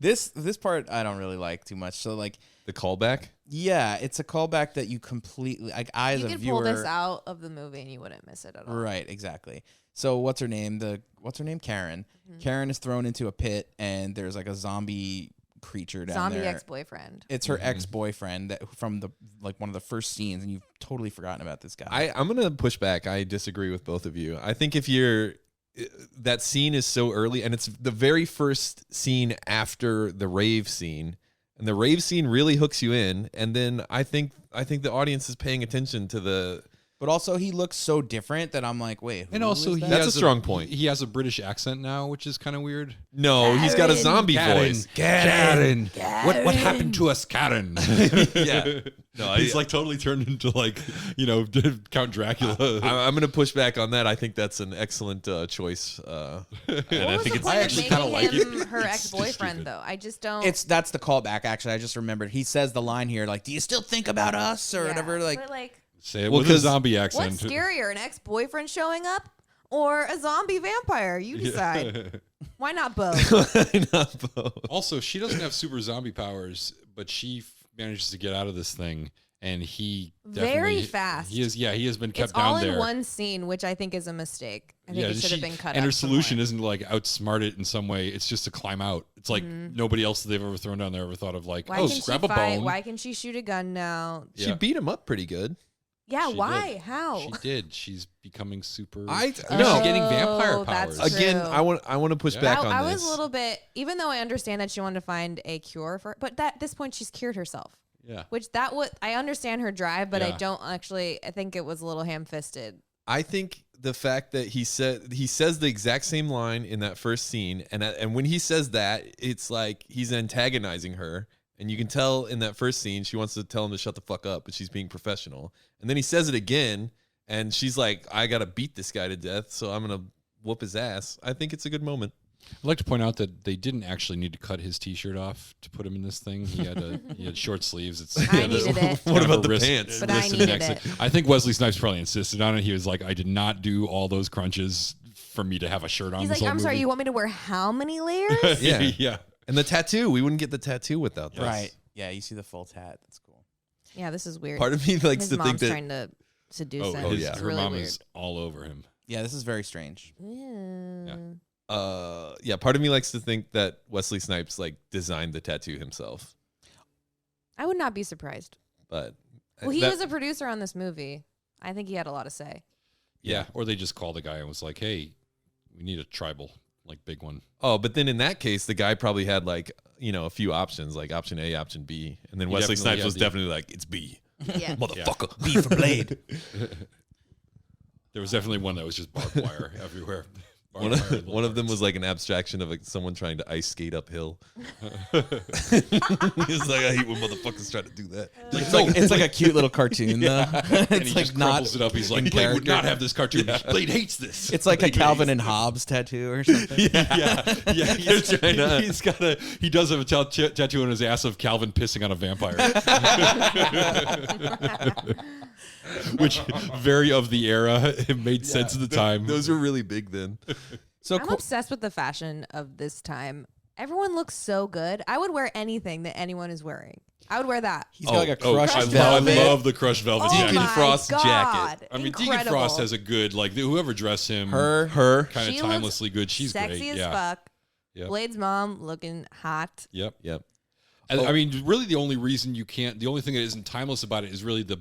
This part I don't really like too much. So like,
The callback.
yeah, it's a callback that you completely like. I as
You
a
could
viewer,
pull this out of the movie and you wouldn't miss it at all.
right? Exactly. So what's her name? Karen.
Mm-hmm.
Karen is thrown into a pit, and there's like a zombie creature down
Zombie
there.
ex-boyfriend.
It's her ex-boyfriend that from the one of the first scenes, and you've totally forgotten about this guy.
I'm gonna push back. I disagree with both of you. I think if you're that scene is so early, and it's the very first scene after the rave scene, and the rave scene really hooks you in, and then I think the audience is paying attention to the.
But also, he looks so different that I'm like, wait.
And
who
also,
is that?
That's a strong point.
He has a British accent now, which is kind of weird.
No, he's got a zombie voice.
Karen. What happened to us, Karen?
Yeah. No,
He's like totally turned into like, Count Dracula.
I'm going to push back on that. I think that's an excellent choice. And
What
I
was
think
the
it's
point of
actually
making
kinda like
him
it.
her
It's just
ex-boyfriend,
stupid.
though? I just don't.
That's the callback. Actually, I just remembered. He says the line here, like, "Do you still think about us?" or
Yeah,
whatever. Like,
but like,
Say it
Well,
with a
'cause-
zombie
what's
accent.
scarier, an ex-boyfriend showing up or a zombie vampire? You decide. Why not both?
not both.
Also, she doesn't have super zombie powers, but she manages to get out of this thing, and he
Very
definitely-
fast.
He has been kept
It's all
down
in
there.
one scene, which I think is a mistake. I think it should have been cut.
And her
up
solution
somewhere.
isn't to like outsmart it in some way. It's just to climb out. It's like nobody else that they've ever thrown down there ever thought of like,
Why
oh,
can
grab
she
a
fight?
bone.
Why can she shoot a gun now?
She
Yeah.
beat him up pretty good.
Yeah,
She
why?
did.
How?
She did. She's becoming super.
I-
She's
no.
getting vampire
Oh, that's
powers.
true.
Again, I want to push
Yeah.
back on
I
this.
was a little bit, even though I understand that she wanted to find a cure for, but at this point she's cured herself.
Yeah.
Which that would, I understand her drive, but I
Yeah.
don't actually. I think it was a little ham-fisted.
I think the fact that he says the exact same line in that first scene, and when he says that, it's like he's antagonizing her, and you can tell in that first scene she wants to tell him to shut the fuck up, but she's being professional. And then he says it again, and she's like, "I gotta beat this guy to death, so I'm gonna whoop his ass." I think it's a good moment.
I'd like to point out that they didn't actually need to cut his T-shirt off to put him in this thing. He had short sleeves. It's
I needed it.
What about the
wrist-
pants?
But I
wrist and
needed
neck.
it.
I think Wesley Snipes probably insisted on it. He was like, I did not do all those crunches for me to have a shirt on.
He's
this
like,
whole
I'm sorry,
movie."
you want me to wear how many layers?
Yeah.
yeah.
And the tattoo, we wouldn't get the tattoo without this.
right? Yeah, you see the full tat. That's cool.
Yeah, this is weird.
Part of me likes
His
to
mom's
think that
trying to seduce
Oh,
him.
yeah.
It's
Her
really
mom
weird.
is all over him.
Yeah, this is very strange.
Yeah.
part of me likes to think that Wesley Snipes like designed the tattoo himself.
I would not be surprised.
But
Well, he
that-
was a producer on this movie. I think he had a lot to say.
Yeah. Or they just called the guy and was like, hey, we need a tribal, like big one.
Oh, but then in that case, the guy probably had like, a few options, like option A, option B. And then
He
Wesley
definitely
Snipes
had
was
the-
definitely like, it's B.
Yeah.
Motherfucker.
B for Blade.
There was definitely one that was just barbed wire everywhere.
One of them was like an abstraction of like someone trying to ice skate uphill. He's like, I hate when motherfuckers try to do that.
It's like a cute little cartoon, though.
And
It's
he
like
just
not
crumples it up. He's like,
in
Blade would
character.
not have this cartoon. Blade hates this.
It's like a
Blade
Calvin
hates
and Hobbes tattoo or something.
yeah. He does have a tattoo on his ass of Calvin pissing on a vampire, which very of the era. It made sense at the time.
Those were really big then.
So
I'm obsessed with the fashion of this time. Everyone looks so good. I would wear anything that anyone is wearing. I would wear that.
he's got like a
I
crushed
Crushed
velvet.
love the crushed velvet
Oh
jacket.
my
Frost
God.
jacket.
I mean, Deacon
Incredible.
Frost has a good, like, whoever dressed him,
Her.
kind of
She
timelessly
looks
good. She's
sexy
great.
as
Yeah.
fuck.
Yep.
Blade's mom looking hot.
Yep.
Yep.
And, I mean, really, the only reason you can't, the only thing that isn't timeless about it is really the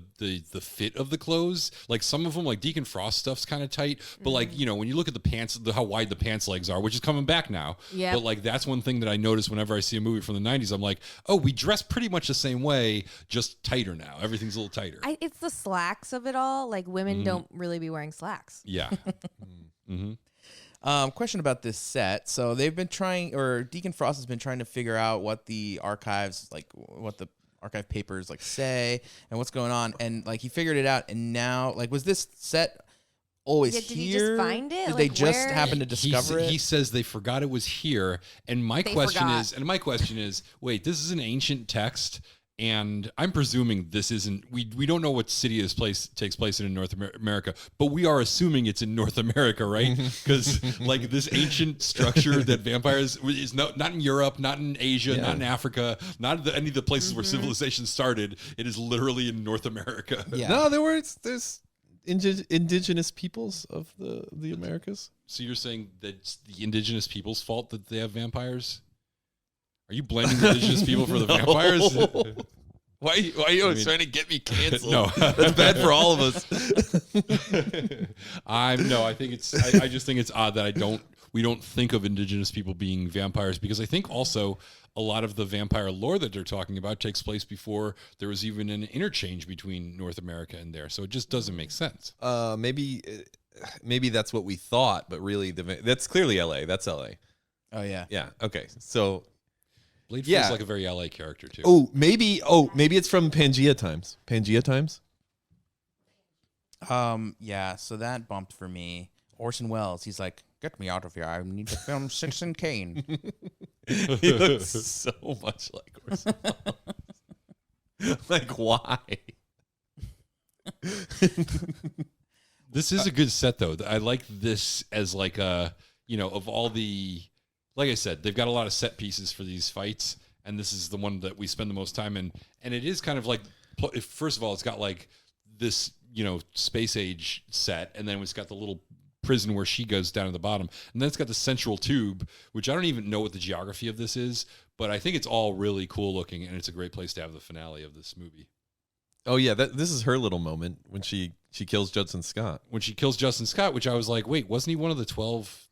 fit of the clothes. Like some of them, like Deacon Frost stuff's kind of tight, but like when you look at the pants, how wide the pants legs are, which is coming back now.
Yep.
But like that's one thing that I notice whenever I see a movie from the '90s. I'm like, oh, we dress pretty much the same way, just tighter now. Everything's a little tighter.
It's the slacks of it all. Like women don't really be wearing slacks.
Yeah. Mm-hmm.
Question about this set. So they've been trying, or Deacon Frost has been trying to figure out what the archives, like what the archive papers like say and what's going on. And like he figured it out. And now, like, was this set always
Yeah, did he
here?
just find it?
Did they
Like,
just
where-
happen to discover it?
He says they forgot it was here, and my
They
question
forgot.
is, wait, this is an ancient text, and I'm presuming this isn't. We don't know what city this takes place in North America, but we are assuming it's in North America, right? Because like this ancient structure that vampires is not in Europe, not in Asia, not in Africa, not any of the places where civilization started. It is literally in North America.
Yeah.
No, there's indigenous peoples of the Americas.
So you're saying that it's the indigenous people's fault that they have vampires? Are you blaming the indigenous people for the vampires?
Why are you always trying to get me canceled?
No.
That's bad for all of us.
I just think it's odd that we don't think of indigenous people being vampires, because I think also a lot of the vampire lore that they're talking about takes place before there was even an interchange between North America and there. So it just doesn't make sense.
Maybe that's what we thought, but really that's clearly LA. That's LA.
Oh yeah.
Yeah. Okay. So
Blade feels
Yeah.
like a very LA character too.
maybe it's from Pangea times. Pangea times.
Yeah. So that bumped for me. Orson Welles. He's like, get me out of here. I need to film Citizen Kane.
He looks so much like Orson Welles. Like why?
This is a good set though. I like this as like a, of all the, like I said, they've got a lot of set pieces for these fights, and this is the one that we spend the most time in. And it is kind of like, first of all, it's got like this, space age set, and then it's got the little prison where she goes down to the bottom, and then it's got the central tube, which I don't even know what the geography of this is, but I think it's all really cool looking, and it's a great place to have the finale of this movie.
Oh yeah, this is her little moment when she kills Judson Scott.
When she kills Justin Scott, which I was like, wait, wasn't he one of the 12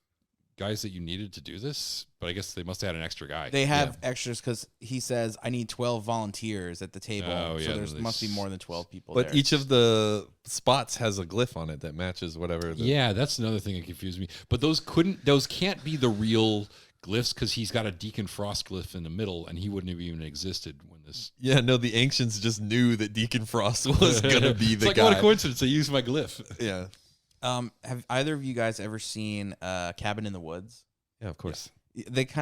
guys that you needed to do this? But I guess they must have had an extra guy.
They have extras because he says, I need 12 volunteers at the table.
Oh, yeah,
so there
they
must be more than 12 people
But
there.
each of the spots has a glyph on it that matches whatever.
Yeah, that's another thing that confused me. But those can't be the real glyphs, because he's got a Deacon Frost glyph in the middle, and he wouldn't have even existed when this.
Yeah, no, the ancients just knew that Deacon Frost was gonna be
It's
the
like,
guy.
what a coincidence! They used my glyph.
Yeah,
have either of you guys ever seen Cabin in the Woods?
yeah, of course.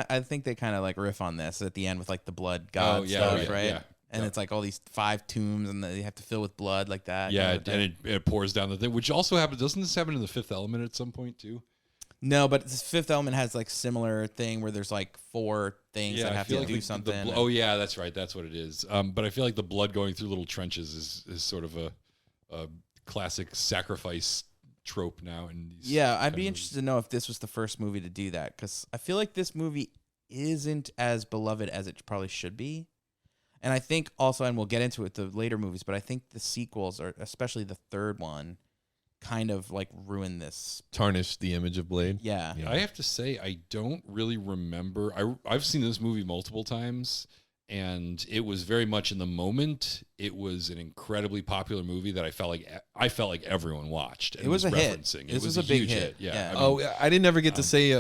I think they kind of like riff on this at the end with like the blood god stuff, right?
Yeah.
And it's like all these 5 tombs, and they have to fill with blood like that.
Yeah,
kind of thing.
and it pours down the thing, which also happens. Doesn't this happen in The Fifth Element at some point too?
No, but this Fifth Element has like similar thing where there's like 4 things that
I
have
feel
to
like
do
the
something.
oh yeah, that's right. That's what it is. But I feel like the blood going through little trenches is sort of a classic sacrifice trope now. In these
Yeah, I'd
kind
be
of
interested to know if this was the first movie to do that, because I feel like this movie isn't as beloved as it probably should be. And I think also, and we'll get into it, the later movies, but I think the sequels, or especially the third one, kind of like ruin this.
Tarnish the image of Blade.
Yeah.
I have to say, I don't really remember. I've seen this movie multiple times, and it was very much in the moment. It was an incredibly popular movie that I felt like everyone watched. And
It was a hit.
referencing.
This
It was
was a big
huge
hit.
Yeah.
Yeah.
I didn't ever get to say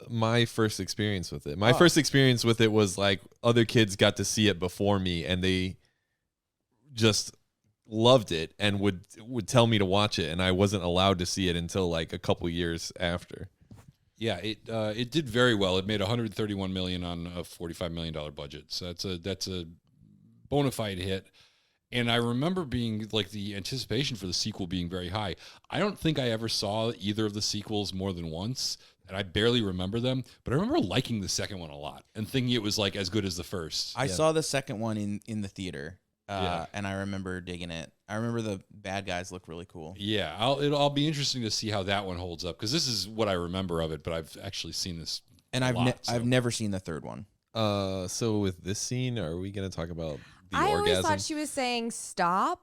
my first experience with it. My first experience with it was like other kids got to see it before me, and they just loved it and would tell me to watch it, and I wasn't allowed to see it until like a couple years after.
Yeah, it did very well. It made $131 million on a $45 million budget, so that's a bona fide hit. And I remember being like the anticipation for the sequel being very high. I don't think I ever saw either of the sequels more than once, and I barely remember them. But I remember liking the second one a lot and thinking it was like as good as the first.
I saw the second one in the theater,
Yeah.
and I remember digging it. I remember the bad guys look really cool.
Yeah, I'll be interesting to see how that one holds up, because this is what I remember of it, but I've actually seen this.
And I've never seen the third one.
So with this scene, are we going to talk about the
I always
orgasm?
thought she was saying stop.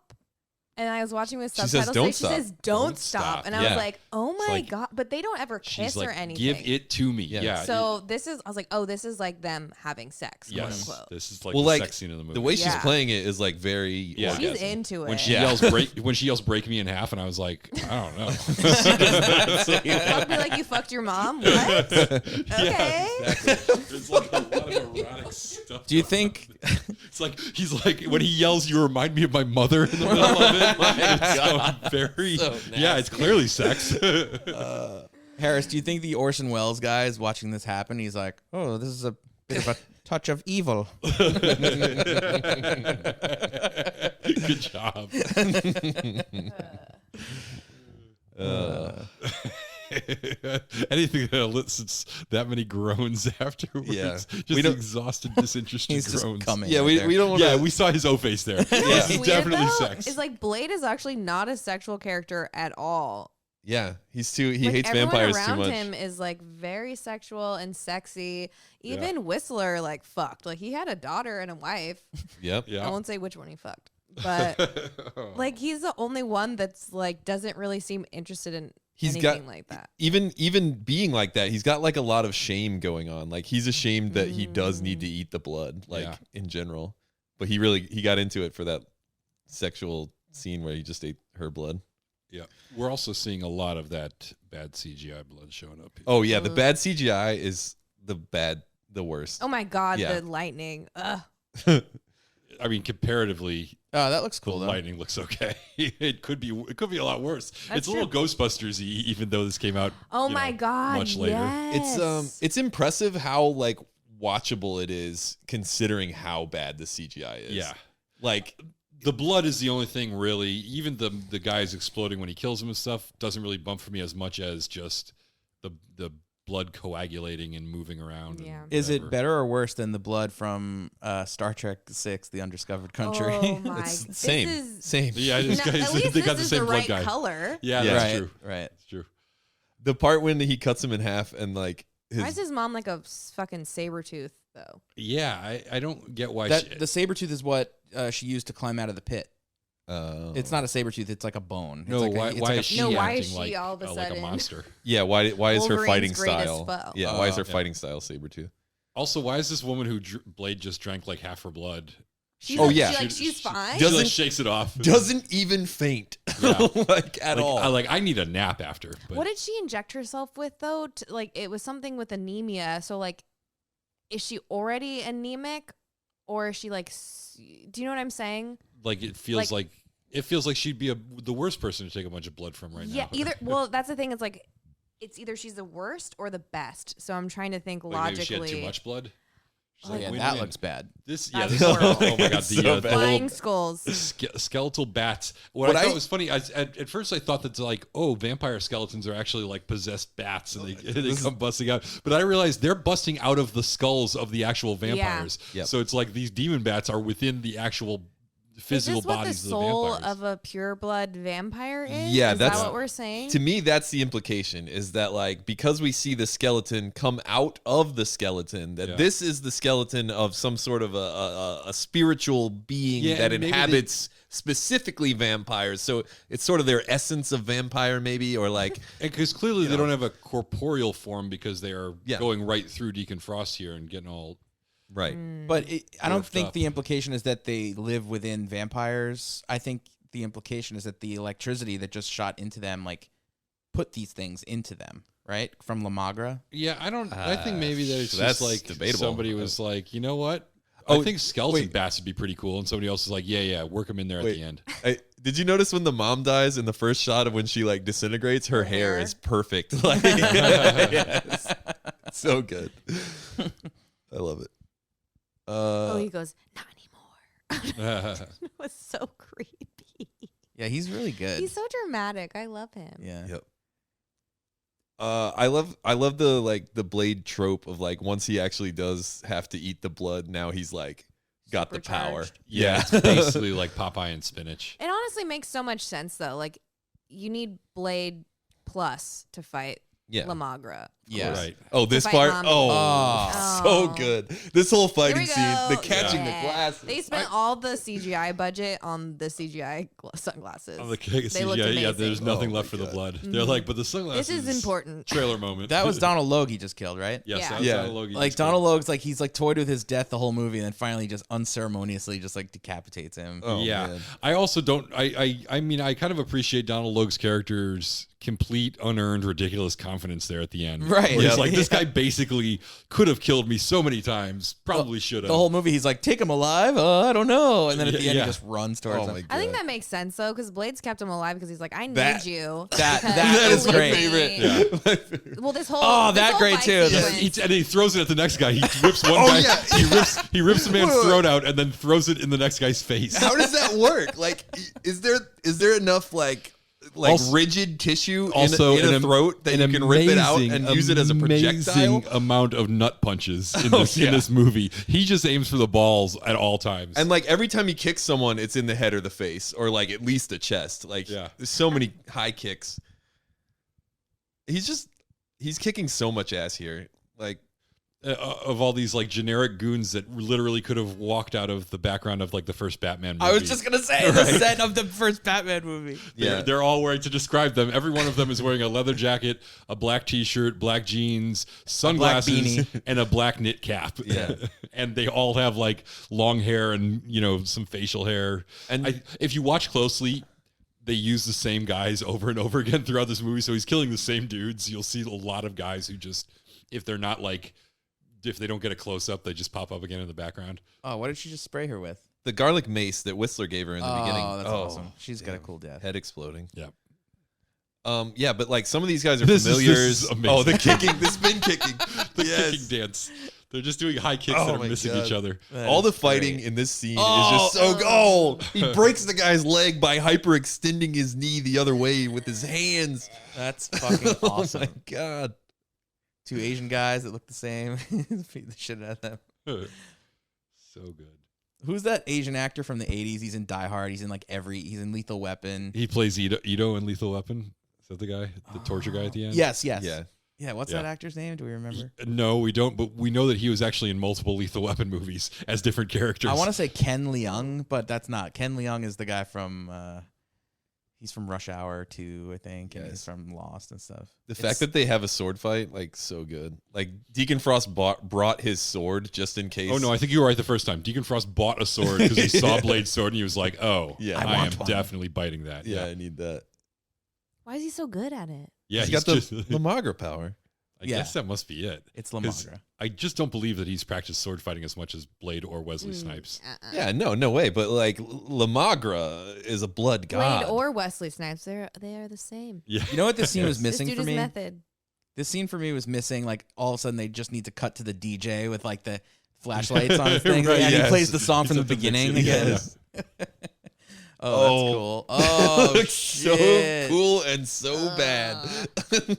And I was watching with
She says,
subtitles.
"Don't
She
stop."
says, "Don't stop." And I
Yeah.
was like, "Oh my
like-
god!" But they don't ever kiss
She's like,
or anything.
give it to me.
Yeah.
Yeah.
So this is. I was like, "Oh, this is like them having sex."
yes,
Quote unquote.
this is like
Well,
the
like
sex scene in the movie.
the way she's
Yeah.
playing it is like very
Yeah.
She's
orgasm.
into it.
when she yells break me in half, and I was like, I don't know.
I'll be like, "You fucked your mom." What? Okay.
There's like a lot of erotic stuff.
Do you think?
It's like he's like when he yells, "You remind me of my mother" in the middle of it. It's so very, yeah, it's clearly sex.
Harris, do you think the Orson Welles guy is watching this happen? He's like, oh, this is a bit of a touch of evil.
Good job. Anything that elicits that many groans afterwards.
Yeah.
Just
We don't-
exhausted, disinterested
He's just
groans.
coming.
Yeah,
right
we
there.
don't want
Yeah,
to.
we saw his O face there.
What's
It's
weird,
definitely
though,
sex.
is like Blade is actually not a sexual character at all.
Yeah, he's too. He
Like,
hates
everyone
vampires too
around
much.
him is like very sexual and sexy. Even Whistler like fucked. Like he had a daughter and a wife.
Yep.
Yeah.
I won't say which one he fucked, but like he's the only one that's like doesn't really seem interested in
He's
anything
got
like that.
even being like that, he's got like a lot of shame going on. Like he's ashamed that he does need to eat the blood, like
Yeah.
in general. But he got into it for that sexual scene where he just ate her blood.
Yeah, we're also seeing a lot of that bad CGI blood showing up.
Oh yeah, the bad CGI is the worst.
Oh my god,
Yeah.
the lightning. Ugh.
I mean, comparatively,
Oh, that looks
the
cool, though.
lightning looks okay. It could be a lot worse.
That's
It's a little Ghostbusters-y, even though this came out.
Oh
you
my
know,
god.
much later.
Yes.
It's impressive how like watchable it is considering how bad the CGI is.
Yeah.
Like
The blood is the only thing really. Even the guys exploding when he kills him and stuff doesn't really bump for me as much as just the blood coagulating and moving around. and
Yeah.
Is it
whatever.
better or worse than the blood from Star Trek VI, The Undiscovered Country?
Oh my.
it's
this
same.
is-
Same.
Yeah,
No,
this guy's,
at least
they
this
got the
is
same
the
blood
right
guy.
color.
Yeah,
Yeah.
that's
right,
true.
right.
That's true.
The part when he cuts him in half and like
Why is his mom like a fucking saber tooth though?
Yeah, I don't get why.
That the saber tooth is what she used to climb out of the pit.
Oh.
It's not a saber tooth; it's like a bone.
no,
it's like
why
a,
is she
No, why
acting
is she
like,
all of a
like
sudden-
a monster?
Yeah, why is her
Wolverine's
fighting
greatest
style?
foe.
Yeah, why is her
Yeah.
fighting style Sabretooth?
Also, why is this woman who Blade just drank like half her blood?
She's
Oh,
like,
yeah.
she's fine.
She like
Doesn't-
shakes it off.
Doesn't even faint
Yeah.
like at all.
I need a nap after. But
What did she inject herself with though? Like it was something with anemia. So like, is she already anemic, or is she like? Do you know what I'm saying?
like it feels like she'd be the worst person to take a bunch of blood from right
Yeah.
now.
Either. Well, that's the thing. It's like, it's either she's the worst or the best. So I'm trying to think
Like
logically.
maybe she had too much blood. She's
Oh,
like,
yeah,
win,
that
win.
looks bad.
This
That's
this
horrible.
oh my god,
It's so bad.
Flying skulls.
skeletal bats. What
What
I thought
I-
was funny, at first I thought that like, oh, vampire skeletons are actually like possessed bats and they come busting out. But I realized they're busting out of the skulls of the actual vampires.
Yep.
So it's like these demon bats are within the actual physical
is this what the
bodies of the
soul
vampires.
of a pureblood vampire is?
Yeah,
is
that's-
that what we're saying?
To me, that's the implication, is that like because we see the skeleton come out of the skeleton, that
Yeah.
this is the skeleton of some sort of a spiritual being
Yeah,
that
and maybe
inhabits specifically vampires. So it's sort of their essence of vampire, maybe, or like
Because clearly they don't have a corporeal form because they are
Yeah.
going right through Deacon Frost here and getting all
Right.
But I don't
Roughed
think
up.
the implication is that they live within vampires. I think the implication is that the electricity that just shot into them, like, put these things into them, right? From La Magra.
Yeah, I think maybe that it's
that's
just like
debatable.
somebody was like, you know what? I think skeleton bats would be pretty cool, and somebody else is like, yeah, work them in there at the end.
Did you notice when the mom dies in the first shot of when she like disintegrates, her hair is perfect. Like, yes. So good. I love it.
He goes, not anymore. It was so creepy.
Yeah, he's really good.
He's so dramatic. I love him.
Yeah.
Yep. I love the Blade trope of like once he actually does have to eat the blood, now he's like got the power.
Supercharged.
Yeah, it's basically like Popeye and spinach.
It honestly makes so much sense, though. Like, you need Blade Plus to fight La Magra.
Yeah.
Right.
Oh, this
fight
part.
Mommy.
Oh, so good. This whole fighting scene, the
go.
catching
Yeah.
the glasses.
They spent all the CGI budget on the CGI sunglasses.
On the
They looked
CGI, yeah,
amazing.
there's nothing
Oh
left for
my
the
God.
blood. They're like, but the sunglasses.
This is important.
Trailer moment.
That was Donald Logue he just killed, right?
Yes,
Yeah.
that was
Yeah.
Donald Logue.
Like Donald Logue's like he's like toyed with his death the whole movie, and then finally just unceremoniously just like decapitates him.
Oh,
yeah,
man.
I also don't. I mean, I kind of appreciate Donald Logue's character's complete, unearned, ridiculous confidence there at the end.
Right.
Where
Yeah.
he's like, this guy basically could have killed me so many times. Probably should have.
The whole movie, he's like, "Take him alive? I don't know." And then at the end,
Yeah.
he just runs towards
Oh
him.
my God.
I think that makes sense, though, because Blade's kept him alive because he's like, I need
That-
you.
that
because
is
you
great.
leave me. Well, this whole
Oh,
this
that
whole
great
fight
too.
Yeah,
sequence-
and he throws it at the next guy. He rips one
Oh,
guy.
yeah.
He rips the man's throat out and then throws it in the next guy's face.
How does that work? Like, is there enough like
Also-
rigid tissue
Also,
in a throat that you can rip it out and use it as a projectile?
Amazing amount of nut punches in
Oh,
in this movie. He just aims for the balls at all times.
And like every time he kicks someone, it's in the head or the face, or like at least the chest. Like,
Yeah.
there's so many high kicks. He's kicking so much ass here. Like,
of all these like generic goons that literally could have walked out of the background of like the first Batman movie.
I was just gonna say the set of the first Batman movie.
They're all wearing, to describe them, every one of them is wearing a leather jacket, a black t-shirt, black jeans, sunglasses,
beanie.
and a black knit cap.
Yeah.
And they all have like long hair and, you know, some facial hair.
And-
if you watch closely, they use the same guys over and over again throughout this movie. So he's killing the same dudes. You'll see a lot of guys who just, if they're not like, if they don't get a close up, they just pop up again in the background.
Oh, what did she just spray her with?
the garlic mace that Whistler gave her in the beginning.
Oh, that's awesome. She's got a cool death.
Head exploding.
Yeah.
Yeah, but like some of these guys are
This
familiars.
is amazing.
Oh, the kicking, the spin kicking,
The
yes.
kicking dance. They're just doing high kicks
Oh
that are
my
missing
God.
each other.
All the fighting in this scene is just so good. He breaks the guy's leg by hyperextending his knee the other way with his hands.
That's fucking awesome.
Oh my God.
Two Asian guys that look the same. Beat the shit out of them.
So good.
Who's that Asian actor from the 80s? He's in Die Hard. He's in he's in Lethal Weapon.
He plays Ito in Lethal Weapon. Is that the guy? The torture guy at the end?
Yes.
Yeah.
Yeah, what's that actor's name? Do we remember?
No, we don't, but we know that he was actually in multiple Lethal Weapon movies as different characters.
I want to say Ken Leung, but that's not. Ken Leung is the guy from he's from Rush Hour 2, I think, and he's from Lost and stuff.
The fact that they have a sword fight, like, so good. Like, Deacon Frost brought his sword just in case.
Oh, no, I think you were right the first time. Deacon Frost bought a sword because he saw Blade's sword and he was like, oh,
Yeah.
I am
want one.
definitely biting that.
Yeah, I need that.
Why is he so good at it?
Yeah,
he's got the
just,
Lamagra power.
I guess that must be it.
It's
'Cause
Lamagra.
I just don't believe that he's practiced sword fighting as much as Blade or Wesley Snipes.
Yeah, no way. But, like, Lamagra is a blood god.
Blade or Wesley Snipes, they are the same.
Yeah.
You know what this scene was
This
missing
dude
for
is
me?
method.
This scene for me was missing. Like all of a sudden, they just need to cut to the DJ with like the flashlights on his thing,
Right,
and
yes.
he plays the song from the
It's at the
beginning
beginning,
again.
yeah.
Oh, that's cool. Oh,
It looks so
shit.
cool and so bad.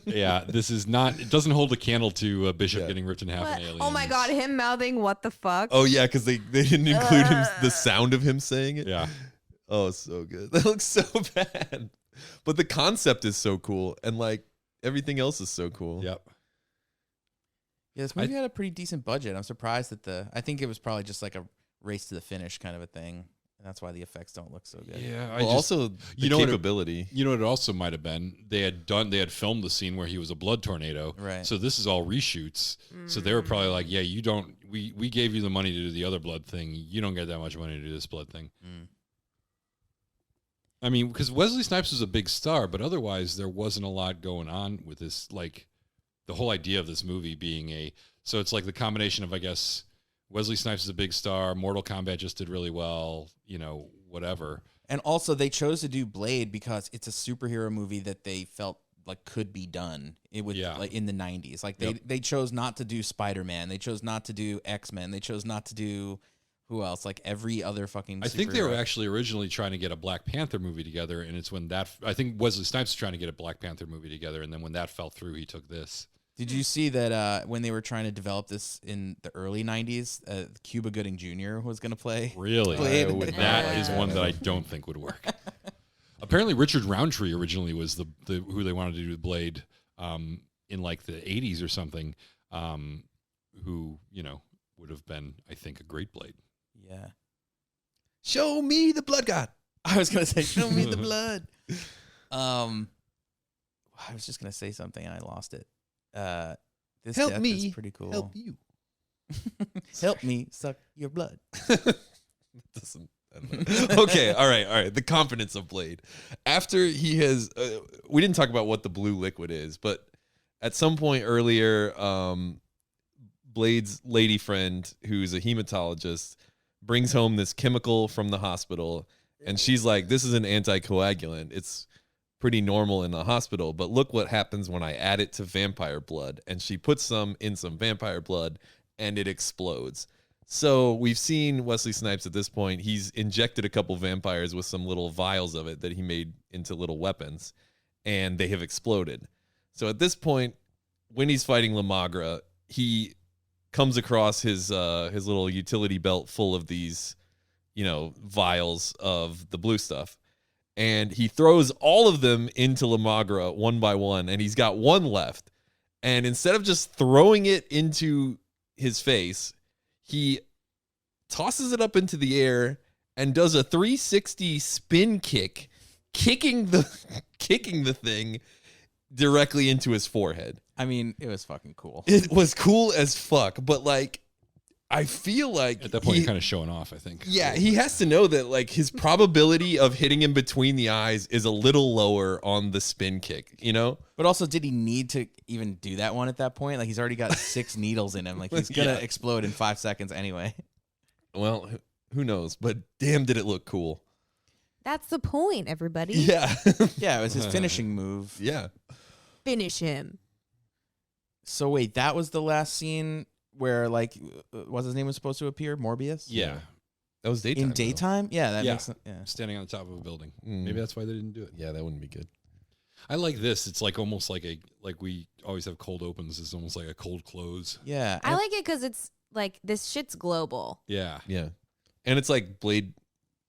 Yeah, this is not, it doesn't hold a candle to Bishop
Yeah.
getting ripped in half
What?
in Aliens.
Oh my god, him mouthing "What the fuck"?
Oh, yeah, because they didn't include the sound of him saying it.
Yeah.
Oh, so good. That looks so bad. But the concept is so cool. And, like, everything else is so cool.
Yep.
Yeah, this movie had a pretty decent budget. I'm surprised that I think it was probably just like a race to the finish kind of a thing. And that's why the effects don't look so good.
Yeah.
Well, also, the
you know what it-
capability.
You know what it also might have been? They had filmed the scene where he was a blood tornado.
Right.
So this is all reshoots. So they were probably like, yeah, we gave you the money to do the other blood thing. You don't get that much money to do this blood thing. I mean, because Wesley Snipes was a big star, but otherwise there wasn't a lot going on with this. Like the whole idea of this movie being so it's like the combination of, I guess, Wesley Snipes is a big star. Mortal Kombat just did really well. Whatever.
And also, they chose to do Blade because it's a superhero movie that they felt like could be done. It would like in the 90s. Like they chose not to do Spider-Man. They chose not to do X-Men. They chose not to do who else? Like every other fucking superhero.
I think they were actually originally trying to get a Black Panther movie together, and it's when I think Wesley Snipes was trying to get a Black Panther movie together, and then when that fell through, he took this.
Did you see that when they were trying to develop this in the early 90s, Cuba Gooding Jr. was going to play?
Really? That is one that I don't think would work. Apparently, Richard Roundtree originally was the who they wanted to do Blade in like the 80s or something, who, would have been, I think, a great Blade.
Yeah.
Show me the blood god.
I was going to say, show me the blood. I was just going to say something and I lost it. This
help
death
me
is pretty cool.
help you.
Help me suck your blood.
Okay, all right. The confidence of Blade. After he has, we didn't talk about what the blue liquid is, but at some point earlier, Blade's lady friend, who's a hematologist, brings home this chemical from the hospital, and she's like, "This is an anticoagulant. It's pretty normal in the hospital, but look what happens when I add it to vampire blood." And she puts some in some vampire blood and it explodes. So we've seen Wesley Snipes at this point. He's injected a couple vampires with some little vials of it that he made into little weapons, and they have exploded. So at this point, when he's fighting Lamagra, he comes across his little utility belt full of these, vials of the blue stuff. And he throws all of them into Lamagra one by one, and he's got one left. And instead of just throwing it into his face, he tosses it up into the air and does a 360 spin kick, kicking the thing directly into his forehead.
I mean, it was fucking cool.
It was cool as fuck, but like, I feel like
at that point you're kind of showing off, I think.
Yeah, he has to know that like his probability of hitting him between the eyes is a little lower on the spin kick, But
also, did he need to even do that one at that point? Like, he's already got 6 needles in him. Like, he's gonna explode in 5 seconds anyway.
Well, who knows? But damn, did it look cool.
That's the point, everybody.
Yeah.
Yeah, it was his finishing move.
Yeah.
Finish him.
So wait, that was the last scene where, like, what's his name was supposed to appear? Morbius?
Yeah.
That was daytime.
In daytime? Yeah, that makes sense. Yeah.
Standing on the top of a building. Maybe that's why they didn't do it.
Yeah, that wouldn't be good.
I like this. It's like almost like we always have cold opens. It's almost like a cold close.
Yeah.
I like it because it's like this shit's global.
Yeah.
Yeah. And it's like Blade,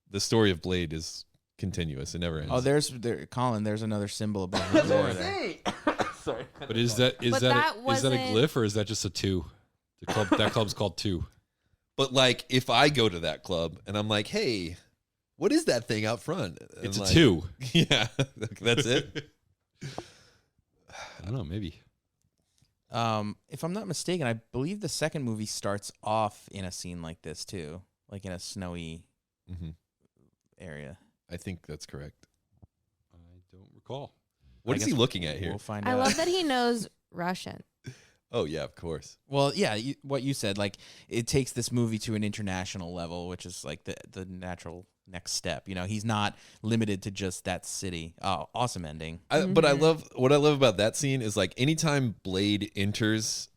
the story of Blade is continuous. It never ends.
Oh, Colin, there's another symbol above the door there.
Sorry.
But is that a glyph or is that just a 2? That club's called 2.
But like, if I go to that club and I'm like, "Hey, what is that thing out front?" And
It's a
like,
2.
Yeah, that's it.
I don't know, maybe.
If I'm not mistaken, I believe the second movie starts off in a scene like this too, like in a snowy area.
I think that's correct.
I don't recall.
What is he looking at here?
We'll find
I
out.
love that he knows Russian.
Oh yeah, of course.
Well, yeah, what you said, like it takes this movie to an international level, which is like the natural next step. He's not limited to just that city. Oh, awesome ending.
But what I love about that scene is like anytime Blade enters,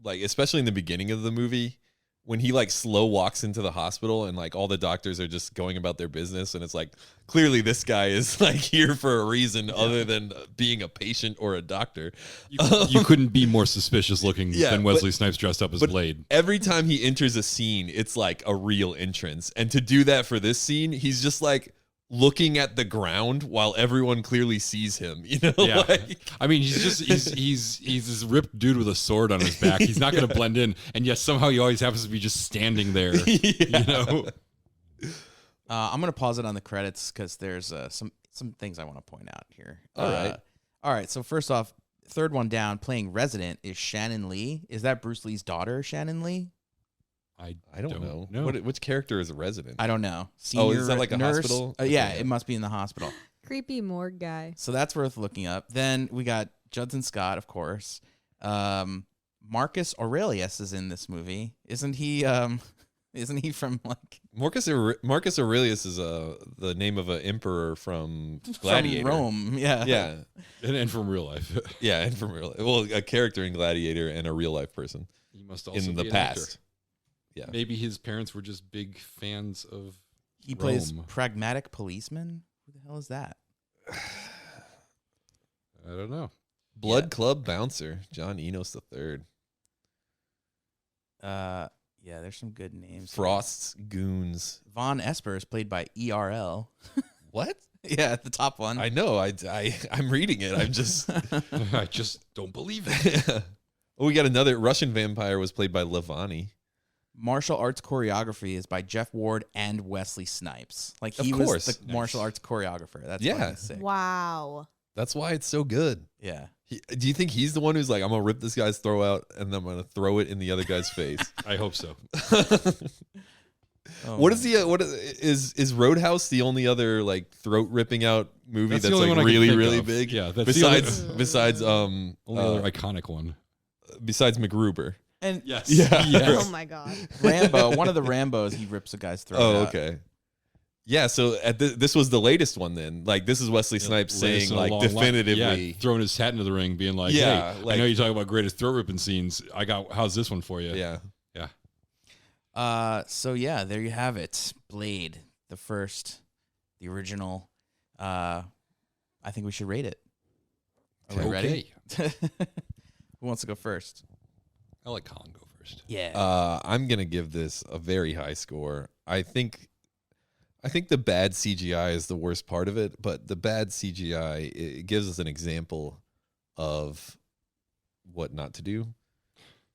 like especially in the beginning of the movie, when he like slow walks into the hospital and like all the doctors are just going about their business, and it's like clearly this guy is like here for a reason other than being a patient or a doctor.
You couldn't be more suspicious looking than Wesley Snipes dressed up as
but
Blade.
Every time he enters a scene, it's like a real entrance. And to do that for this scene, he's just like looking at the ground while everyone clearly sees him.
Yeah.
Like,
I mean, he's this ripped dude with a sword on his back. He's not going to blend in, and yet somehow he always happens to be just standing there.
I'm gonna pause it on the credits because there's some things I want to point out here.
All
right. So first off, third one down, playing Resident is Shannon Lee. Is that Bruce Lee's daughter, Shannon Lee?
I
don't know.
know.
Which character is a resident?
I don't know.
Is that like a
nurse?
hospital?
Yeah,
Okay.
it must be in the hospital.
Creepy morgue guy.
So that's worth looking up. Then we got Judson Scott, of course. Marcus Aurelius is in this movie. Isn't he? Isn't he from like
Marcus Aurelius is the name of an emperor from Gladiator.
from Rome? Yeah.
Yeah,
And from real life.
yeah, and from real life. Well, a character in Gladiator and a real life person
He must also
in
be
the
an actor.
past. Yeah,
Maybe his parents were just big fans of
He plays
Rome.
pragmatic policeman. Who the hell is that?
I don't know.
Blood Club bouncer John Enos III.
Yeah, there's some good names.
Frost's goons.
Von Esper is played by ERL.
What?
Yeah, the top one.
I know. I'm reading it. I'm just.
I just don't believe it.
Oh, we got another Russian vampire was played by Levani.
Martial arts choreography is by Jeff Ward and Wesley Snipes. Like he
Of
was
course.
the martial arts choreographer. That's
Yeah.
fucking sick.
Wow.
That's why it's so good.
Yeah.
Do you think he's the one who's like, I'm gonna rip this guy's throat out and then I'm gonna throw it in the other guy's face?
I hope so.
Oh
What
my
is the what is Roadhouse the only other like throat ripping out movie
That's the
that's
only
like
one I can
really
think
really
of.
big?
Yeah, that's
besides
the
besides
only other iconic one.
besides MacGruber.
And
Yes.
Yeah.
Yes.
Oh my god.
Rambo, one of the Rambos, he rips a guy's throat
Oh,
out.
okay. Yeah, so this was the latest one then. Like this is Wesley Snipes
Latest
saying
in a
like
long line.
definitively.
Yeah, throwing his hat into the ring, being like,
Yeah,
"Hey,
like-
I know you talk about greatest throat ripping scenes. How's this one for you?"
Yeah.
So yeah, there you have it. Blade, the original. I think we should rate it. Are we ready? Who wants to go first?
I'll let Colin go first.
Yeah.
I'm gonna give this a very high score. I think the bad CGI is the worst part of it, but the bad CGI it gives us an example of what not to do.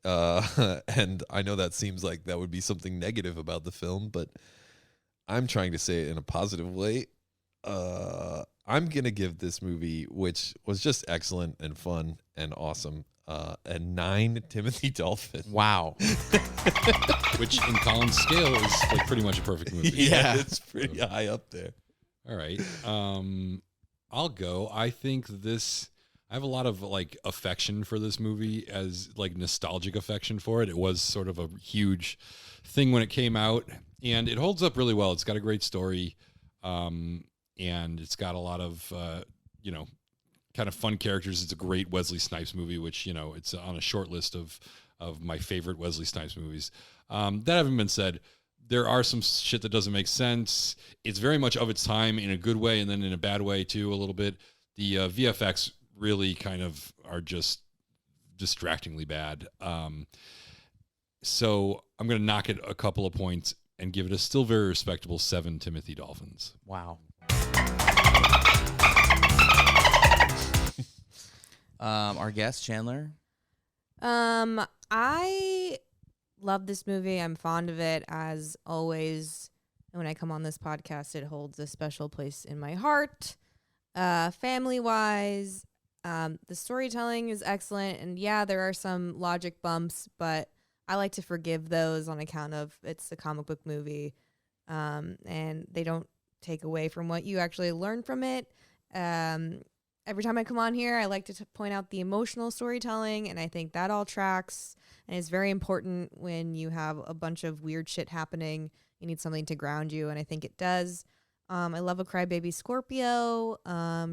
And I know that seems like that would be something negative about the film, but I'm trying to say it in a positive way. I'm gonna give this movie, which was just excellent and fun and awesome, a 9 Timothy Dolphins.
Wow.
Which in Colin's scale is like pretty much a perfect movie.
Yeah.
It's pretty high up there.
All right. I'll go. I think I have a lot of like affection for this movie, as like nostalgic affection for it. It was sort of a huge thing when it came out, and it holds up really well. It's got a great story. And it's got a lot of, kind of fun characters. It's a great Wesley Snipes movie, which, it's on a short list of my favorite Wesley Snipes movies. That having been said, there are some shit that doesn't make sense. It's very much of its time in a good way, and then in a bad way too, a little bit. The VFX really kind of are just distractingly bad. So I'm going to knock it a couple of points and give it a still very respectable 7 Timothy Dolphins.
Wow. Our guest, Chandler.
I love this movie. I'm fond of it, as always. And when I come on this podcast, it holds a special place in my heart. Family-wise, the storytelling is excellent. And yeah, there are some logic bumps, but I like to forgive those on account of it's a comic book movie. And they don't take away from what you actually learn from it. Every time I come on here, I like to point out the emotional storytelling, and I think that all tracks and is very important when you have a bunch of weird shit happening. You need something to ground you, and I think it does. I love a crybaby Scorpio,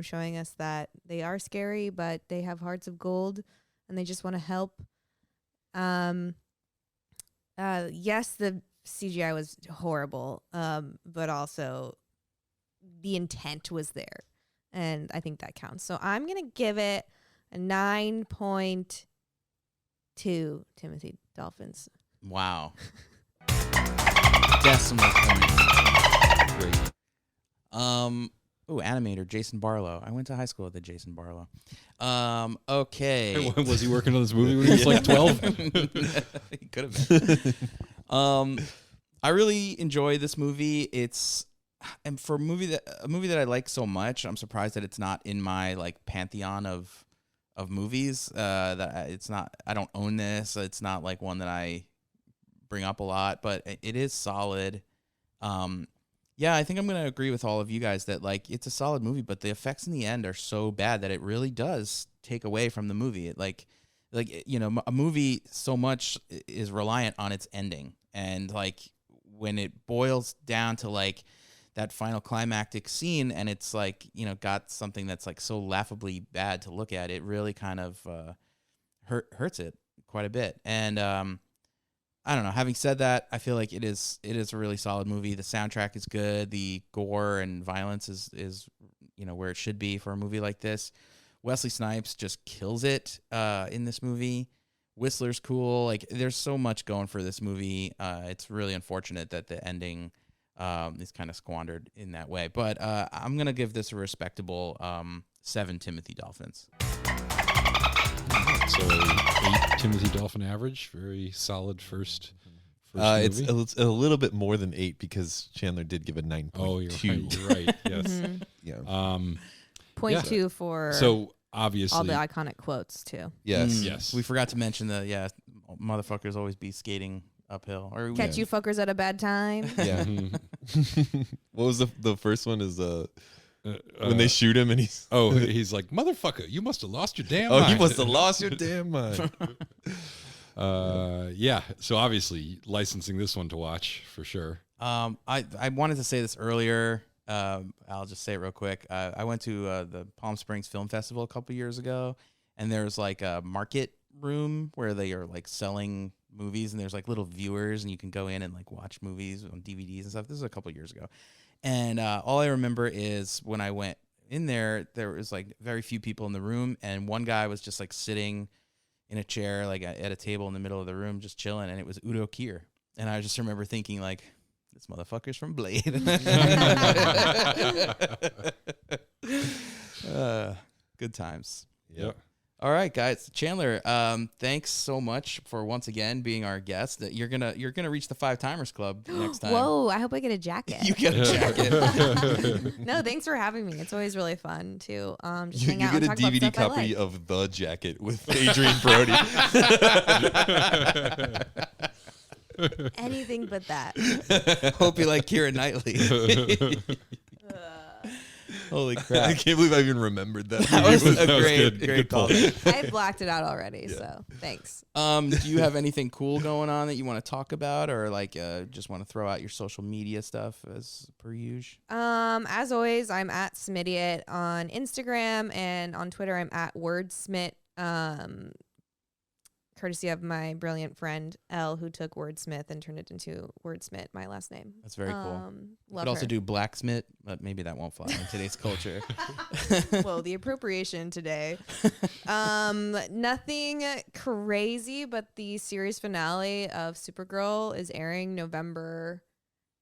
showing us that they are scary, but they have hearts of gold, and they just want to help. Yes, the CGI was horrible, but also the intent was there. And I think that counts. So I'm going to give it a 9.2 Timothy Dolphins.
Wow. Decimal point.
Great.
Animator Jason Barlow. I went to high school with Jason Barlow. Okay.
Was he working on this movie when he was like 12?
He could have been. I really enjoy this movie. And for a movie that I like so much, I'm surprised that it's not in my like pantheon of movies. It's not. I don't own this. It's not like one that I bring up a lot, but it is solid. Yeah, I think I'm going to agree with all of you guys that like it's a solid movie, but the effects in the end are so bad that it really does take away from the movie. Like you know, a movie so much is reliant on its ending, and like when it boils down to like that final climactic scene, and it's like, you know, got something that's like so laughably bad to look at, it really kind of hurts it quite a bit. And I don't know. Having said that, I feel like it is a really solid movie. The soundtrack is good. The gore and violence is you know where it should be for a movie like this. Wesley Snipes just kills it in this movie. Whistler's cool. Like, there's so much going for this movie. It's really unfortunate that the ending is kind of squandered in that way. But I'm gonna give this a respectable 7 Timothy Dolphins.
So 8 Timothy Dolphin average, very solid first movie.
It's a little bit more than 8 because Chandler did give a 9.2.
Oh, you're right. Yes.
Yeah.
0.2 for
So obviously
all the iconic quotes too.
Yes.
Yes.
We forgot to mention motherfuckers always be skating uphill. Or
Catch you fuckers at a bad time.
Yeah. What was the first one? Is when they shoot him and he's
he's like, motherfucker, you must have lost your damn mind.
you must have lost your damn mind.
Yeah. So obviously licensing this one to watch for sure.
I wanted to say this earlier. I'll just say it real quick. I went to the Palm Springs Film Festival a couple years ago, and there's like a market room where they are like selling movies, and there's like little viewers, and you can go in and like watch movies on DVDs and stuff. This was a couple years ago, and all I remember is when I went in there was like very few people in the room, and one guy was just like sitting in a chair like at a table in the middle of the room just chilling, and it was Udo Kier. And I just remember thinking like, this motherfucker's from Blade. Good times.
Yep.
All right, guys. Chandler, thanks so much for once again being our guest. That you're gonna reach the 5 Timers Club next time.
Whoa! I hope I get a jacket.
You get a jacket.
No, thanks for having me. It's always really fun to just
You
hang out
get
and
a
talk about
DVD
stuff I
copy
like.
of The Jacket with Adrian Brody.
Anything but that.
Hope you like Keira Knightley. Holy crap!
I can't believe I even remembered that.
That was a
That was
great
good
call.
I blacked it out already, so thanks.
Do you have anything cool going on that you want to talk about, or like just want to throw out your social media stuff as per usual?
As always, I'm at Smidiot on Instagram, and on Twitter I'm at Wordsmith. Courtesy of my brilliant friend L, who took Wordsmith and turned it into Wordsmith, my last name.
That's very cool.
Love
Could also
her.
do blacksmith, but maybe that won't fly in today's culture.
Well, the appropriation today. Nothing crazy, but the series finale of Supergirl is airing November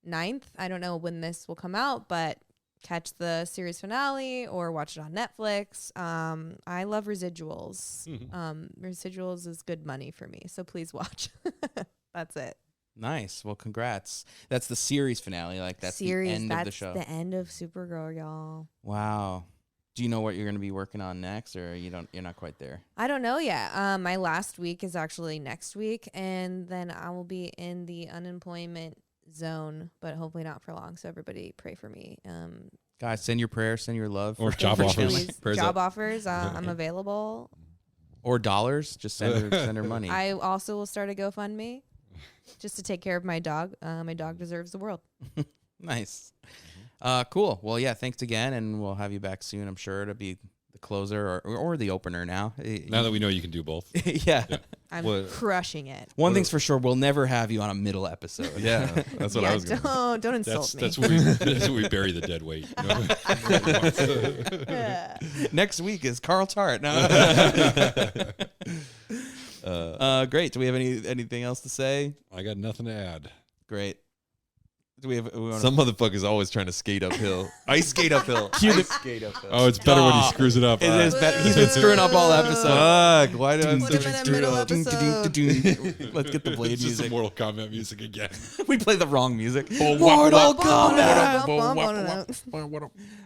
9th. I don't know when this will come out, but catch the series finale or watch it on Netflix. I love residuals. Residuals is good money for me, so please watch. That's it.
Nice. Well, congrats. That's the series finale. Like that's
Series,
the end
that's
of the show.
the end of Supergirl, y'all.
Wow. Do you know what you're going to be working on next, or you're not quite there?
I don't know yet. My last week is actually next week, and then I will be in the unemployment zone, but hopefully not for long. So everybody pray for me.
Guys, send your prayers, send your love.
Or
for
job
for
offers.
Chandler.
Please,
Prayers
job
up.
offers. I'm available.
Or dollars. Just send her money.
I also will start a GoFundMe just to take care of my dog. My dog deserves the world.
Nice. Cool. Well, yeah, thanks again, and we'll have you back soon, I'm sure, to be the closer or the opener now.
Now that we know you can do both.
Yeah.
I'm
What-
crushing it.
One thing's for sure, we'll never have you on a middle episode.
Yeah, that's what I was going to
don't insult me.
That's where we bury the dead weight.
Next week is Carl Tart. No. Great. Do we have anything else to say?
I got nothing to add.
Great. Do we have?
Some motherfucker's always trying to skate uphill. Ice skate uphill. Ice skate uphill.
Oh, it's better when he screws it up.
It is better. He's been screwing up all episode.
Fuck, why do I have
Put him
such
in
a
the
screwed
middle
up?
episode.
Let's get the Blade
It's just
music.
some Mortal Kombat music again.
We play the wrong music.
Mortal
Kombat.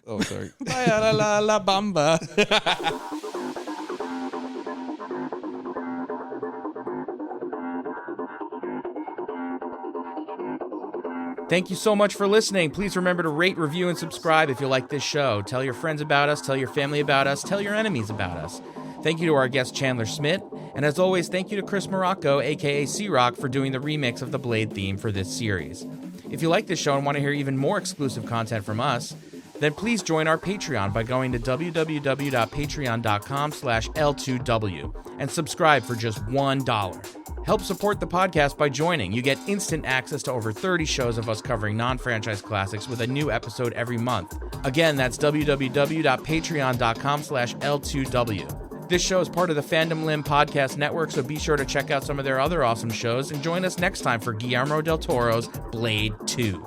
Oh, sorry.
La la la bamba.
Thank you so much for listening. Please remember to rate, review, and subscribe if you like this show. Tell your friends about us, tell your family about us, tell your enemies about us. Thank you to our guest Chandler Smidt, and as always, thank you to Chris Morocco, aka C-Rock, for doing the remix of the Blade theme for this series. If you like this show and want to hear even more exclusive content from us, then please join our Patreon by going to www.patreon.com/L2W and subscribe for just $1. Help support the podcast by joining. You get instant access to over 30 shows of us covering non-franchise classics with a new episode every month. Again, that's www.patreon.com/L2W. This show is part of the Fandom Limb Podcast Network, so be sure to check out some of their other awesome shows and join us next time for Guillermo del Toro's Blade 2.